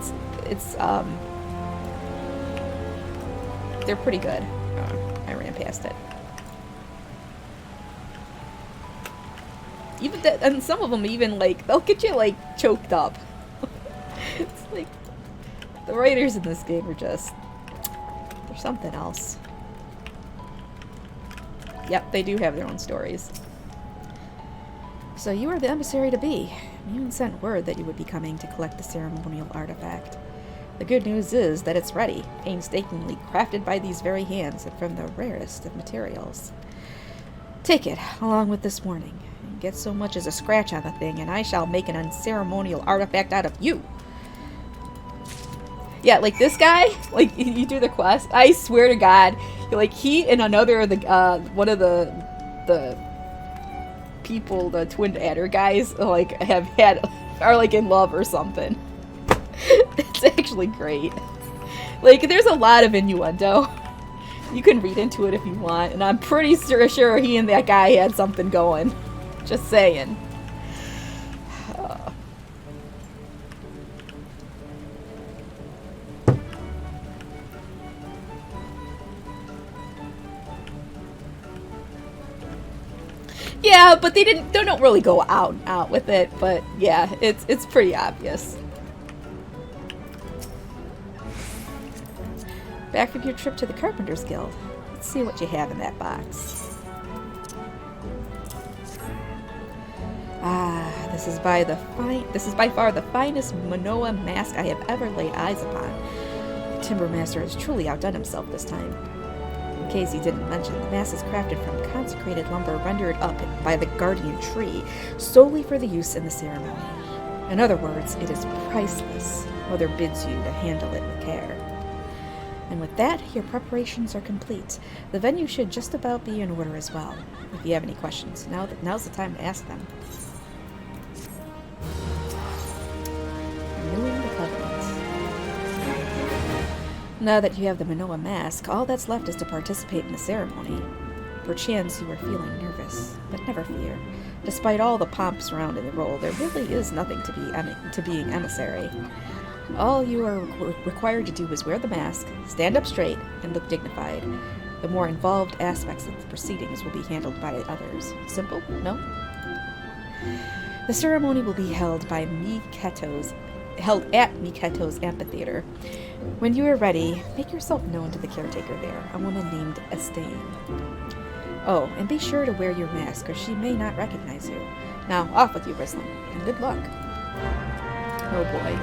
They're pretty good. I ran past it. Even and some of them even like they'll get you like choked up. It's like the writers in this game are just they're something else. Yep, they do have their own stories. So you are the emissary to be. You sent word that you would be coming to collect the ceremonial artifact. The good news is that it's ready, painstakingly crafted by these very hands and from the rarest of materials. Take it, along with this warning. Get so much as a scratch on the thing, and I shall make an unceremonial artifact out of you. Yeah, like this guy, like you do the quest. I swear to God, like he and another one of the people, the Twin Adder guys, like are like in love or something. It's actually great. Like, there's a lot of innuendo. You can read into it if you want, and I'm pretty sure he and that guy had something going. Just saying. Yeah, but they don't really go out and out with it, but yeah, it's pretty obvious. Back from your trip to the Carpenter's Guild. Let's see what you have in that box. Ah, this is by far the finest Manoa mask I have ever laid eyes upon. The Timber Master has truly outdone himself this time. In case he didn't mention, the mask is crafted from consecrated lumber rendered up by the guardian tree, solely for the use in the ceremony. In other words, it is priceless. Mother bids you to handle it with care. And with that, your preparations are complete. The venue should just about be in order as well. If you have any questions, now's the time to ask them. Renewing the Covenant. Now that you have the Manoa mask, all that's left is to participate in the ceremony. Perchance you are feeling nervous, but never fear. Despite all the pomp surrounding the role, there really is nothing to being emissary. All you are required to do is wear the mask, stand up straight, and look dignified. The more involved aspects of the proceedings will be handled by others. Simple? No? The ceremony will be held at Miketo's amphitheater. When you are ready, make yourself known to the caretaker there, a woman named Estain. Oh, and be sure to wear your mask, or she may not recognize you. Now, off with you, Rislin, and good luck. Oh boy.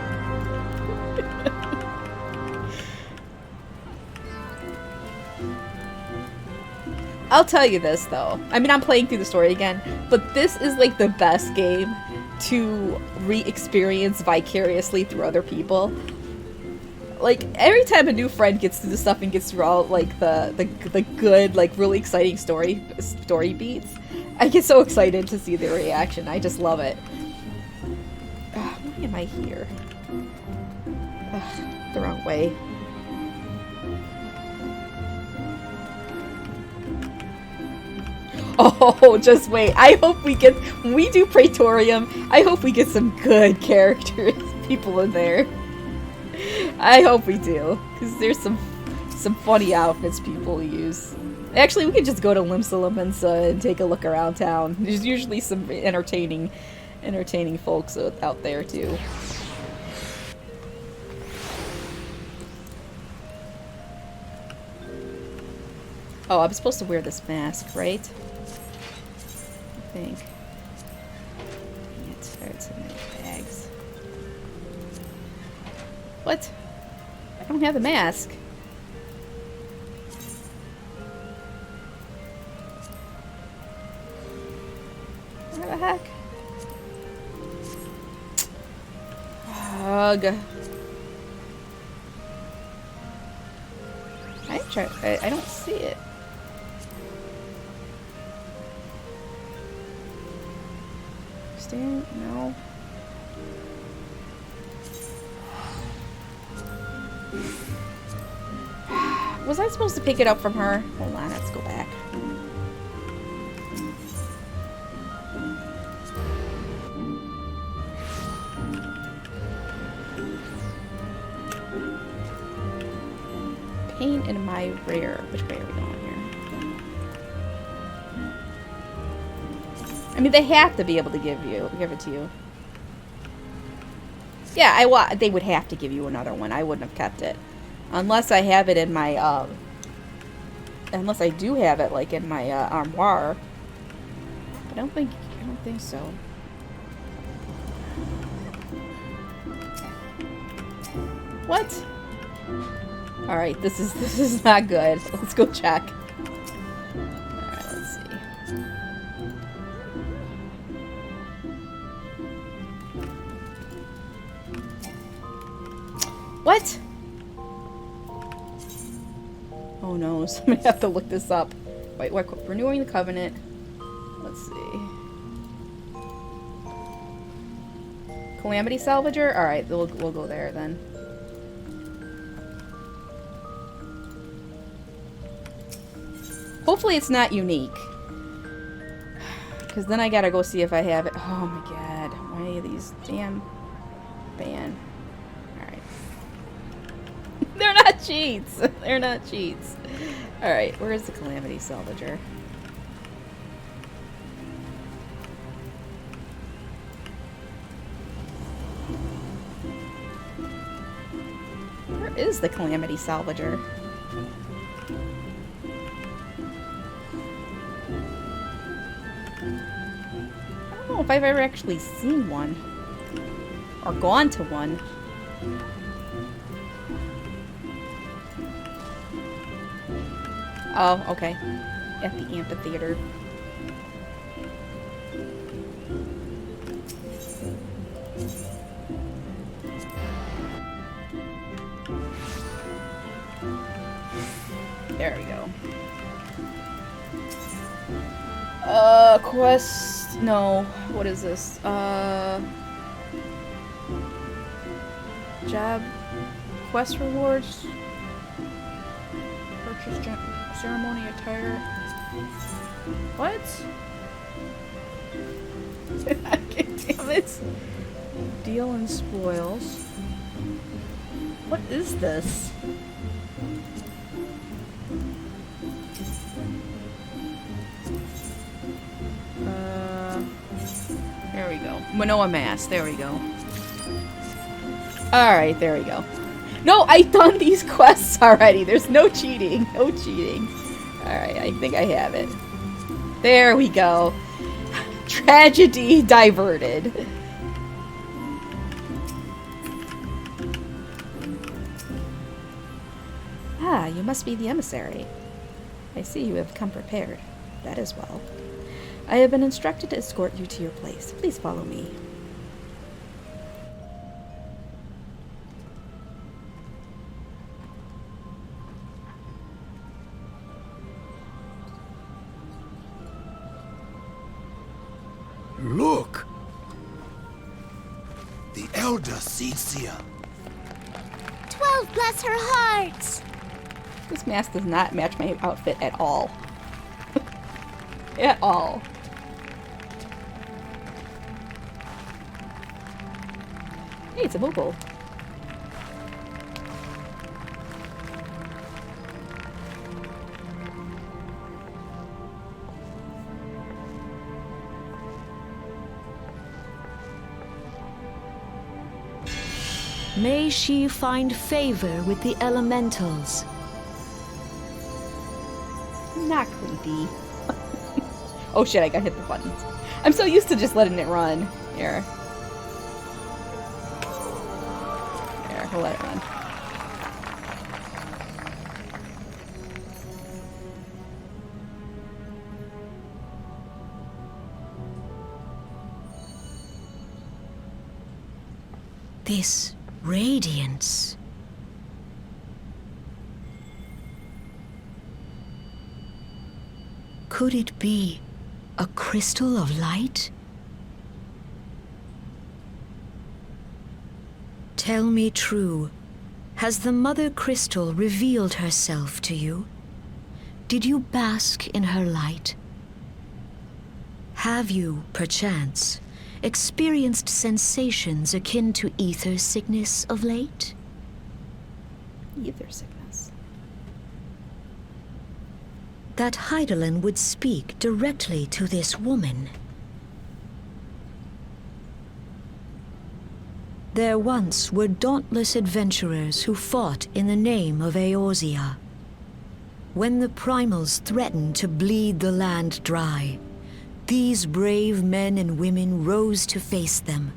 I'll tell you this, though. I mean, I'm playing through the story again, but this is like the best game to re-experience vicariously through other people. Like, every time a new friend gets through the stuff and gets through all, like, the good, like, really exciting story beats, I get so excited to see their reaction. I just love it. Why am I here? The wrong way. Oh, just wait. I hope when we do Praetorium, I hope we get some good characters, people in there. I hope we do, because there's some funny outfits people use. Actually, we could just go to Limsa and take a look around town. There's usually some entertaining folks out there, too. Oh, I'm supposed to wear this mask, right? I think. It's in my bags. What? I don't have the mask. Where the heck? Ugh. I don't see it. No. Was I supposed to pick it up from her? Hold on, let's go back. Pain in my rear. Which way are we going here? I mean, they have to be able to give it to you. Yeah, they would have to give you another one. I wouldn't have kept it. Unless I have it in my, unless I do have it, like, in my, armoire. I don't think so. What? Alright, this is not good. Let's go check. Alright, let's see. What? Oh no, so I'm gonna have to look this up. Wait, what? Renewing the Covenant. Let's see. Calamity Salvager? Alright, we'll go there then. Hopefully it's not unique. Because then I gotta go see if I have it. Oh my god. Why are these damn ban? Alright. They're not cheats. They're not cheats. Alright, where's the Calamity Salvager? Where is the Calamity Salvager? I don't know if I've ever actually seen one. Or gone to one. Oh, okay. At the amphitheater. There we go. Quest... No. What is this? Job... Quest rewards... Purchase ceremony attire... What? Damn it. Deal and spoils. What is this? There we go. Manoa Mask. There we go. Alright, there we go. No, I've done these quests already. There's no cheating. No cheating. Alright, I think I have it. There we go. Tragedy diverted. Ah, you must be the emissary. I see you have come prepared. That is well. I have been instructed to escort you to your place. Please follow me. Look! The Elder Cecia. 12 bless her hearts! This mask does not match my outfit at all. At all. Hey, it's a Moogle. May she find favor with the elementals. Not creepy. Oh shit, I got hit the buttons. I'm so used to just letting it run. Here. Here, we'll let it run. This radiance. Could it be a crystal of light? Tell me true, has the Mother Crystal revealed herself to you? Did you bask in her light? Have you, perchance, experienced sensations akin to ether sickness of late? Ether sickness. That Hydaelyn would speak directly to this woman. There once were dauntless adventurers who fought in the name of Eorzea. When the primals threatened to bleed the land dry, these brave men and women rose to face them.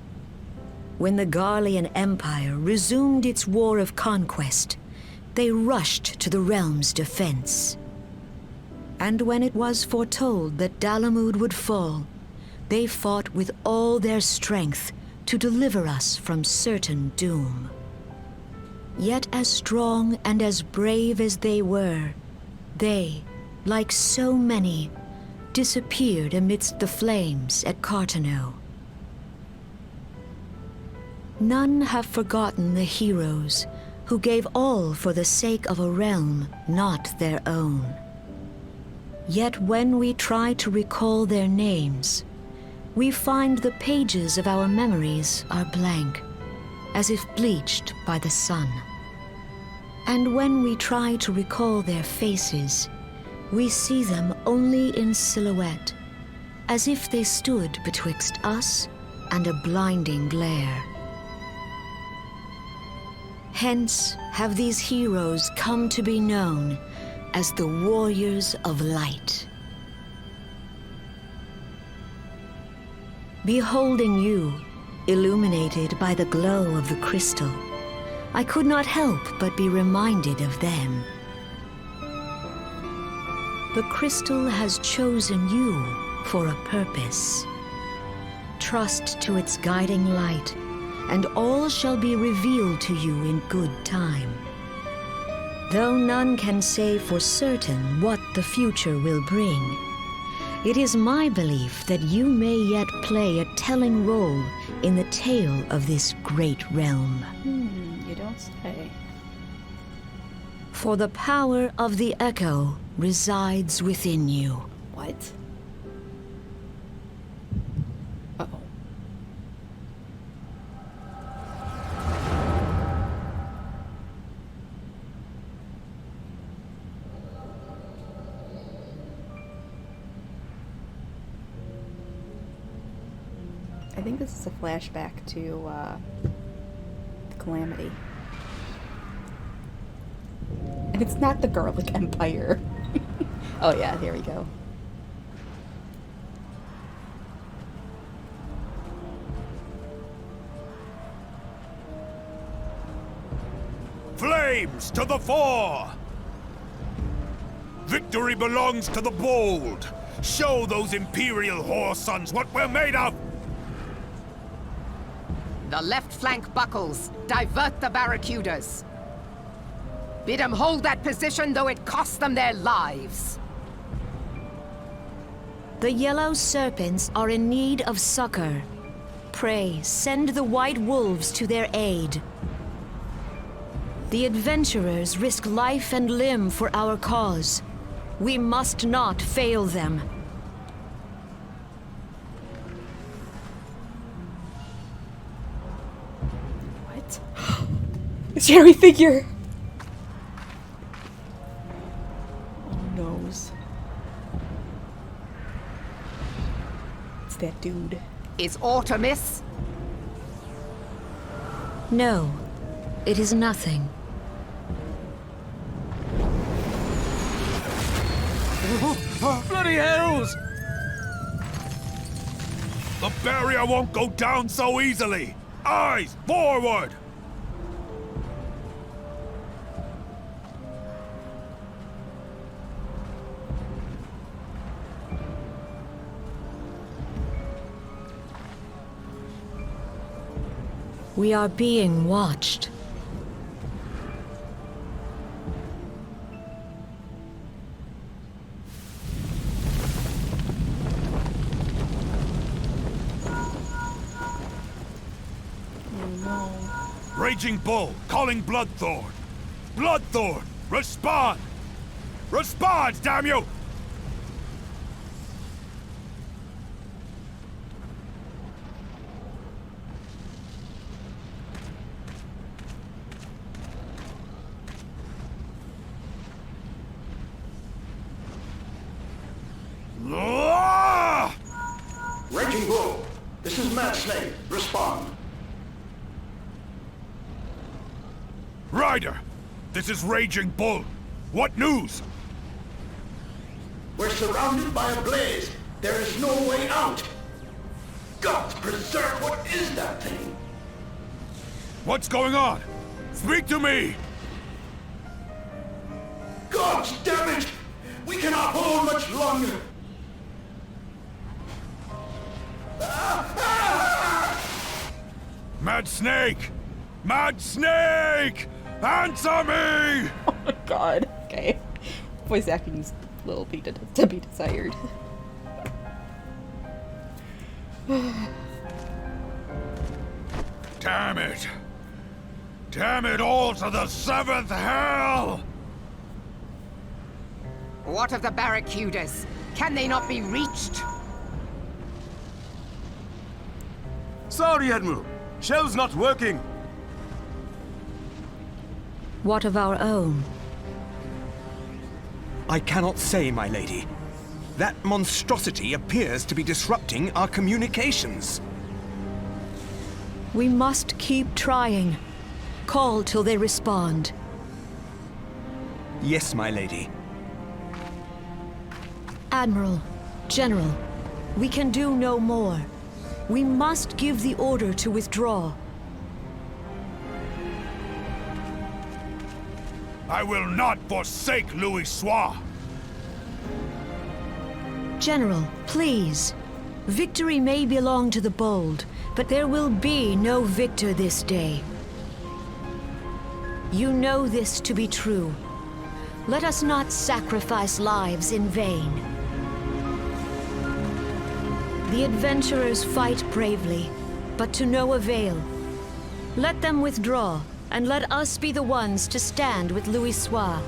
When the Garlean Empire resumed its war of conquest, they rushed to the realm's defense. And when it was foretold that Dalamud would fall, they fought with all their strength to deliver us from certain doom. Yet as strong and as brave as they were, they, like so many, disappeared amidst the flames at Cartano. None have forgotten the heroes who gave all for the sake of a realm not their own. Yet when we try to recall their names, we find the pages of our memories are blank, as if bleached by the sun. And when we try to recall their faces, we see them only in silhouette, as if they stood betwixt us and a blinding glare. Hence have these heroes come to be known as the Warriors of Light. Beholding you, illuminated by the glow of the crystal, I could not help but be reminded of them. The crystal has chosen you for a purpose. Trust to its guiding light, and all shall be revealed to you in good time. Though none can say for certain what the future will bring, it is my belief that you may yet play a telling role in the tale of this great realm. You don't say. For the power of the echo resides within you. What? Uh-oh. I think this is a flashback to the Calamity. And it's not the Garlic Empire. Oh yeah, here we go. Flames to the fore! Victory belongs to the bold! Show those Imperial whore sons what we're made of! The left flank buckles. Divert the barracudas. Bid them hold that position, though it cost them their lives. The yellow serpents are in need of succor. Pray, send the white wolves to their aid. The adventurers risk life and limb for our cause. We must not fail them. What? A shadowy figure! Oh, noes. It's that dude. Is aught amiss? No, it is nothing. Bloody hells! The barrier won't go down so easily! Eyes forward! We are being watched. Raging Bull, calling Bloodthorn. Bloodthorn, respond! Respond, damn you! Raging Bull, this is Mad Snake. Respond. Ryder, this is Raging Bull. What news? We're surrounded by a blaze. There is no way out. God preserve, what is that thing? What's going on? Speak to me! God damn it! We cannot hold much longer. Mad Snake! Mad Snake! Answer me! Oh my god. Okay. Voice acting's a little bit to be desired. Damn it! Damn it all to the seventh hell! What of the barracudas? Can they not be reached? Sorry, Admiral. Shell's not working. What of our own? I cannot say, my lady. That monstrosity appears to be disrupting our communications. We must keep trying. Call till they respond. Yes, my lady. Admiral, General, we can do no more. We must give the order to withdraw. I will not forsake Louis Soir. General, please. Victory may belong to the bold, but there will be no victor this day. You know this to be true. Let us not sacrifice lives in vain. The adventurers fight bravely, but to no avail. Let them withdraw, and let us be the ones to stand with Louis Soir.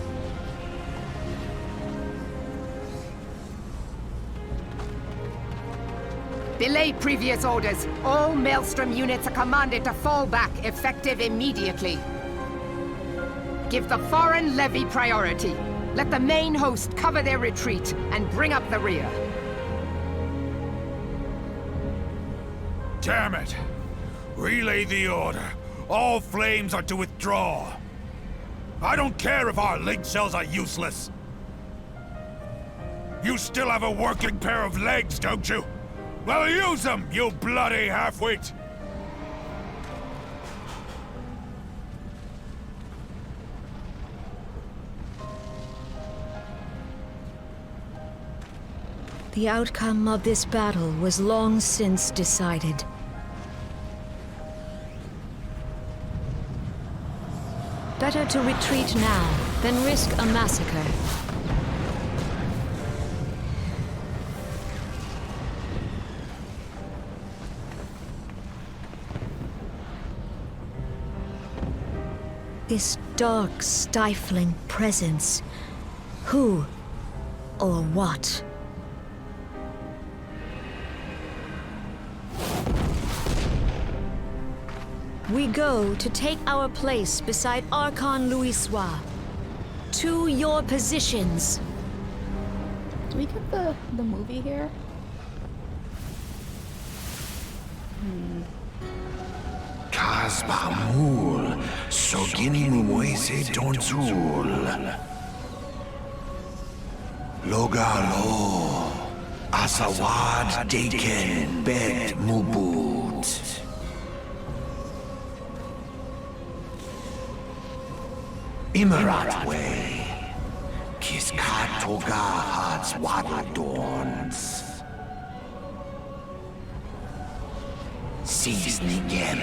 Belay previous orders. All Maelstrom units are commanded to fall back, effective immediately. Give the foreign levy priority. Let the main host cover their retreat and bring up the rear. Damn it! Relay the order. All flames are to withdraw. I don't care if our link cells are useless. You still have a working pair of legs, don't you? Well, use them, you bloody half-wit! The outcome of this battle was long since decided. Better to retreat now than risk a massacre. This dark, stifling presence. Who or what? We go to take our place beside Archon Louis Soir. To your positions. Do we get the movie here? Kasbamul, Soginin Moise Donzul. Logalo, Asawad Deken Bet Mubut. Imarat Way, Kiskat Toga Hats Wadadorns. Sisnigem,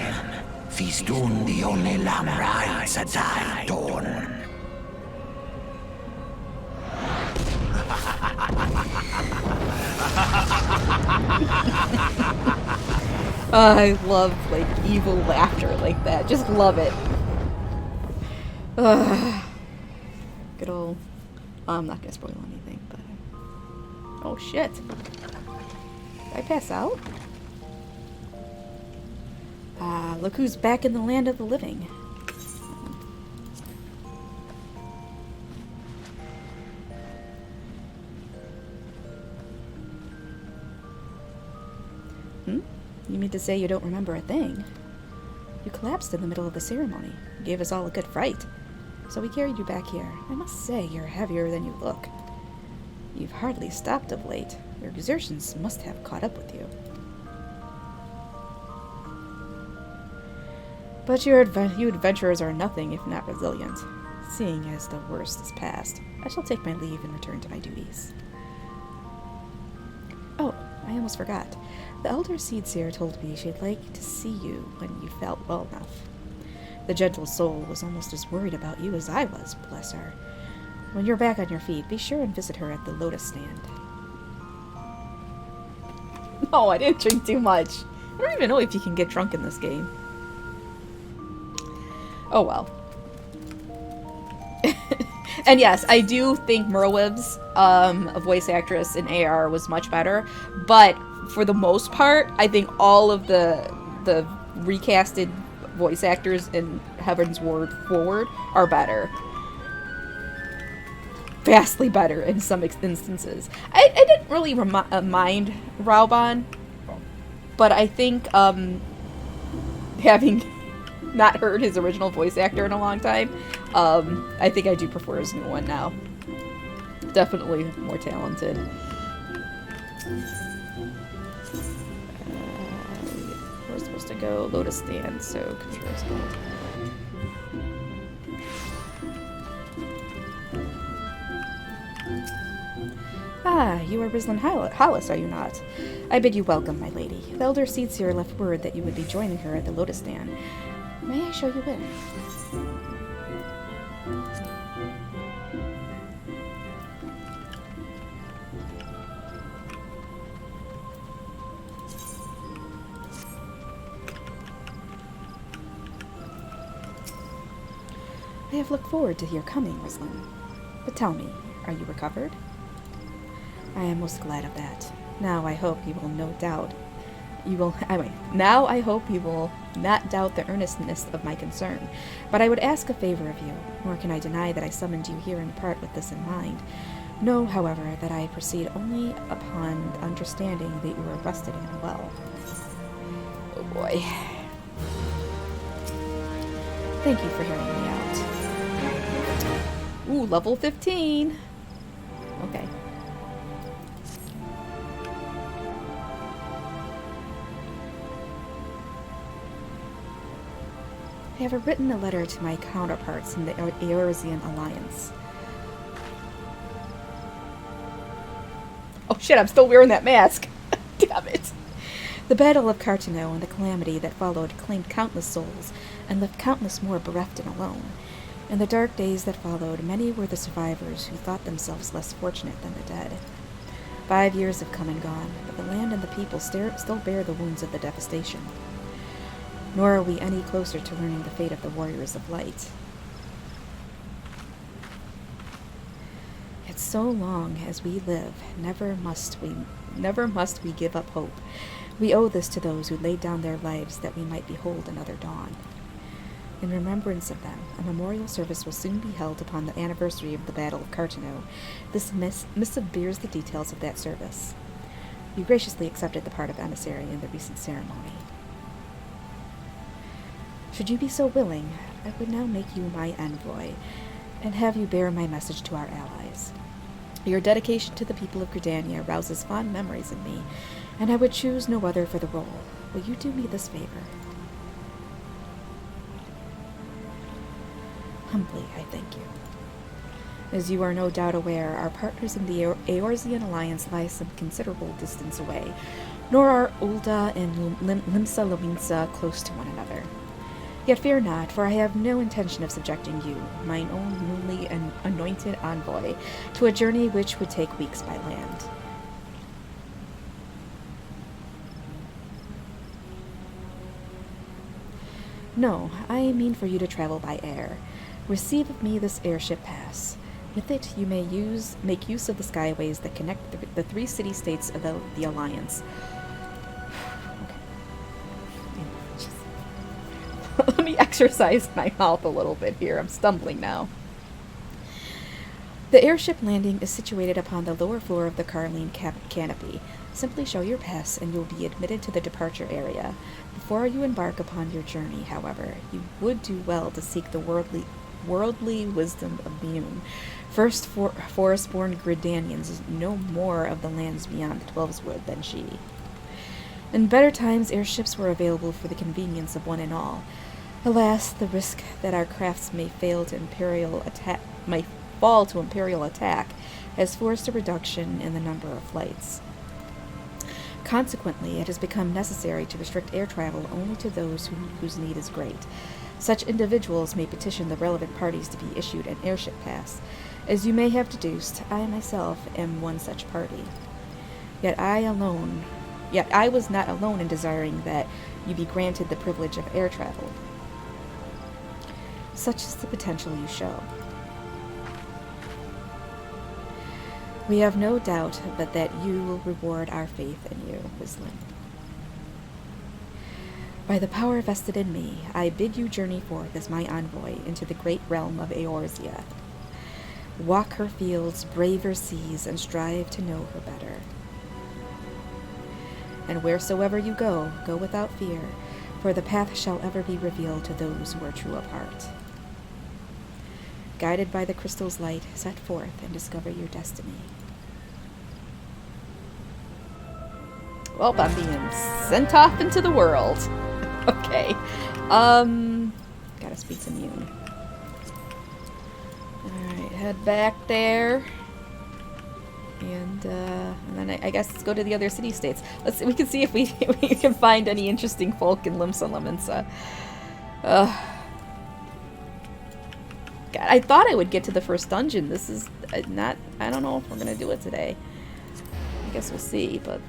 Fistun the only Lamrai Sadai Dorn. I love, like, evil laughter like that. Just love it. Good old... I'm not gonna spoil anything, but... Oh, shit. Did I pass out? Look who's back in the land of the living. You mean to say you don't remember a thing? You collapsed in the middle of the ceremony. You gave us all a good fright. So we carried you back here. I must say, you're heavier than you look. You've hardly stopped of late. Your exertions must have caught up with you. But you adventurers are nothing if not resilient. Seeing as the worst is past, I shall take my leave and return to my duties. Oh, I almost forgot. The Elder Seedseer told me she'd like to see you when you felt well enough. The gentle soul was almost as worried about you as I was, bless her. When you're back on your feet, be sure and visit her at the Lotus Stand. No, I didn't drink too much. I don't even know if you can get drunk in this game. Oh well. And yes, I do think Merwiv's voice actress in AR was much better, but for the most part, I think all of the recasted voice actors in Heaven's Word Forward are better. Vastly better in some instances. I didn't really mind Raoban, but I think having not heard his original voice actor in a long time, I think I do prefer his new one now. Definitely more talented. We're supposed to go Lotus Stand, so controls hold. Ah, you are Rislin Hollis, are you not? I bid you welcome, my lady. The elder Seedseer left word that you would be joining her at the Lotus Stand. May I show you in? I have looked forward to your coming, Rislin. But tell me, are you recovered? I am most glad of that. Now I hope you will no doubt. Now I hope you will not doubt the earnestness of my concern. But I would ask a favor of you, nor can I deny that I summoned you here in part with this in mind. Know, however, that I proceed only upon understanding that you are rested and well. Oh boy. Thank you for hearing me out. Ooh, level 15. Okay. I have written a letter to my counterparts in the Eorzean Alliance. Oh shit, I'm still wearing that mask. Damn it. The Battle of Cartano and the calamity that followed claimed countless souls and left countless more bereft and alone. In the dark days that followed, many were the survivors who thought themselves less fortunate than the dead. 5 years have come and gone, but the land and the people still bear the wounds of the devastation. Nor are we any closer to learning the fate of the Warriors of Light. Yet so long as we live, never must we give up hope. We owe this to those who laid down their lives that we might behold another dawn. In remembrance of them, a memorial service will soon be held upon the anniversary of the Battle of Cartano. This missive bears the details of that service. You graciously accepted the part of emissary in the recent ceremony. Should you be so willing, I would now make you my envoy, and have you bear my message to our allies. Your dedication to the people of Gridania rouses fond memories in me, and I would choose no other for the role. Will you do me this favor? Humbly, I thank you. As you are no doubt aware, our partners in the Eorzean Alliance lie some considerable distance away, nor are Ulda and Limsa Lominsa close to one another. Yet fear not, for I have no intention of subjecting you, mine own newly anointed envoy, to a journey which would take weeks by land. No, I mean for you to travel by air. Receive of me this airship pass. With it, you may make use of the skyways that connect the 3 city-states of the Alliance. Let me exercise my mouth a little bit here. I'm stumbling now. The airship landing is situated upon the lower floor of the Carline canopy. Simply show your pass and you'll be admitted to the departure area. Before you embark upon your journey, however, you would do well to seek the worldly wisdom of Mune. First, forest-born Gridanians know more of the lands beyond the Twelveswood than she. In better times, airships were available for the convenience of one and all. Alas, the risk that our crafts may fall to imperial attack has forced a reduction in the number of flights. Consequently, it has become necessary to restrict air travel only to those whose need is great. Such individuals may petition the relevant parties to be issued an airship pass. As you may have deduced, I myself am one such party. Yet I was not alone in desiring that you be granted the privilege of air travel. Such is the potential you show. We have no doubt but that you will reward our faith in you, Rizlin. By the power vested in me, I bid you journey forth as my envoy into the great realm of Eorzea. Walk her fields, brave her seas, and strive to know her better. And wheresoever you go, go without fear, for the path shall ever be revealed to those who are true of heart. Guided by the crystal's light, set forth and discover your destiny. Well, I'm being sent off into the world. Okay. Gotta speak to Mune. Alright, head back there. And then I guess let's go to the other city-states. We can see if we can find any interesting folk in Limsa Limensa. God, I thought I would get to the first dungeon. This is not... I don't know if we're gonna do it today. I guess we'll see, but...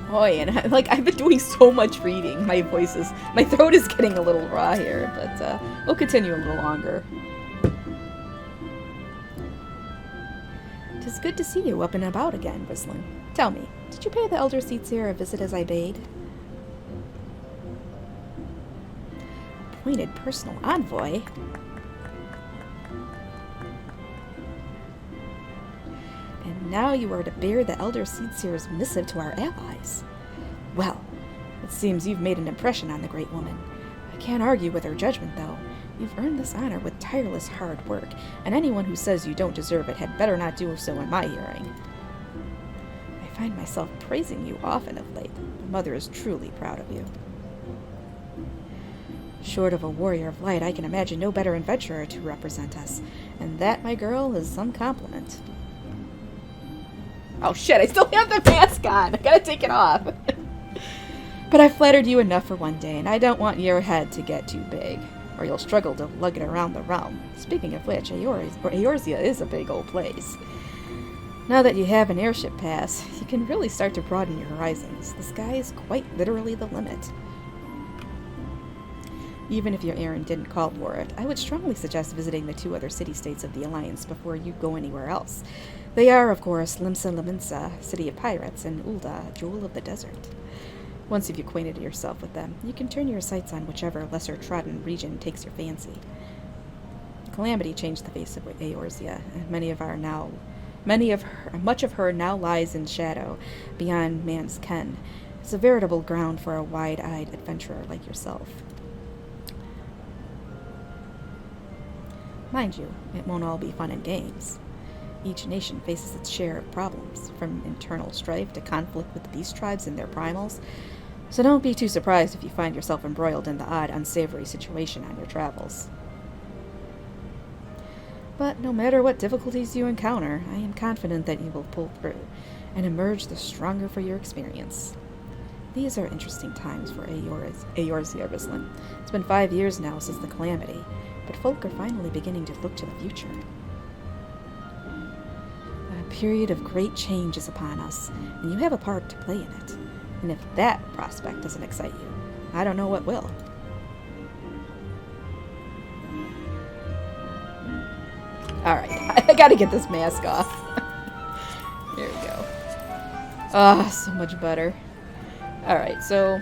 Boy, and I've been doing so much reading. My throat is getting a little raw here, but we'll continue a little longer. Tis good to see you up and about again, Rizlin. Tell me, did you pay the Elder Seatseer a visit as I bade? Appointed personal envoy? And now you are to bear the Elder Seatseer's missive to our allies. Well, it seems you've made an impression on the great woman. I can't argue with her judgment, though. You've earned this honor with tireless hard work, and anyone who says you don't deserve it had better not do so in my hearing. I find myself praising you often of late. My mother is truly proud of you. Short of a warrior of light, I can imagine no better adventurer to represent us, and that, my girl, is some compliment. Oh shit, I still have the mask on! I gotta take it off! But I flattered you enough for one day, and I don't want your head to get too big, or you'll struggle to lug it around the realm. Speaking of which, Eorzea is a big old place. Now that you have an airship pass, you can really start to broaden your horizons. The sky is quite literally the limit. Even if your errand didn't call for it, I would strongly suggest visiting the 2 other city-states of the Alliance before you go anywhere else. They are, of course, Limsa Limensa, City of Pirates, and Ul'dah, Jewel of the Desert. Once you've acquainted yourself with them, you can turn your sights on whichever lesser-trodden region takes your fancy. Calamity changed the face of Eorzea, and much of her now lies in shadow, beyond man's ken. It's a veritable ground for a wide-eyed adventurer like yourself. Mind you, it won't all be fun and games. Each nation faces its share of problems, from internal strife to conflict with the beast tribes and their primals, so don't be too surprised if you find yourself embroiled in the odd, unsavory situation on your travels. But no matter what difficulties you encounter, I am confident that you will pull through, and emerge the stronger for your experience. These are interesting times for Eorzea, Rizlin. It's been 5 years now since the calamity, but folk are finally beginning to look to the future. A period of great change is upon us, and you have a part to play in it. And if that prospect doesn't excite you, I don't know what will. Alright, I gotta get this mask off. There we go. Ah, so much better. Alright, so...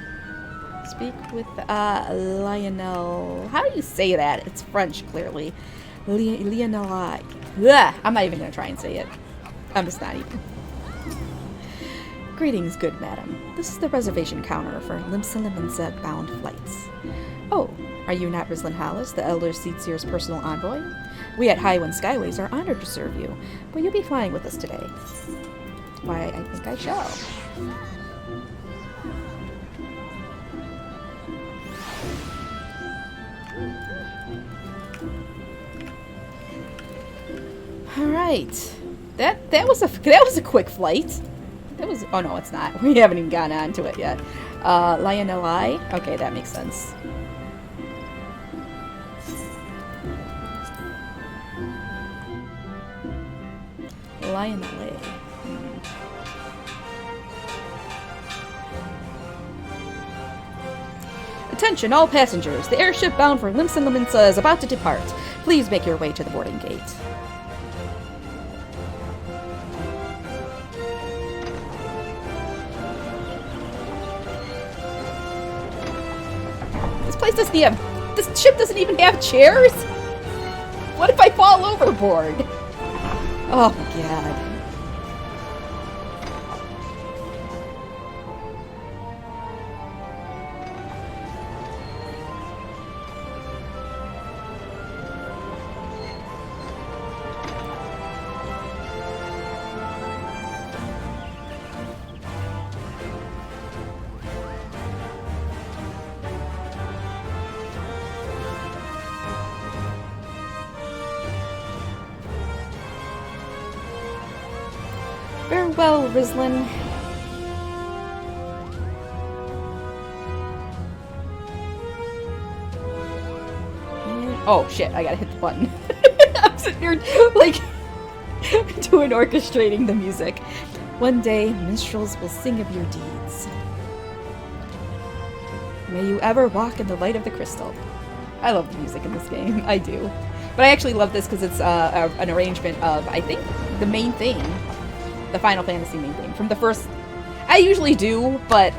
speak with Lionel... How do you say that? It's French, clearly. Lionel... I'm not even gonna try and say it. I'm just not even. Greetings, good madam. This is the reservation counter for Limsa Limensa bound flights. Oh, are you not Rizlin Hollis, the Elder Seatseer's personal envoy? We at Highwind Skyways are honored to serve you. Will you be flying with us today? Why, I think I shall. All right, that was a quick flight. That was, oh no, it's not. We haven't even gotten on to it yet. Lionel I? Okay, that makes sense. lie in LA. Attention all passengers. The airship bound for Limsa Liminsa is about to depart. Please make your way to the boarding gate. This place doesn't even have... This ship doesn't even have chairs? What if I fall overboard? Oh my god. Farewell, Rislin. Oh shit, I gotta hit the button. I'm sitting here, like, doing orchestrating the music. One day, minstrels will sing of your deeds. May you ever walk in the light of the crystal. I love the music in this game, I do. But I actually love this because it's an arrangement of, I think, the main theme. The Final Fantasy main theme from the first. I usually do, but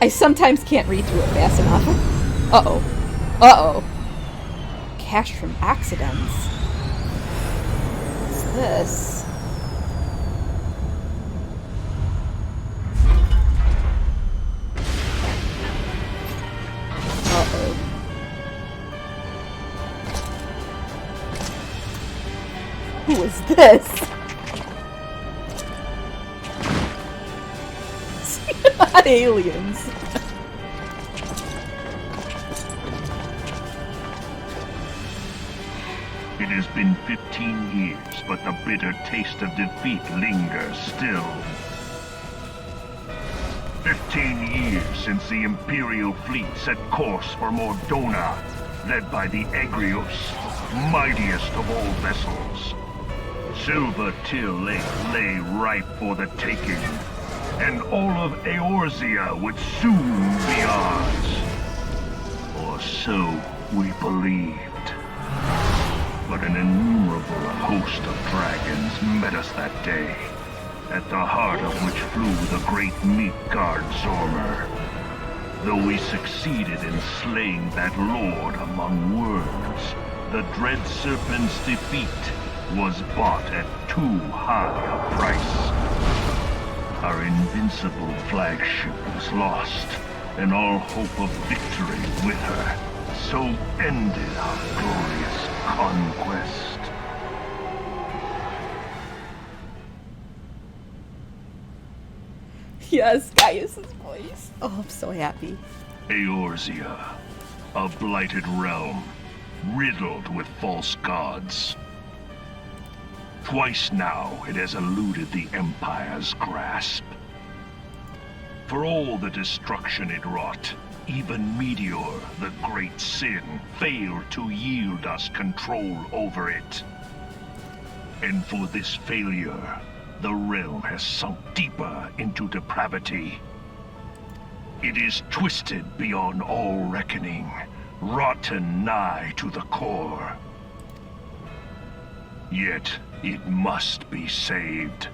I sometimes can't read through it fast enough. Uh-oh. Uh-oh. Cash from accidents. What's this? Uh-oh. Who is this? Not aliens. It has been 15 years, but the bitter taste of defeat lingers still. 15 years since the Imperial fleet set course for Mordona, led by the Egrios, mightiest of all vessels. Silver Till Lake lay ripe for the taking, and all of Eorzea would soon be ours. Or so we believed. But an innumerable host of dragons met us that day, at the heart of which flew the great Midgard Zormer. Though we succeeded in slaying that lord among worms, the dread serpent's defeat was bought at too high a price. Our invincible flagship was lost, and all hope of victory with her. So ended our glorious conquest. Yes, Gaius's voice. Oh, I'm so happy. Eorzea, a blighted realm, riddled with false gods. Twice now it has eluded the Empire's grasp. For all the destruction it wrought, even Meteor, the great sin, failed to yield us control over it. And for this failure, the realm has sunk deeper into depravity. It is twisted beyond all reckoning, rotten nigh to the core. Yet, it must be saved.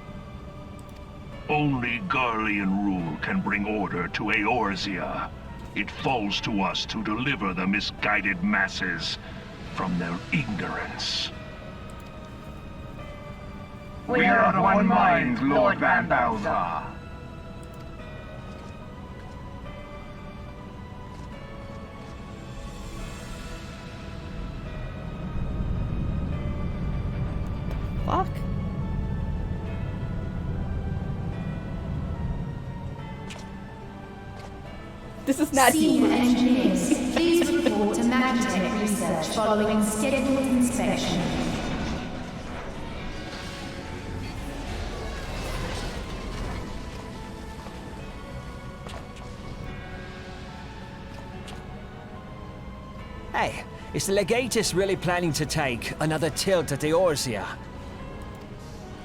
Only Garlean rule can bring order to Eorzea. It falls to us to deliver the misguided masses from their ignorance. We are of one mind, Lord Van Balthar. Fuck. This is not Senior engineers, please report to Magitech research following scheduled inspection. Hey, is the Legatus really planning to take another tilt at Eorzea?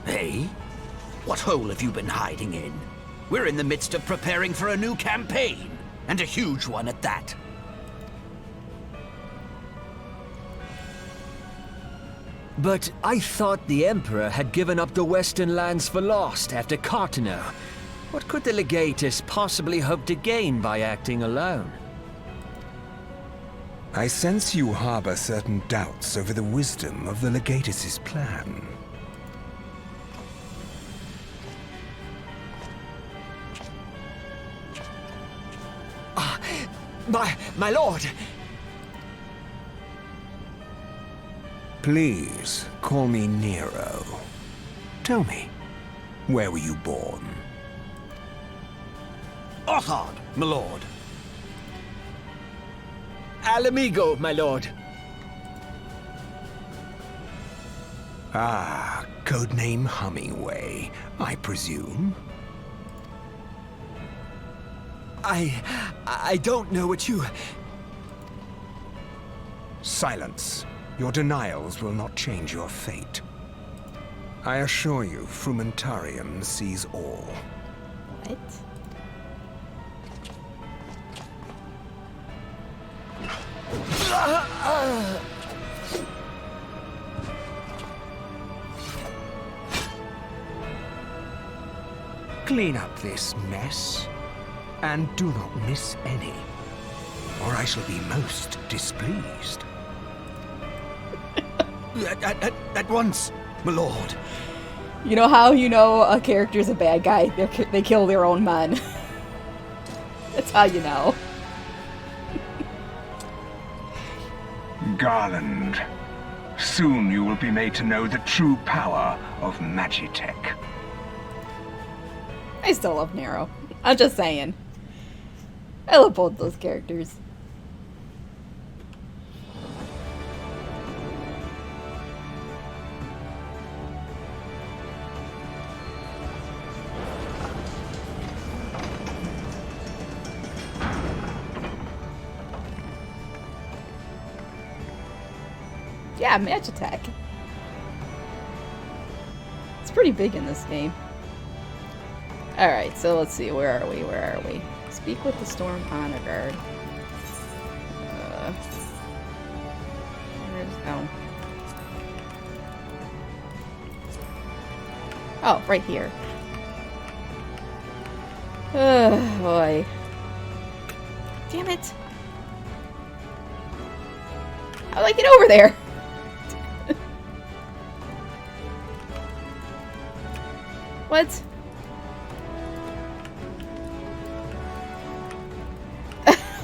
Hey? What hole have you been hiding in? We're in the midst of preparing for a new campaign, and a huge one at that. But I thought the Emperor had given up the Western lands for lost after Cartano. What could the Legatus possibly hope to gain by acting alone? I sense you harbor certain doubts over the wisdom of the Legatus's plan. My lord! Please, call me Nero. Tell me, where were you born? Othard, my lord. Alamigo, my lord. Ah, codename Hummingway, I presume? I don't know what you... Silence. Your denials will not change your fate. I assure you, Frumentarium sees all. What? Clean up this mess, and do not miss any, or I shall be most displeased. At once, my lord. You know how you know a character's a bad guy? They kill their own men. That's how you know. Garland, soon you will be made to know the true power of Magitech. I still love Nero. I'm just saying. I love both those characters. Yeah, Magitech. It's pretty big in this game. Alright, so let's see. Where are we? Where are we? Speak with the Storm Honor Guard. Oh. Oh, right here. Oh, boy. Damn it. How do I get over there? What?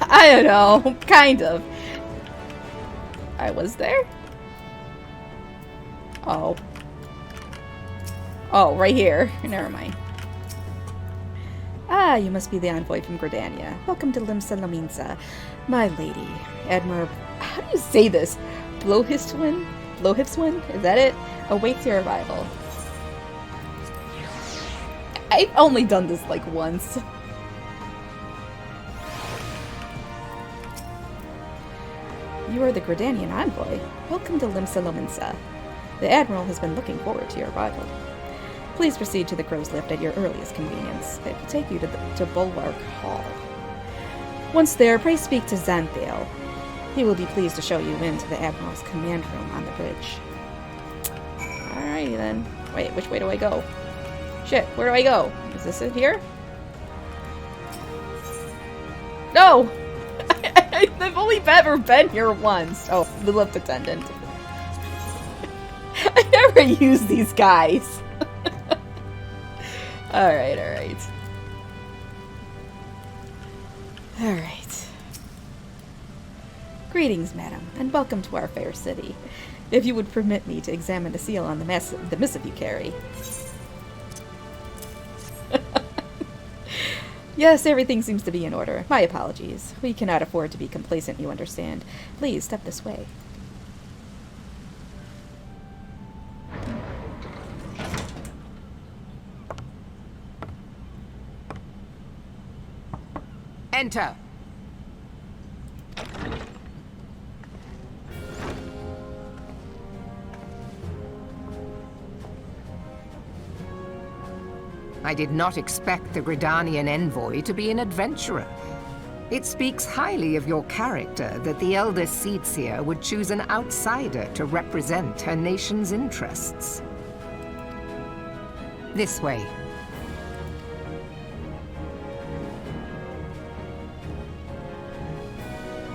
I don't know. Kind of. I was there? Oh. Oh, right here. Never mind. Ah, you must be the envoy from Gridania. Welcome to Limsa Lominsa. My lady, Admiral... How do you say this? Blowhipswin? Blowhipswin? Is that it? Awaits your arrival. I've only done this like once. You are the Gridanian envoy. Welcome to Limsa Lominsa. The Admiral has been looking forward to your arrival. Please proceed to the crow's lift at your earliest convenience. It will take you to Bulwark Hall. Once there, pray speak to Xanthiel. He will be pleased to show you into the Admiral's command room on the bridge. Alrighty then. Wait, which way do I go? Shit, where do I go? Is this it here? No! I've only ever been here once. Oh, the lift attendant. I never use these guys. Alright, alright. Alright. Greetings, madam, and welcome to our fair city. If you would permit me to examine the seal on the missive you carry. Yes, everything seems to be in order. My apologies. We cannot afford to be complacent, you understand. Please, step this way. Enter. I did not expect the Gridanian envoy to be an adventurer. It speaks highly of your character that the Elder Seedseer would choose an outsider to represent her nation's interests. This way.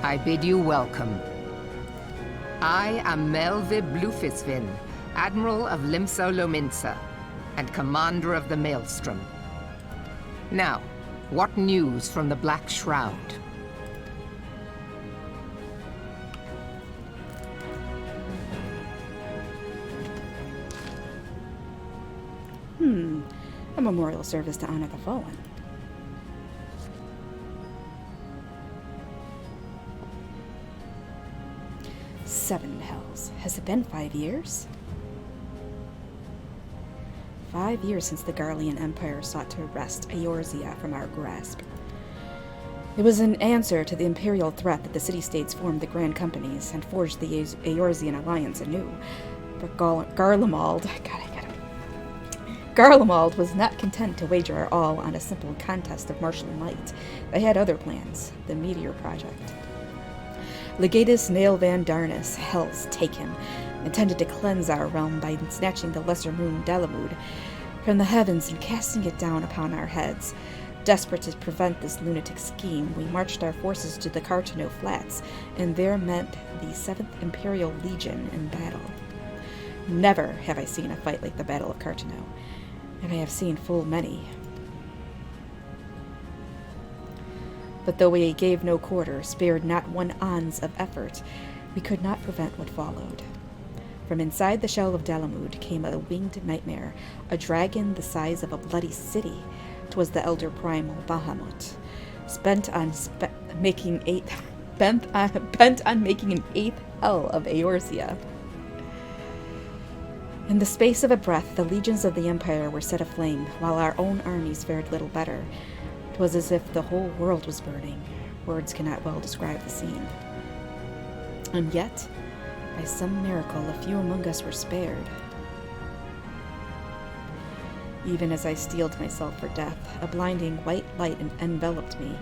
I bid you welcome. I am Melvib Blufisvin, Admiral of Limso Lominsa, and Commander of the Maelstrom. Now, what news from the Black Shroud? A memorial service to honor the fallen. Seven hells. Has it been 5 years? 5 years since the Garlean Empire sought to wrest Eorzea from our grasp. It was an answer to the imperial threat that the city-states formed the Grand Companies and forged the Eorzean alliance anew. But Garlemald was not content to wager our all on a simple contest of martial might. They had other plans, the Meteor Project. Legatus Nail Van Darnus, Hell's Taken, intended to cleanse our realm by snatching the lesser moon Dalamud from the heavens and casting it down upon our heads. Desperate to prevent this lunatic scheme, we marched our forces to the Cartano Flats, and there met the 7th Imperial Legion in battle. Never have I seen a fight like the Battle of Cartano, and I have seen full many. But though we gave no quarter, spared not one ounce of effort, we could not prevent what followed. From inside the shell of Dalamud came a winged nightmare, a dragon the size of a bloody city. 'Twas the elder primal Bahamut, bent on making an 8th hell of Eorzea. In the space of a breath, the legions of the Empire were set aflame, while our own armies fared little better. 'Twas as if the whole world was burning. Words cannot well describe the scene. And yet, by some miracle, a few among us were spared. Even as I steeled myself for death, a blinding white light enveloped me,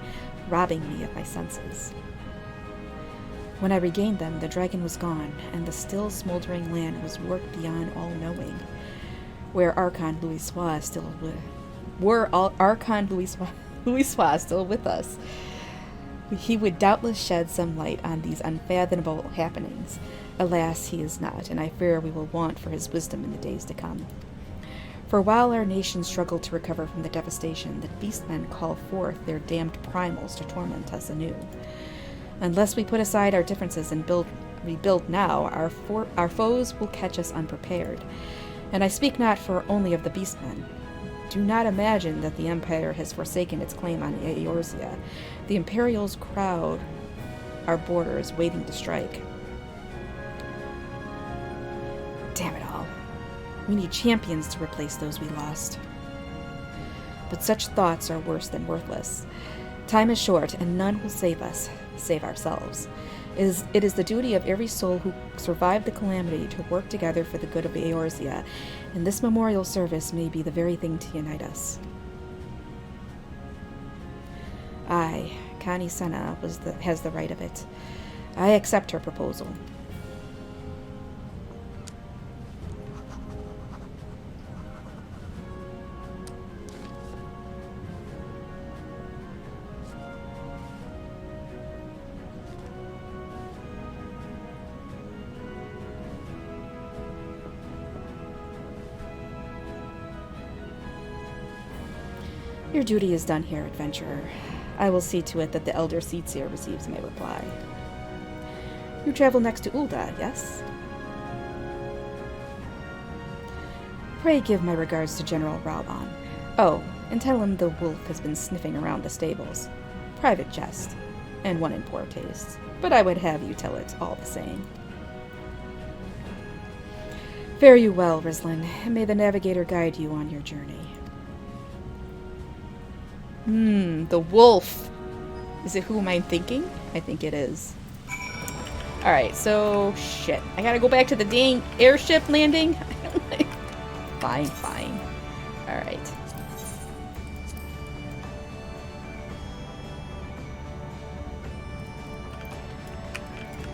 robbing me of my senses. When I regained them, the dragon was gone, and the still smoldering land was warped beyond all knowing. Were Archon Louisoix still with us, he would doubtless shed some light on these unfathomable happenings. Alas, he is not, and I fear we will want for his wisdom in the days to come. For while our nation struggled to recover from the devastation, the beastmen call forth their damned primals to torment us anew. Unless we put aside our differences and rebuild now, our foes will catch us unprepared. And I speak not for only of the beastmen. Do not imagine that the Empire has forsaken its claim on Eorzea. The Imperials crowd our borders, waiting to strike. Damn it all. We need champions to replace those we lost. But such thoughts are worse than worthless. Time is short, and none will save us, save ourselves. It is the duty of every soul who survived the calamity to work together for the good of Eorzea, and this memorial service may be the very thing to unite us. I, Connie Senna, has the right of it. I accept her proposal. Your duty is done here, adventurer. I will see to it that the Elder Seedseer receives my reply. You travel next to Ul'dah, yes? Pray give my regards to General Raubon. Oh, and tell him the wolf has been sniffing around the stables. Private jest, and one in poor taste, but I would have you tell it all the same. Fare you well, Rislin, and may the Navigator guide you on your journey. The wolf. Is it who am I thinking? I think it is. Alright, so shit. I gotta go back to the dang airship landing? Fine. Alright.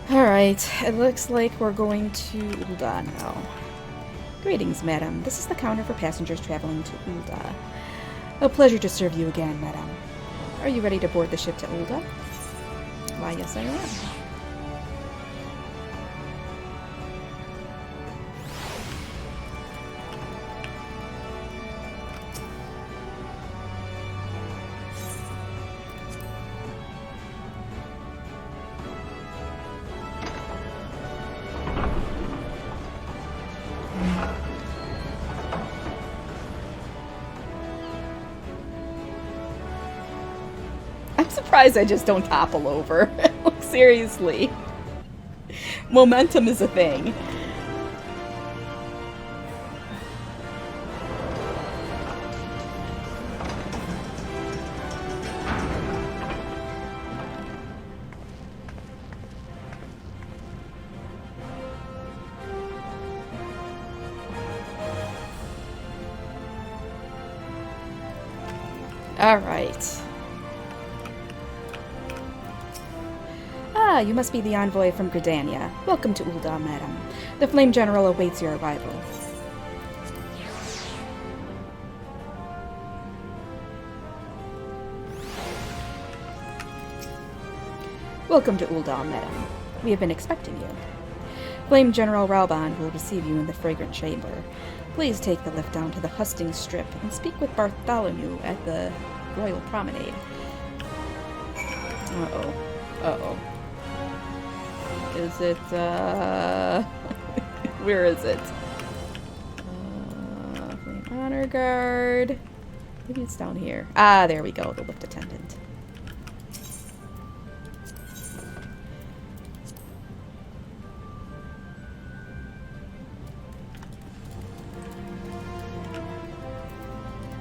Alright, it looks like we're going to Ul'dah now. Greetings, madam. This is the counter for passengers traveling to Ul'dah. A pleasure to serve you again, madam. Are you ready to board the ship to Ul'dah? Why, yes, I am. I'm surprised I just don't topple over. Like, seriously. Momentum is a thing. All right. Ah, you must be the envoy from Gridania. Welcome to Ul'dah, madam. The Flame General awaits your arrival. Welcome to Ul'dah, madam. We have been expecting you. Flame General Rauban will receive you in the Fragrant Chamber. Please take the lift down to the Hustings Strip and speak with Bartholomew at the Royal Promenade. Uh-oh. Uh-oh. Is it, where is it? Flame Honor Guard. Maybe it's down here. Ah, there we go, the lift attendant.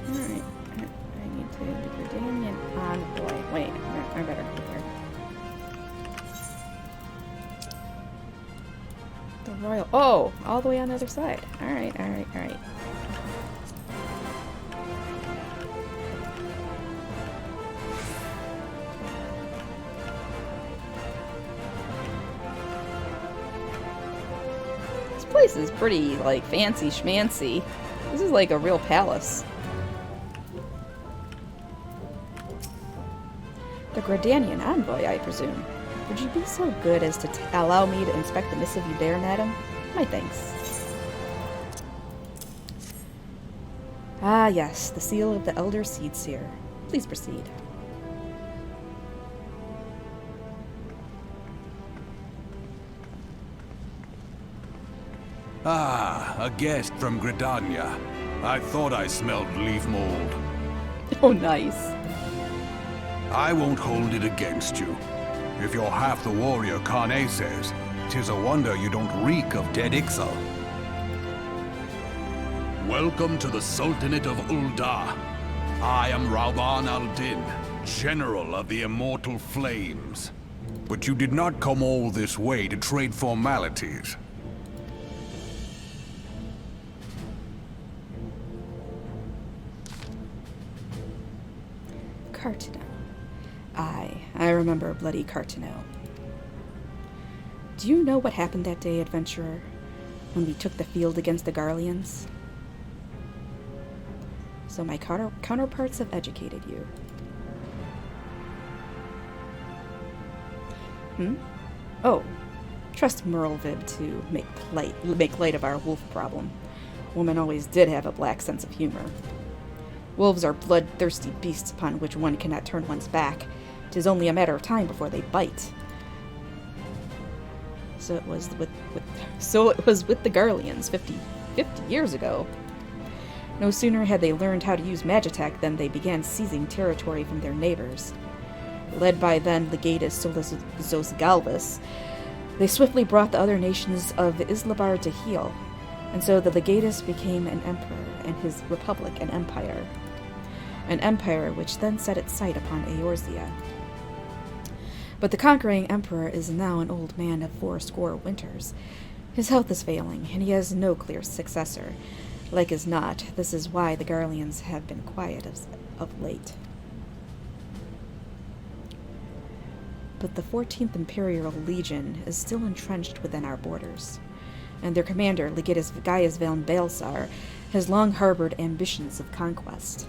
Alright. I need to be Gridanian envoy. Wait, I better go here. The Royal. Oh, all the way on the other side. Alright, alright, alright. This place is pretty, like, fancy schmancy. This is like a real palace. The Gridanian envoy, I presume. Would you be so good as to allow me to inspect the missive you bear, madam? My thanks. Ah, yes, the seal of the Elder Seedseer. Please proceed. Ah, a guest from Gridania. I thought I smelled leaf mold. Oh, nice. I won't hold it against you. If you're half the warrior Kane says, 'tis a wonder you don't reek of dead Ixal. Welcome to the Sultanate of Ul'dah. I am Rauban al-Din, General of the Immortal Flames. But you did not come all this way to trade formalities. Cartino. I remember bloody Cartino. Do you know what happened that day, adventurer, when we took the field against the Garleans? So my counterparts have educated you. Oh, trust Merlvib to make light of our wolf problem. Woman always did have a black sense of humor. Wolves are bloodthirsty beasts upon which one cannot turn one's back. 'Tis only a matter of time before they bite. So it was with the Garleans 50 years ago. No sooner had they learned how to use Magitech than they began seizing territory from their neighbors. Led by then Legatus Zosgalvus, they swiftly brought the other nations of Islabar to heel, and so the Legatus became an emperor, and his republic an empire. An empire which then set its sight upon Eorzea. But the conquering emperor is now an old man of 80 winters. His health is failing, and he has no clear successor. Like as not, this is why the Garleans have been quiet of late. but the 14th Imperial Legion is still entrenched within our borders, and their commander, Legatus Gaius van Balsar, has long harbored ambitions of conquest.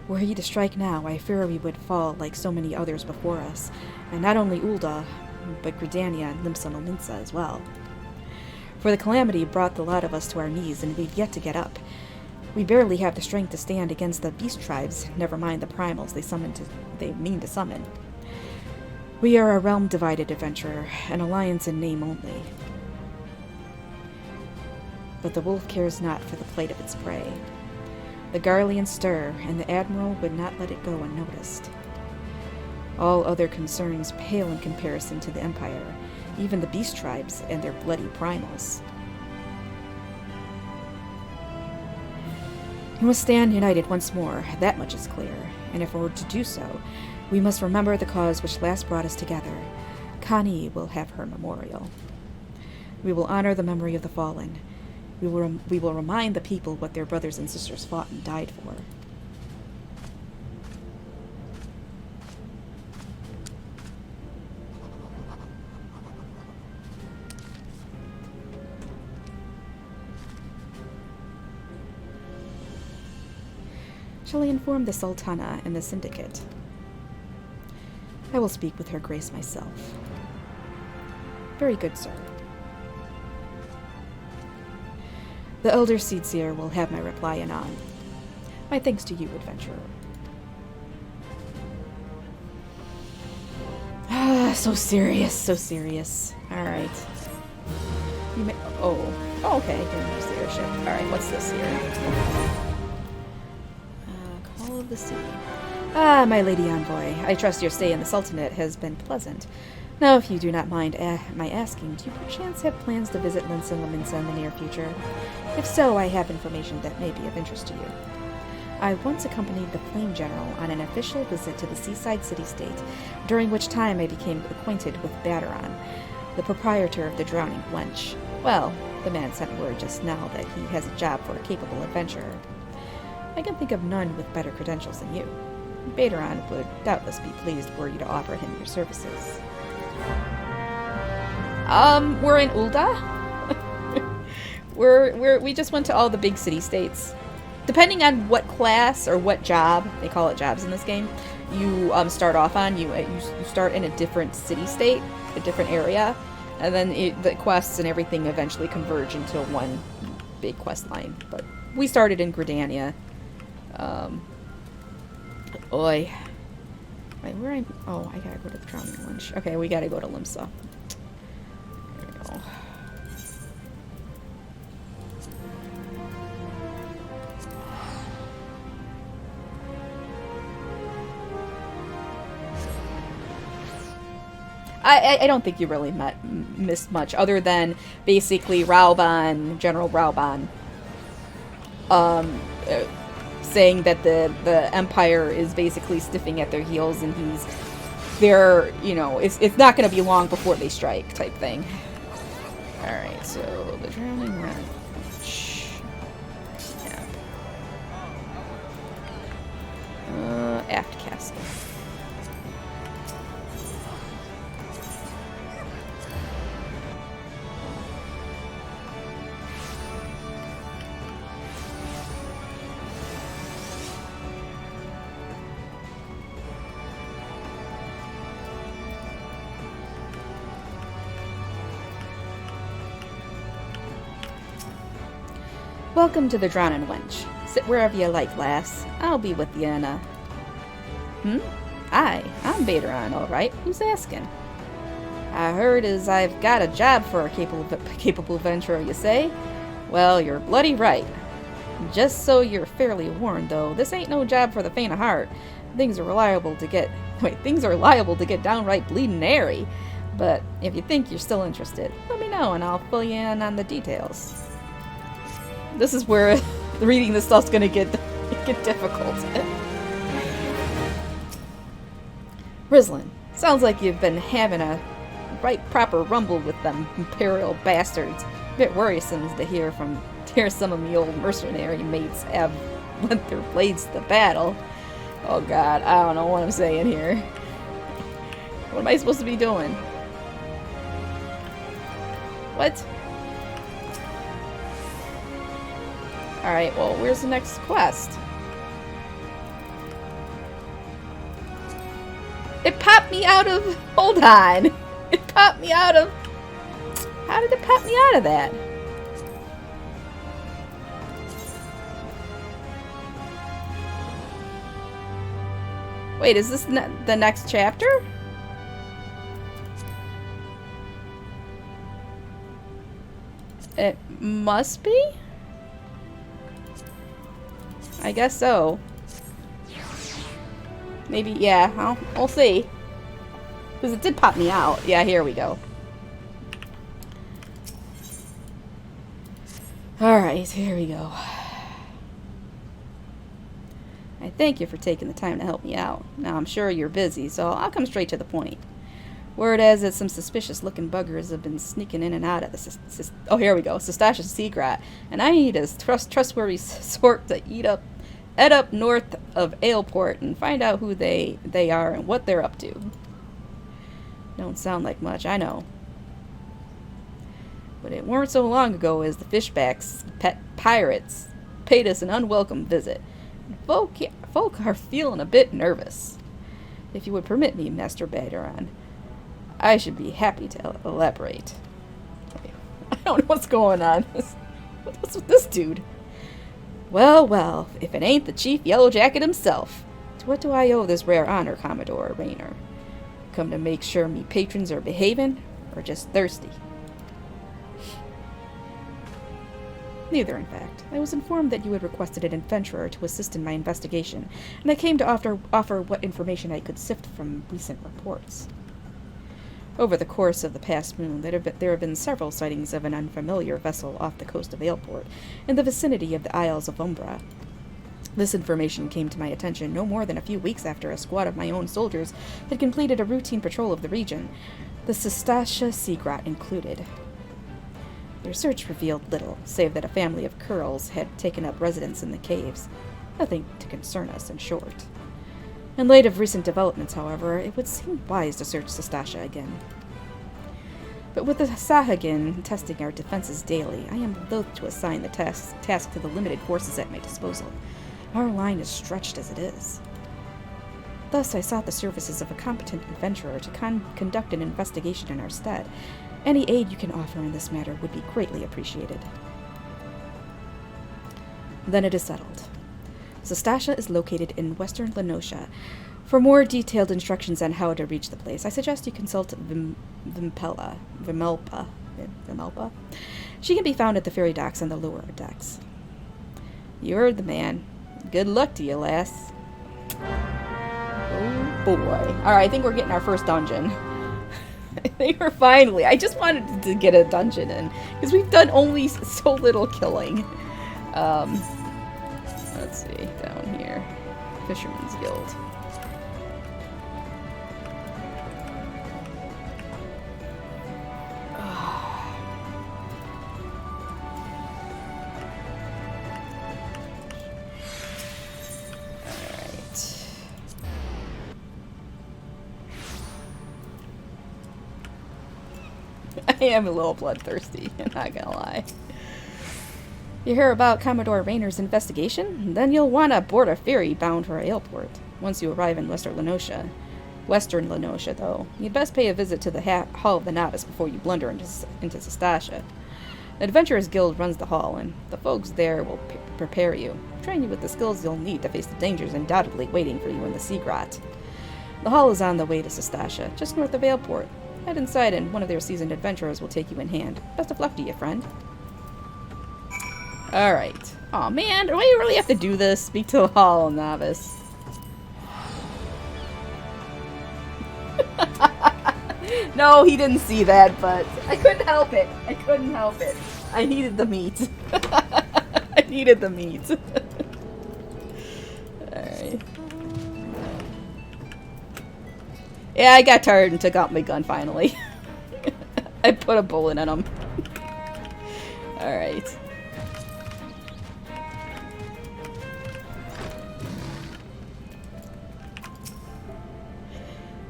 Were he to strike now, I fear we would fall like so many others before us, and not only Ul'dah, but Gridania and Limsa Lominsa as well. For the calamity brought the lot of us to our knees, and we've yet to get up. We barely have the strength to stand against the beast tribes, never mind the primals they mean to summon. We are a realm-divided adventurer, an alliance in name only. But the wolf cares not for the plight of its prey. The Garleans stir, and the Admiral would not let it go unnoticed. All other concerns pale in comparison to the Empire, even the beast tribes and their bloody primals. We must stand united once more, that much is clear, and if we're to do so, we must remember the cause which last brought us together. Connie will have her memorial. We will honor the memory of the fallen. We will remind the people what their brothers and sisters fought and died for. Shall I inform the Sultana and the Syndicate? I will speak with her grace myself. Very good, sir. The Elder Seedseer will have my reply anon. My thanks to you, adventurer. Ah, so serious, so serious. Alright. You may... Oh, okay, I can use the airship. Alright, what's this here? Call of the Sea. Ah, my lady envoy, I trust your stay in the Sultanate has been pleasant. Now, if you do not mind my asking, do you perchance have plans to visit Limsa Lominsa in the near future? If so, I have information that may be of interest to you. I once accompanied the Flame General on an official visit to the seaside city-state, during which time I became acquainted with Baderon, the proprietor of the Drowning Wench. Well, the man sent word just now that he has a job for a capable adventurer. I can think of none with better credentials than you. Baderon would doubtless be pleased were you to offer him your services. We're in Ul'dah? we just went to all the big city-states. Depending on what class or what job, they call it jobs in this game, you start off on, you start in a different city-state, a different area, and then the quests and everything eventually converge into one big quest line. But we started in Gridania. Oi. Wait, where am I? Oh, I gotta go to the Drowning Wench. Okay, we gotta go to Limsa. There we go. I don't think you really missed much, other than basically Raoban, General Raoban, saying that the Empire is basically sniffing at their heels, and they're, you know, it's not going to be long before they strike, type thing. All right, so the Drowning Wench. Yeah. Aft Castle. Welcome to the Drowning Wench. Sit wherever you like, lass. I'll be with you in a... Aye, I'm Baderon, all right. Who's asking? I heard as I've got a job for a capable adventurer, you say? Well, you're bloody right. Just so you're fairly warned, though, this ain't no job for the faint of heart. Things are liable to get downright bleeding airy. But if you think you're still interested, let me know and I'll fill you in on the details. This is where reading this stuff's gonna get difficult. Rislin, sounds like you've been having a right proper rumble with them Imperial bastards. Bit worrisome to hear some of me old mercenary mates have lent their blades to the battle. Oh god, I don't know what I'm saying here. What am I supposed to be doing? What? Alright, well, where's the next quest? It popped me out of... Hold on. It popped me out of... How did it pop me out of that? Wait, is this the next chapter? It must be? I guess so. Maybe, yeah, we'll see. Because it did pop me out. Yeah, here we go. Alright, here we go. I thank you for taking the time to help me out. Now, I'm sure you're busy, so I'll come straight to the point. Word is that some suspicious-looking buggers have been sneaking in and out of the... Oh, here we go. Sestasha Seagrat. And I need a trustworthy sort to head up north of Aleport and find out who they are and what they're up to. Don't sound like much, I know. But it weren't so long ago as the Fishbacks, pet pirates, paid us an unwelcome visit. Folk are feeling a bit nervous. If you would permit me, Master Baderon, I should be happy to elaborate. I don't know what's going on. What's with this dude? Well, well, if it ain't the Chief Yellow Jacket himself. To what do I owe this rare honor, Commodore Raynor? Come to make sure me patrons are behaving, or just thirsty? Neither, in fact. I was informed that you had requested an adventurer to assist in my investigation, and I came to offer what information I could sift from recent reports. Over the course of the past moon, there have been several sightings of an unfamiliar vessel off the coast of Aleport, in the vicinity of the Isles of Umbra. This information came to my attention no more than a few weeks after a squad of my own soldiers had completed a routine patrol of the region, the Sestasha Seagrat included. Their search revealed little, save that a family of Kurls had taken up residence in the caves. Nothing to concern us, in short. In light of recent developments, however, it would seem wise to search Sestasha again. But with the Sahagin testing our defenses daily, I am loath to assign the task to the limited forces at my disposal. Our line is stretched as it is. Thus, I sought the services of a competent adventurer to conduct an investigation in our stead. Any aid you can offer in this matter would be greatly appreciated. Then it is settled. Sestasha is located in western Lenosha. For more detailed instructions on how to reach the place, I suggest you consult Vimelpa. She can be found at the ferry docks and the lower decks. You heard the man. Good luck to you, lass. Oh boy. Alright, I think we're getting our first dungeon. I think we're finally. I just wanted to get a dungeon in, because we've done only so little killing. Let's see, down here. Fisherman's Guild. I am a little bloodthirsty, I'm not gonna lie. You hear about Commodore Raynor's investigation? Then you'll want to board a ferry bound for Aleport. Once you arrive in Western Lenosha, though, you'd best pay a visit to the Hall of the Novice before you blunder into Sestasha. The Adventurers Guild runs the hall, and the folks there will prepare you, train you with the skills you'll need to face the dangers undoubtedly waiting for you in the Sea Grot. The hall is on the way to Sestasha, just north of Aleport. Head inside and one of their seasoned adventurers will take you in hand. Best of luck to you, friend. Alright. Aw, man, do I really have to do this? Speak to the Hall of Novice. No, he didn't see that, but I couldn't help it. I couldn't help it. I needed the meat. I needed the meat. Alright. Yeah, I got tired and took out my gun finally. I put a bullet in him. Alright.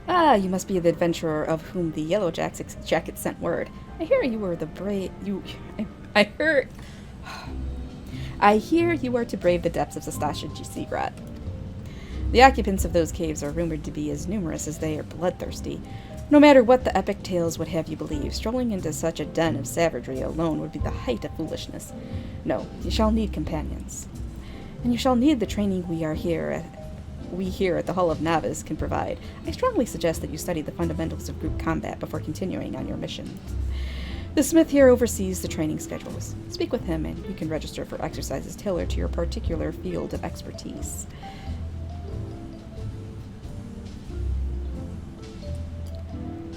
Ah, you must be the adventurer of whom the Yellow Jacket sent word. I hear you are the brave... I hear you are to brave the depths of Sastasha Sigrat. The occupants of those caves are rumored to be as numerous as they are bloodthirsty. No matter what the epic tales would have you believe, strolling into such a den of savagery alone would be the height of foolishness. No, you shall need companions. And you shall need the training we here at the Hall of Navis can provide. I strongly suggest that you study the fundamentals of group combat before continuing on your mission. The smith here oversees the training schedules. Speak with him and you can register for exercises tailored to your particular field of expertise.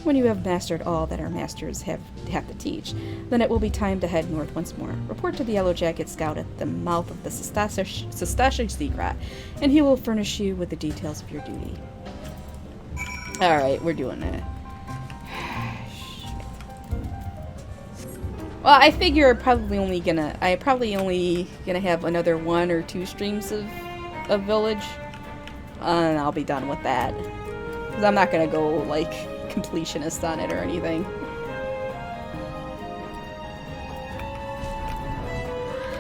When you have mastered all that our masters have to teach, then it will be time to head north once more. Report to the Yellow Jacket Scout at the mouth of the Sastasha Sigrat, and he will furnish you with the details of your duty. Alright, we're doing it. Well, I figure I'm probably only gonna have another 1 or 2 streams of Village, and I'll be done with that. Because I'm not gonna go, like, completionist on it or anything.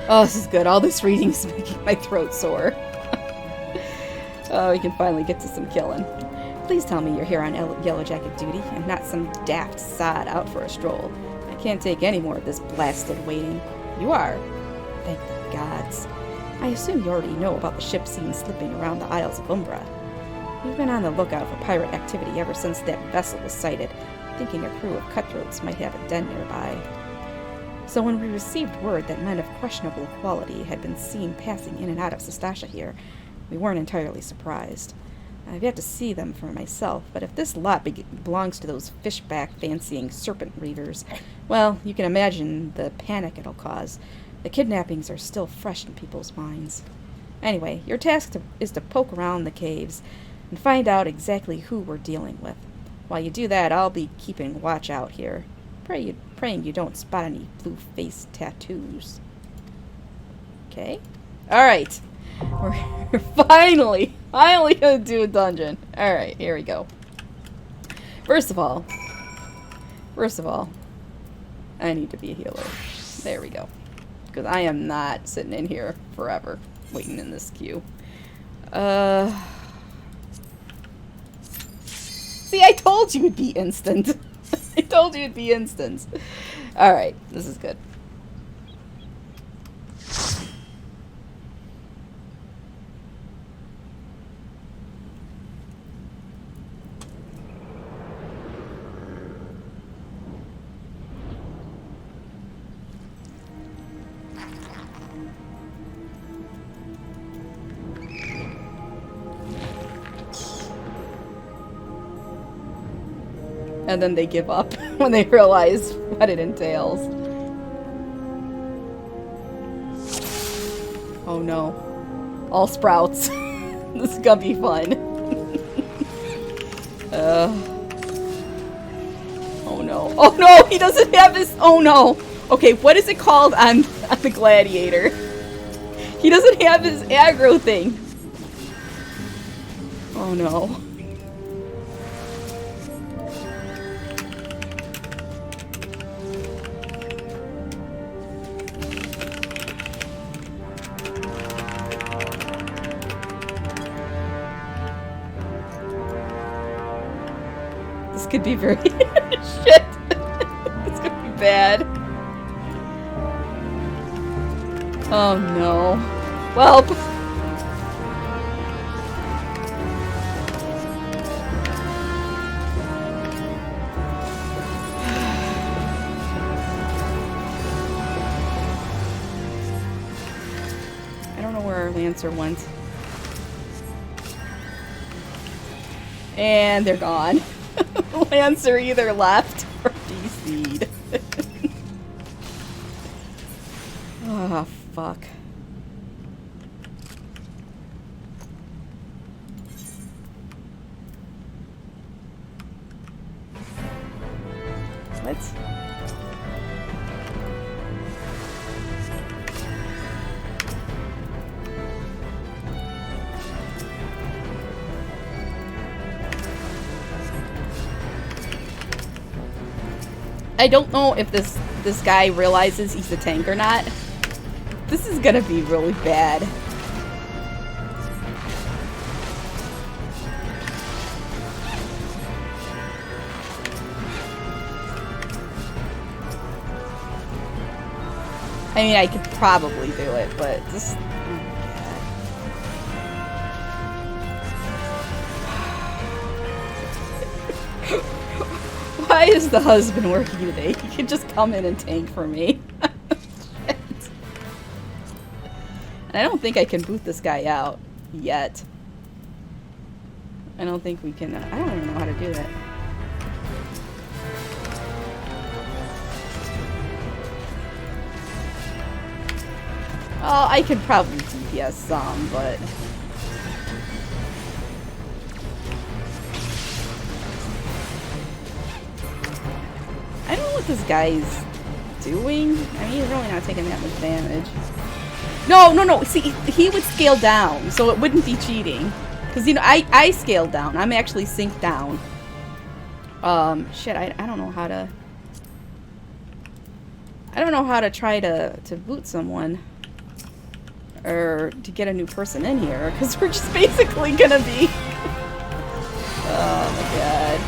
Oh, this is good. All this reading is making my throat sore. Oh, we can finally get to some killing. Please tell me you're here on Yellow Jacket duty, and not some daft sod out for a stroll. I can't take any more of this blasted waiting. You are? Thank the gods. I assume you already know about the ship seen slipping around the Isles of Umbra. We've been on the lookout for pirate activity ever since that vessel was sighted, thinking a crew of cutthroats might have a den nearby. So when we received word that men of questionable quality had been seen passing in and out of Sastasha here, we weren't entirely surprised. I've yet to see them for myself, but if this lot belongs to those fishback-fancying serpent reavers, well, you can imagine the panic it'll cause. The kidnappings are still fresh in people's minds. Anyway, your task is to poke around the caves and find out exactly who we're dealing with. While you do that, I'll be keeping watch out here, praying you don't spot any blue-face tattoos. Okay? Alright. We're finally gonna do a dungeon. Alright, here we go. First of all, I need to be a healer. There we go. Because I am not sitting in here forever, waiting in this queue. See, I told you it'd be instant. I told you it'd be instant. Alright, this is good. And then they give up when they realize what it entails. Oh no. All sprouts. This is gonna be fun. Oh no. Oh no! He doesn't have his... Oh no! Okay, what is it called on the gladiator? He doesn't have his aggro thing. Oh no. This could be very... Shit! It's gonna be bad. Oh no. Well... I don't know where our Lancer went. And they're gone. Lancer either left or DC'd. Oh, fuck. Let's... I don't know if this guy realizes he's a tank or not. This is gonna be really bad. I mean, I could probably do it, but just... Why is the husband working today? He could just come in and tank for me. Shit. And I don't think I can boot this guy out yet. I don't think we can... I don't even know how to do it. Oh, I could probably DPS some, but... I don't know what this guy's doing. I mean, he's really not taking that much damage. No, no, no. See, he would scale down, so it wouldn't be cheating. Because, you know, I scaled down. I'm actually synced down. Shit, I don't know how to... I don't know how to try to boot someone. Or to get a new person in here. Because we're just basically gonna be... Oh my god.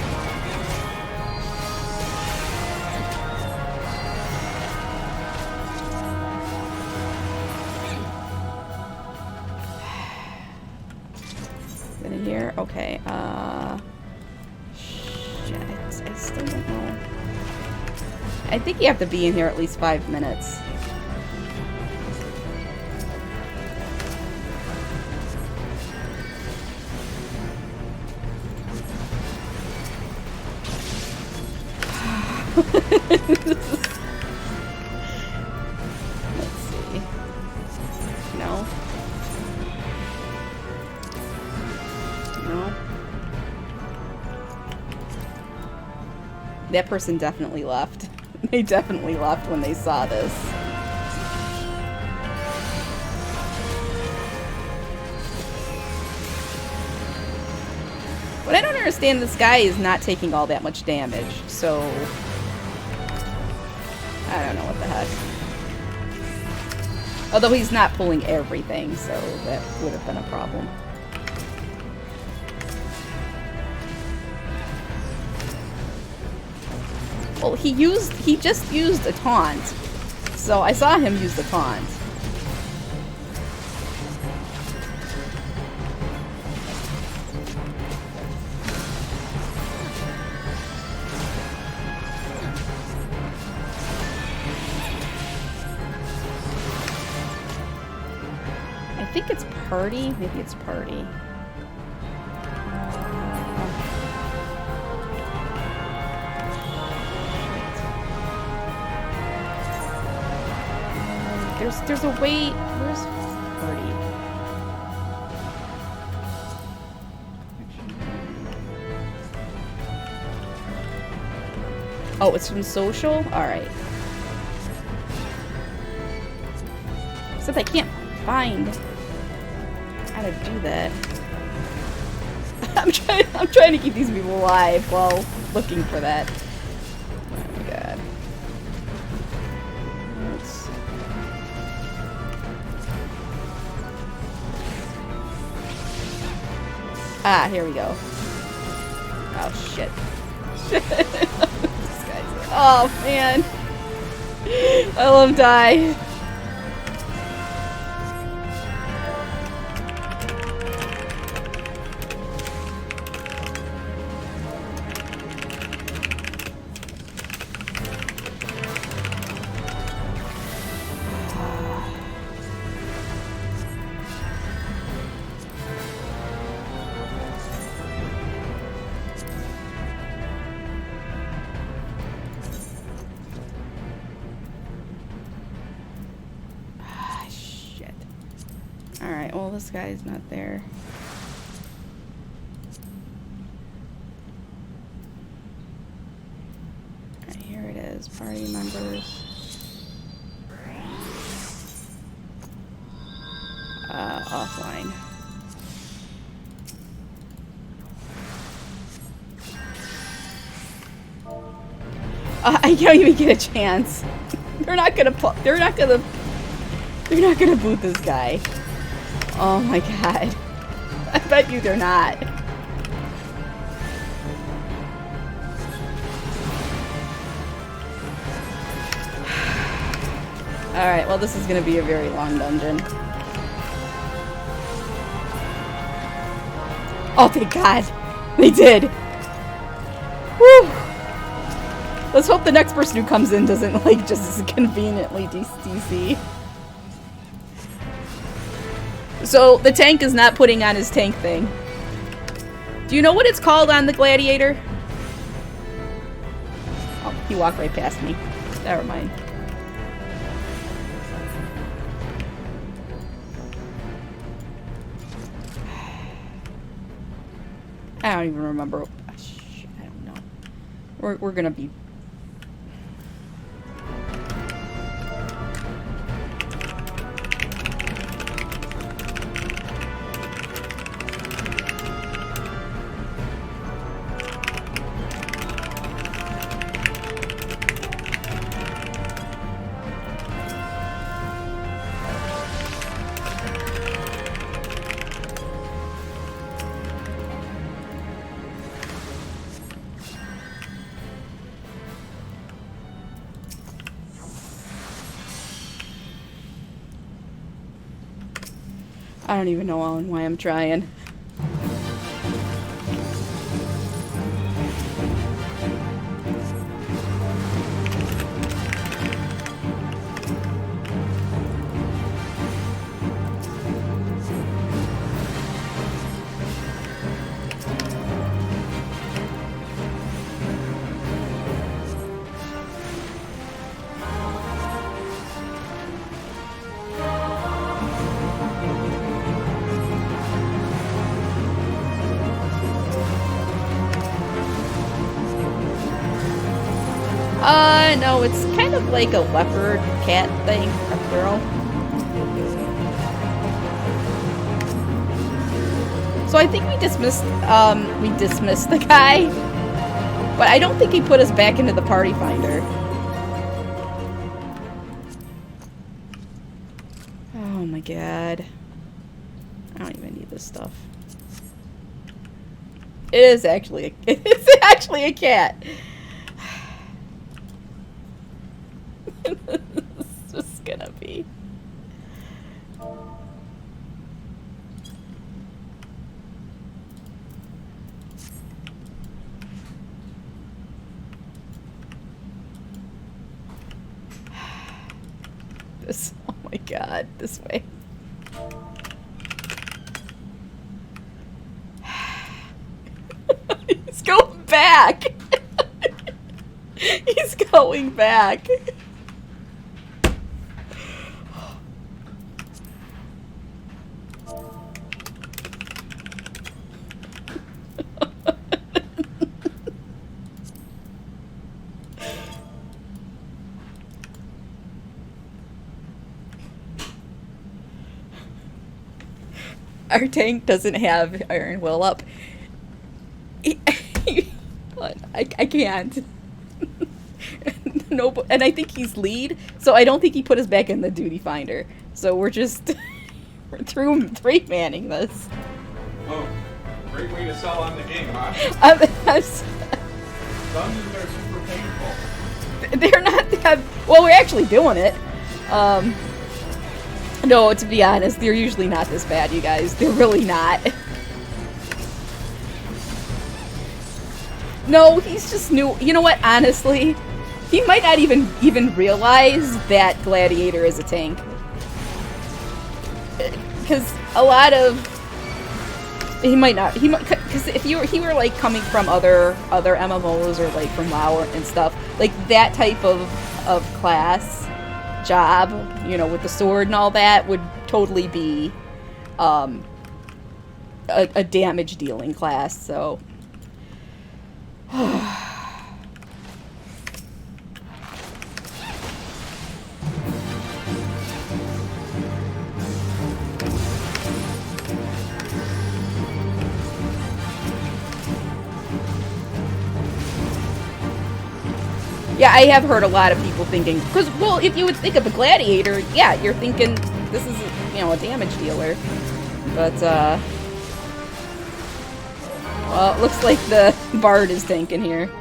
In here? Okay, shit, I still don't know. I think you have to be in here at least 5 minutes. Let's see. No. No. That person definitely left. They definitely left when they saw this. What I don't understand, this guy is not taking all that much damage, so... I don't know what the heck. Although he's not pulling everything, so that would have been a problem. Well, he just used a taunt. So I saw him use the taunt. I think it's party. Maybe it's party. There's a way. Where's party? Oh, it's from social? Alright. Except I can't find how to do that. I'm trying to keep these people alive while looking for that. Oh my god. Ah, here we go. Oh, shit. Shit. This guy's... Oh, man. I love die. Alright, well, this guy's not there. Alright, here it is. Party members. Offline. I don't even get a chance. They're not gonna boot this guy. Oh my god. I bet you they're not. Alright, well this is gonna be a very long dungeon. Oh, thank God. They did. Whew. Let's hope the next person who comes in doesn't, like, just conveniently DC. So, the tank is not putting on his tank thing. Do you know what it's called on the Gladiator? Oh, he walked right past me. Never mind. I don't even remember. Shit, I don't know. We're gonna be... I don't even know why I'm trying. No, it's kind of like a leopard cat thing, a girl. So I think we dismissed the guy, but I don't think he put us back into the party finder. Oh my god. I don't even need this stuff. It's actually a cat. It's just gonna be. This, oh my god, this way. He's going back. He's going back. Our tank doesn't have Iron Will up. I can't. No, and I think he's lead, so I don't think he put us back in the duty finder. So we're just we're three-manning this. Oh, great way to sell on the game, huh? Dungeons are super painful. They're not that... Well, we're actually doing it. No, to be honest, they're usually not this bad, you guys. They're really not. No, he's just new. You know what? Honestly, he might not even realize that Gladiator is a tank. Because a lot of... He might not. He might... Because if he were like coming from other MMOs or like from WoW and stuff, like that type of class job, you know, with the sword and all that, would totally be a damage dealing class, so Yeah, I have heard a lot of people thinking, because, well, if you would think of a gladiator, yeah, you're thinking this is, you know, a damage dealer. But, well, it looks like the bard is tanking here.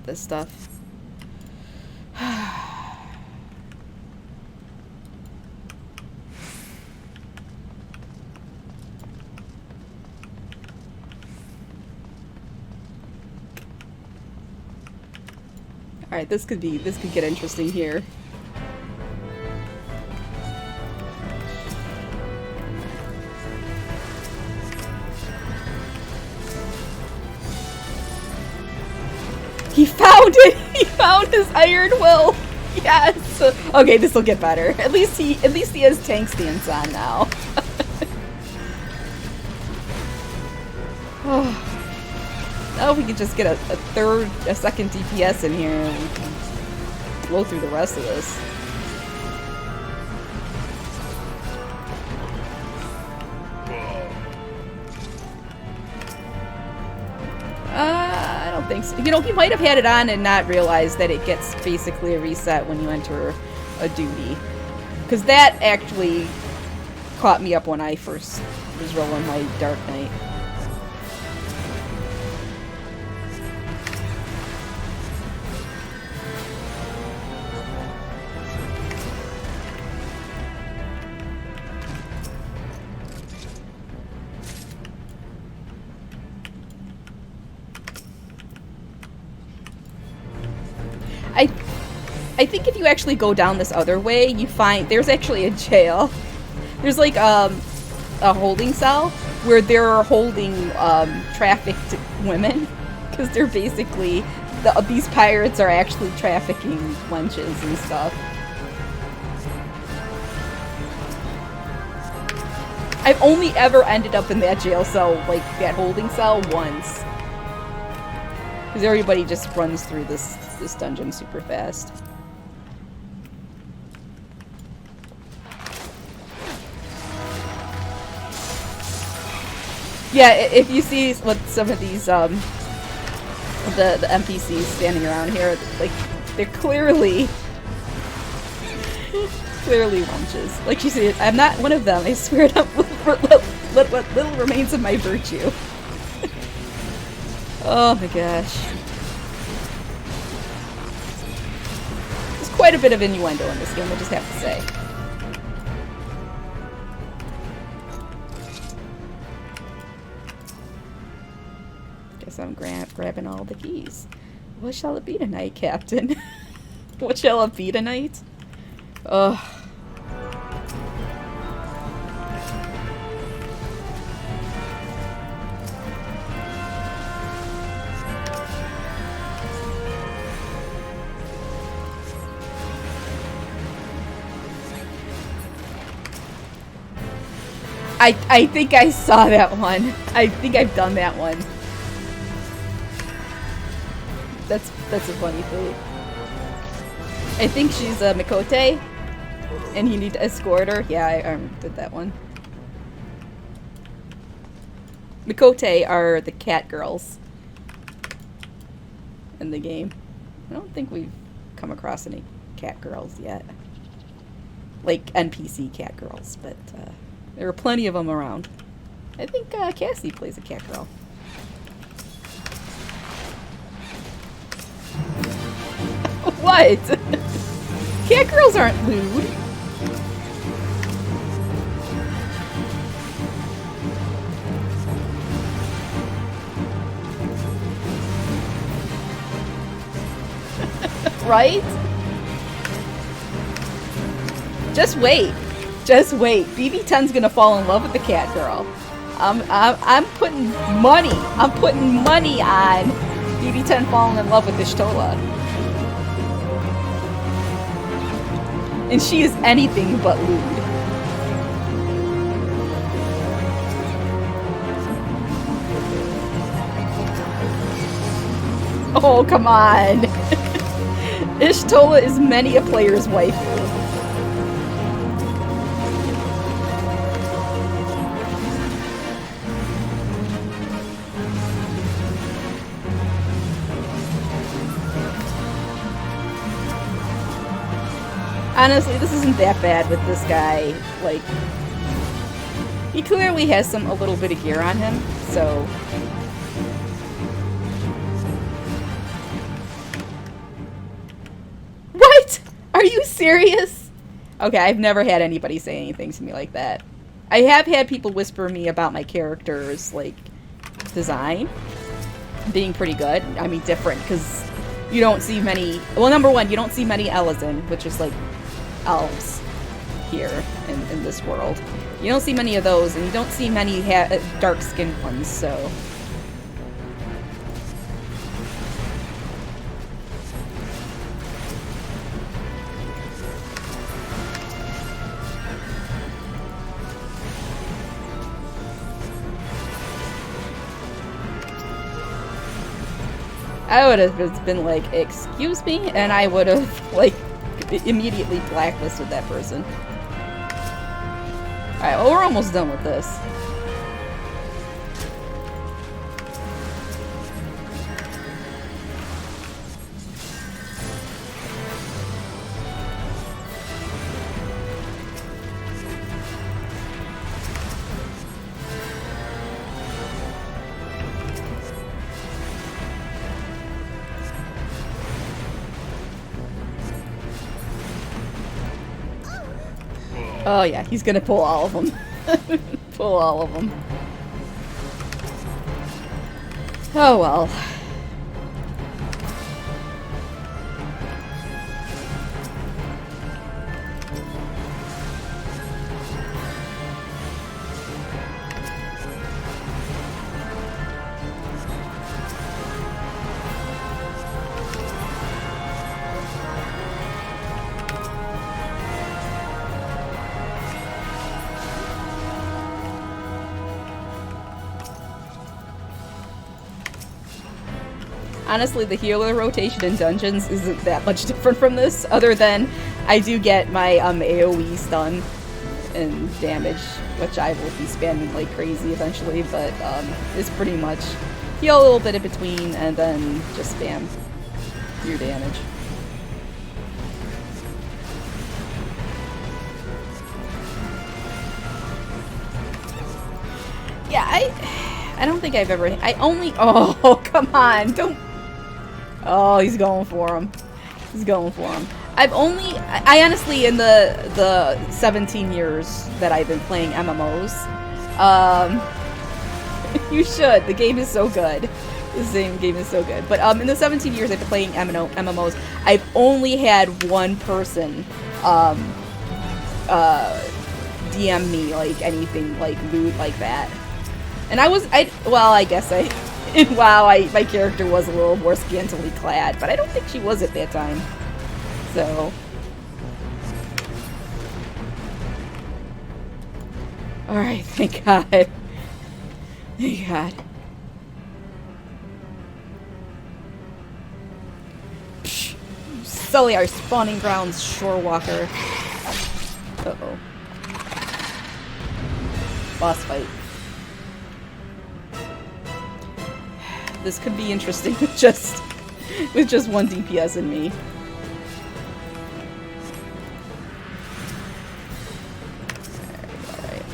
This stuff. Alright, this could get interesting here. He found it! He found his iron will! Yes! Okay, this will get better. At least he has tank stance on now. Now if we could just get a second DPS in here and we can blow through the rest of this. I don't think so. You know, he might have had it on and not realized that it gets basically a reset when you enter a duty. Because that actually caught me up when I first was rolling my Dark Knight. I think if you actually go down this other way, you find there's actually a jail. There's like a holding cell where they're holding trafficked women because they're basically these pirates are actually trafficking wenches and stuff. I've only ever ended up in that jail cell, like that holding cell, once. Because everybody just runs through this dungeon super fast. Yeah, if you see what some of these the NPCs standing around here, like they're clearly wenches. Like you see, I'm not one of them. I swear to what little remains of my virtue. Oh my gosh. There's quite a bit of innuendo in this game, I just have to say. Guess I'm grabbing all the keys. What shall it be tonight, Captain? What shall it be tonight? Ugh. I think I saw that one. I think I've done that one. That's a funny thing. I think she's a Mikote, and you need to escort her. Yeah, I did that one. Mikote are the cat girls in the game. I don't think we've come across any cat girls yet. Like NPC cat girls, but there are plenty of them around. I think Cassie plays a cat girl. What? Cat girls aren't lewd. Right? Just wait. Just wait. BB10's gonna fall in love with the cat girl. I'm putting money. I'm putting money on BB10 falling in love with Ishtola. And she is anything but lewd. Oh, come on. Ishtola is many a player's waifu. Honestly, this isn't that bad with this guy. Like, he clearly has a little bit of gear on him, so... What? Are you serious? Okay, I've never had anybody say anything to me like that. I have had people whisper me about my character's, like, design being pretty good. I mean, different, because you don't see many... Well, number one, you don't see many Elizin, which is, like, elves here in this world. You don't see many of those, and you don't see many dark-skinned ones, so... I would have just been like, excuse me, and I would have, like, immediately blacklisted that person. Alright, well, we're almost done with this. Oh yeah, he's gonna pull all of them. Pull all of them. Oh well. Honestly, the healer rotation in dungeons isn't that much different from this, other than I do get my AoE stun and damage, which I will be spamming like crazy eventually, but it's pretty much heal a little bit in between and then just spam your damage. Yeah, I don't think I've ever... Oh, come on, don't... Oh, he's going for him. He's going for him. I honestly, in the 17 years that I've been playing MMOs, you should. The game is so good. The same game is so good. But in the 17 years I've been playing MMOs, I've only had one person DM me like anything like lewd like that. And I guess in WoW, my character was a little more scantily clad, but I don't think she was at that time. So. Alright, thank God. Thank God. Psh, sully our spawning grounds, Shorewalker. Uh-oh. Boss fight. This could be interesting with just one DPS in me. Alright.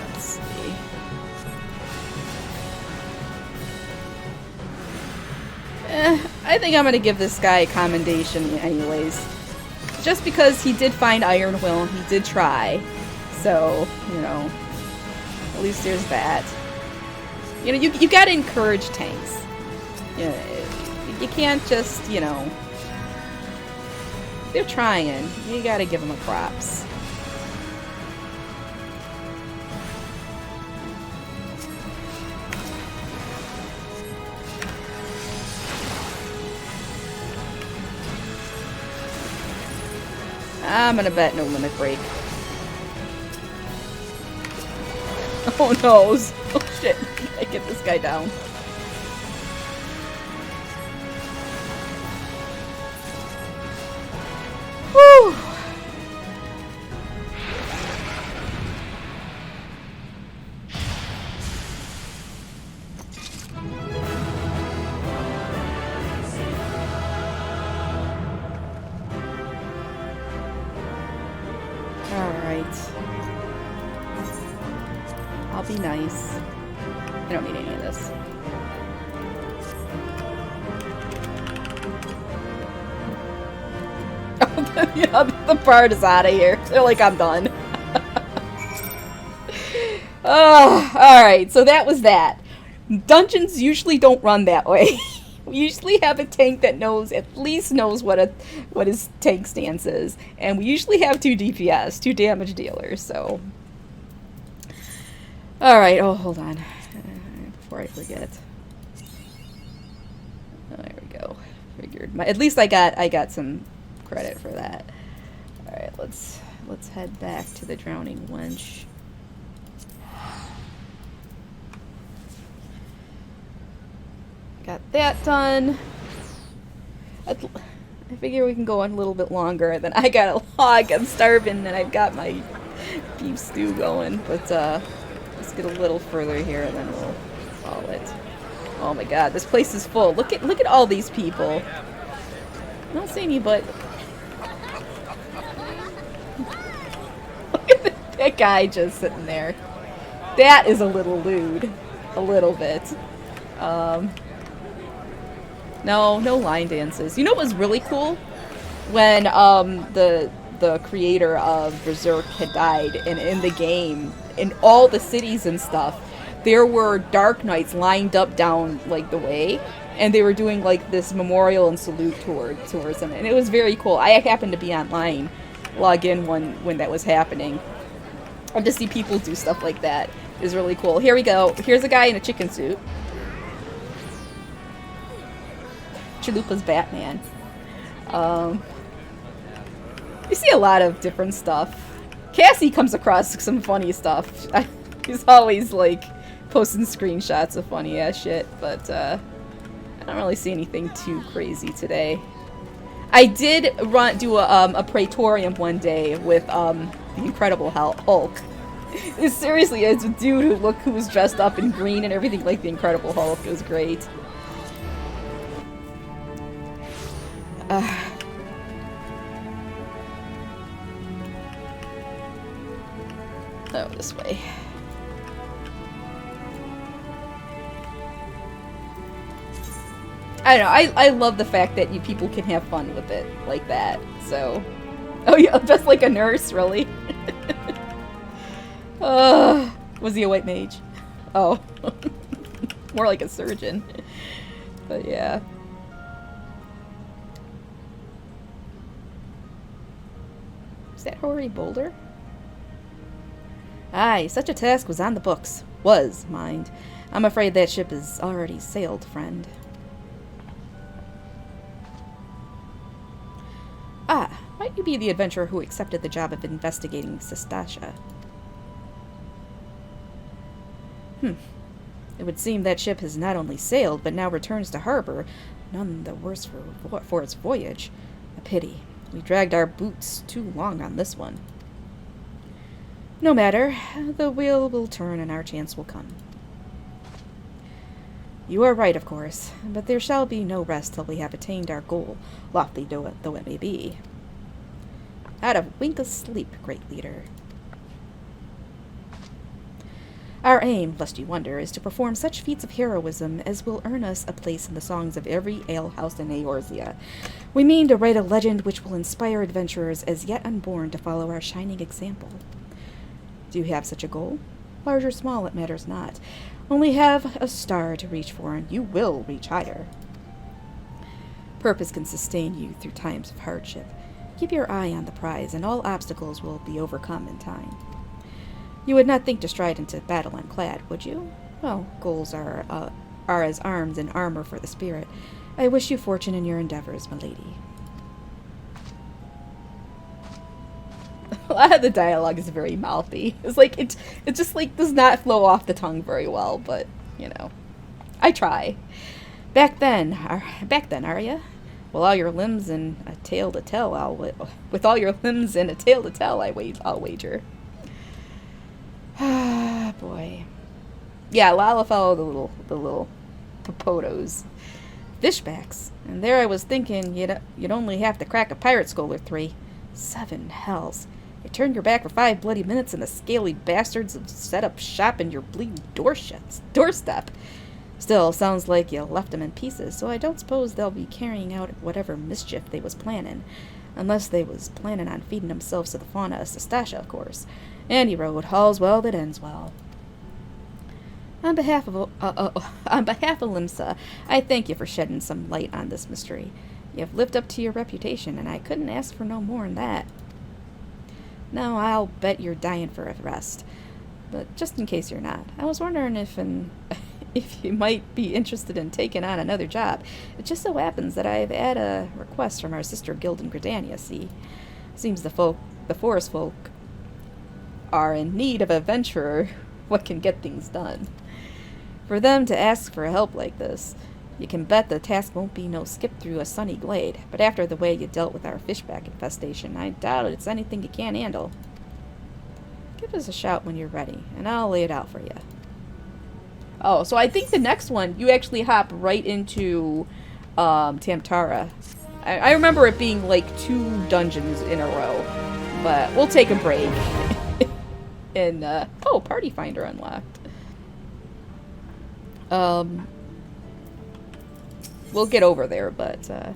Let's see. I think I'm gonna give this guy a commendation anyways. Just because he did find Iron Will, he did try. So, you know, at least there's that. You know, you gotta encourage tanks. You can't just, you know... They're trying. You gotta give them a props. I'm gonna bet no limit break. Oh no! Oh shit! I get this guy down. Whew! I'll be nice. I don't need any of this. Yeah, the bird is out of here. They're like, I'm done. Oh, alright, so that was that. Dungeons usually don't run that way. We usually have a tank that at least knows what his tank stance is. And we usually have 2 DPS, 2 damage dealers, so... Alright, oh, hold on. Before I forget. Oh, there we go. Figured. At least I got some credit for that. Alright, let's head back to the Drowning Wench. Got that done. I figure we can go on a little bit longer. Then I got a log. I'm starving, and I've got my beef stew going. But let's get a little further here, and then we'll call it. Oh my God, this place is full. Look at all these people. I don't see any, but look at that guy just sitting there. That is a little lewd, a little bit. No line dances. You know what was really cool? When the creator of Berserk had died, and in the game, in all the cities and stuff, there were Dark Knights lined up down like the way, and they were doing like this memorial and salute towards him, and it was very cool. I happened to be online, log in when that was happening, and to see people do stuff like that is really cool. Here we go. Here's a guy in a chicken suit. Chalupa's Batman. You see a lot of different stuff. Cassie comes across some funny stuff. He's always like posting screenshots of funny ass shit, but I don't really see anything too crazy today. I did do a Praetorium one day with the Incredible Hulk. Seriously, it's a dude who was dressed up in green and everything like the Incredible Hulk. It was great. Oh, this way. I don't know, I love the fact that you people can have fun with it like that, so... Oh yeah, just like a nurse, really? Was he a white mage? Oh. More like a surgeon. But yeah. Is that Hoary Boulder? Aye, such a task was on the books. Was, mind. I'm afraid that ship has already sailed, friend. Ah, might you be the adventurer who accepted the job of investigating Sistasha? It would seem that ship has not only sailed, but now returns to harbor, none the worse for its voyage. A pity. We dragged our boots too long on this one. No matter. The wheel will turn and our chance will come. You are right, of course, but there shall be no rest till we have attained our goal, lofty though it may be. Not a wink of sleep, great leader. Our aim, lest you wonder, is to perform such feats of heroism as will earn us a place in the songs of every alehouse in Eorzea. We mean to write a legend which will inspire adventurers as yet unborn to follow our shining example. Do you have such a goal? Large or small, it matters not. Only have a star to reach for, and you will reach higher. Purpose can sustain you through times of hardship. Keep your eye on the prize, and all obstacles will be overcome in time. You would not think to stride into battle unclad, would you? Well, goals are as arms and armor for the spirit. I wish you fortune in your endeavors, my lady. A lot of the dialogue is very mouthy. It's like it just like does not flow off the tongue very well, but you know, I try. Back then, are ya? With all your limbs and a tale to tell, I'll wager. Ah, boy. Yeah, Lala followed the little popotos. Fishbacks. And there I was thinking you'd only have to crack a pirate skull or 3. 7 hells. You turned your back for 5 bloody minutes and the scaly bastards have set up shop in your bleeding doorstep. Still, sounds like you left them in pieces, so I don't suppose they'll be carrying out whatever mischief they was planning. Unless they was planning on feeding themselves to the fauna of Sestasha, of course. Any road, all's well that ends well. On behalf of Limsa, I thank you for shedding some light on this mystery. You've lived up to your reputation, and I couldn't ask for no more than that. No, I'll bet you're dying for a rest. But just in case you're not, I was wondering if you might be interested in taking on another job. It just so happens that I've had a request from our sister guild in Gridania, see? Seems the forest folk are in need of a adventurer what can get things done. For them to ask for help like this, you can bet the task won't be no skip through a sunny glade, but after the way you dealt with our fishback infestation, I doubt it's anything you can't handle. Give us a shout when you're ready, and I'll lay it out for you. Oh, so I think the next one, you actually hop right into Tamtara. I remember it being like 2 dungeons in a row, but we'll take a break. And, oh, Party Finder unlocked. We'll get over there, but, and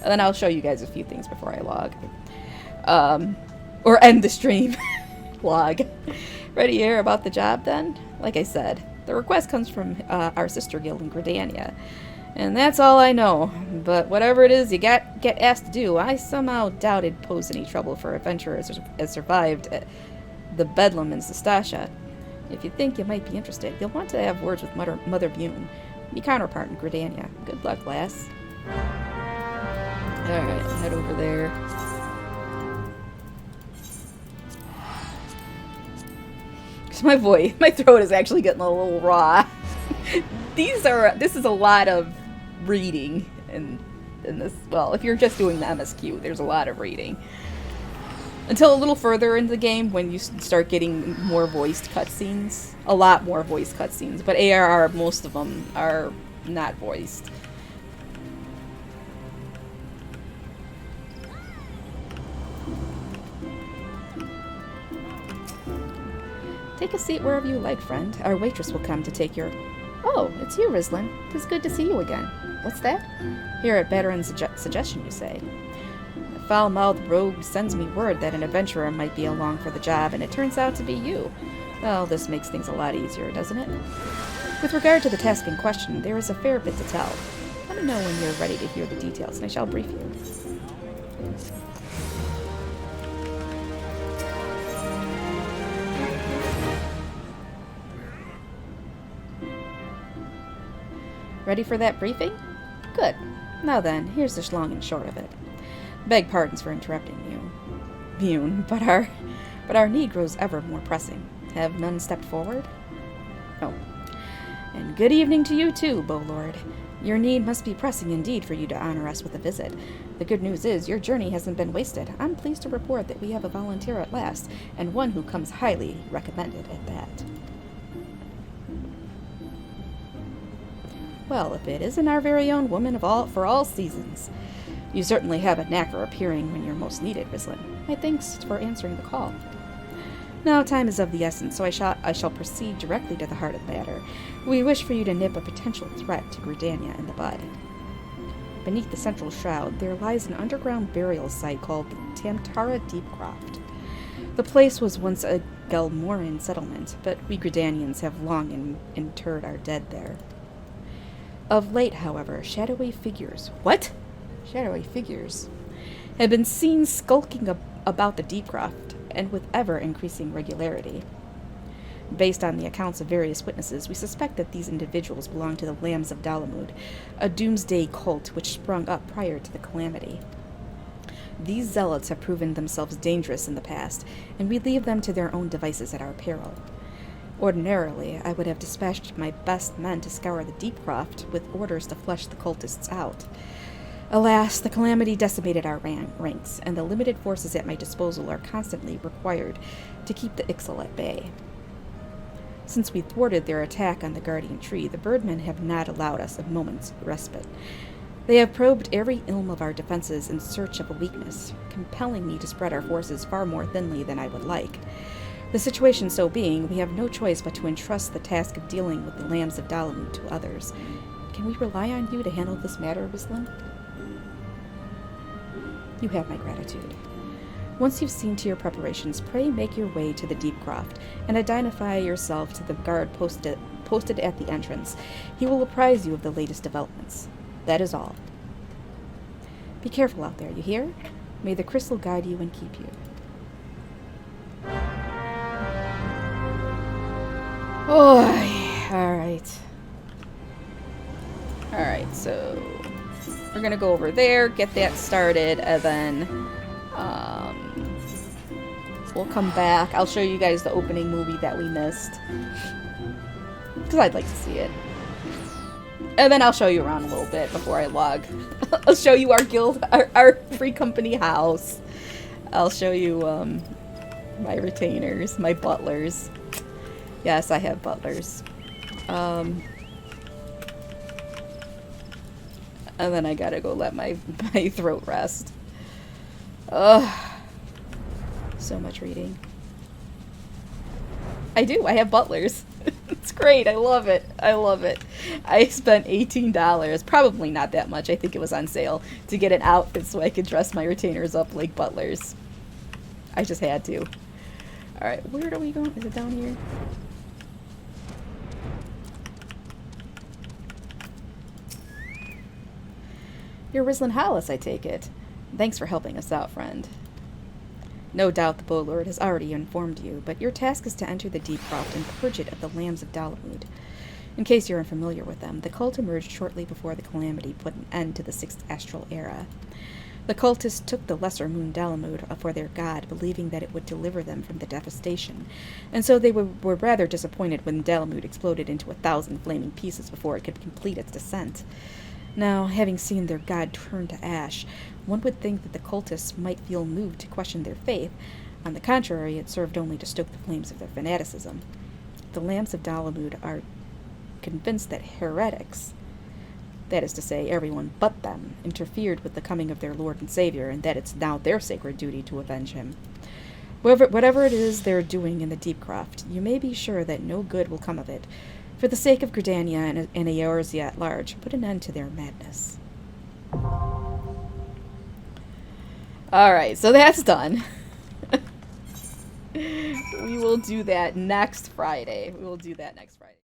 then I'll show you guys a few things before I log. Or end the stream. Log. Ready to hear about the job, then? Like I said, the request comes from, our sister guild in Gridania. And that's all I know. But whatever it is you get asked to do, I somehow doubt it'd pose any trouble for adventurers as survived the Bedlam in Sestasha. If you think you might be interested, you'll want to have words with Mother Bune, your counterpart in Gridania. Good luck, lass. Alright, head over there. Cause my throat is actually getting a little raw. This is a lot of reading in this. Well, if you're just doing the MSQ, there's a lot of reading. Until a little further into the game, when you start getting more voiced cutscenes. A lot more voiced cutscenes. But ARR, most of them are not voiced. Take a seat wherever you like, friend. Our waitress will come to take your... Oh, it's you, Rislin. 'Tis good to see you again. What's that? Here at Bateran's suggestion, you say. A foul-mouthed rogue sends me word that an adventurer might be along for the job, and it turns out to be you. Well, this makes things a lot easier, doesn't it? With regard to the task in question, there is a fair bit to tell. Let me know when you're ready to hear the details, and I shall brief you. Ready for that briefing? Good. Now then, here's the long and short of it. Beg pardons for interrupting you, Bune, but our need grows ever more pressing. Have none stepped forward? Oh. And good evening to you too, Bowlord. Your need must be pressing indeed for you to honor us with a visit. The good news is your journey hasn't been wasted. I'm pleased to report that we have a volunteer at last, and one who comes highly recommended at that. Well, if it isn't our very own woman for all seasons. You certainly have a knack for appearing when you're most needed, Rislin. My thanks for answering the call. Now, time is of the essence, so I shall proceed directly to the heart of the matter. We wish for you to nip a potential threat to Gridania in the bud. Beneath the central shroud, there lies an underground burial site called the Tamtara Deepcroft. The place was once a Gelmoran settlement, but we Gridanians have long interred our dead there. Of late, however, shadowy figures... What? Shadowy figures have been seen skulking about the Deepcroft, and with ever-increasing regularity. Based on the accounts of various witnesses, we suspect that these individuals belong to the Lambs of Dalamud, a doomsday cult which sprung up prior to the calamity. These zealots have proven themselves dangerous in the past, and we leave them to their own devices at our peril. Ordinarily, I would have dispatched my best men to scour the Deepcroft with orders to flush the cultists out. Alas, the calamity decimated our ranks, and the limited forces at my disposal are constantly required to keep the Ixal at bay. Since we thwarted their attack on the Guardian Tree, the Birdmen have not allowed us a moment's respite. They have probed every ilm of our defenses in search of a weakness, compelling me to spread our forces far more thinly than I would like. The situation so being, we have no choice but to entrust the task of dealing with the Lambs of Dalamud to others. Can we rely on you to handle this matter, Rizlin? You have my gratitude. Once you've seen to your preparations, pray make your way to the Deepcroft, and identify yourself to the guard posted at the entrance. He will apprise you of the latest developments. That is all. Be careful out there, you hear? May the crystal guide you and keep you. Oh, alright. Alright, so we're gonna go over there, get that started, and then we'll come back. I'll show you guys the opening movie that we missed, because I'd like to see it. And then I'll show you around a little bit before I log. I'll show you our guild, our free company house. I'll show you my retainers, my butlers. Yes, I have butlers. And then I gotta go let my throat rest. Ugh. So much reading. I do. I have butlers. It's great. I love it. I love it. I spent $18, probably not that much, I think it was on sale, to get an outfit so I could dress my retainers up like butlers. I just had to. Alright, where are we going? Is it down here? You're Rizlin Hollis, I take it. Thanks for helping us out, friend. No doubt the Bowlord has already informed you, but your task is to enter the Deepcroft and purge it of the Lambs of Dalamud. In case you're unfamiliar with them, the cult emerged shortly before the calamity put an end to the Sixth Astral Era. The cultists took the lesser moon Dalamud for their god, believing that it would deliver them from the devastation, and so they were rather disappointed when Dalamud exploded into 1,000 flaming pieces before it could complete its descent. Now, having seen their god turn to ash, one would think that the cultists might feel moved to question their faith. On the contrary, it served only to stoke the flames of their fanaticism. The Lambs of Dalamud are convinced that heretics, that is to say, everyone but them, interfered with the coming of their Lord and Savior, and that it's now their sacred duty to avenge him. Whatever it is they're doing in the Deepcroft, you may be sure that no good will come of it. For the sake of Gridania and Eorzea at large, put an end to their madness. Alright, so that's done. We will do that next Friday. We will do that next Friday.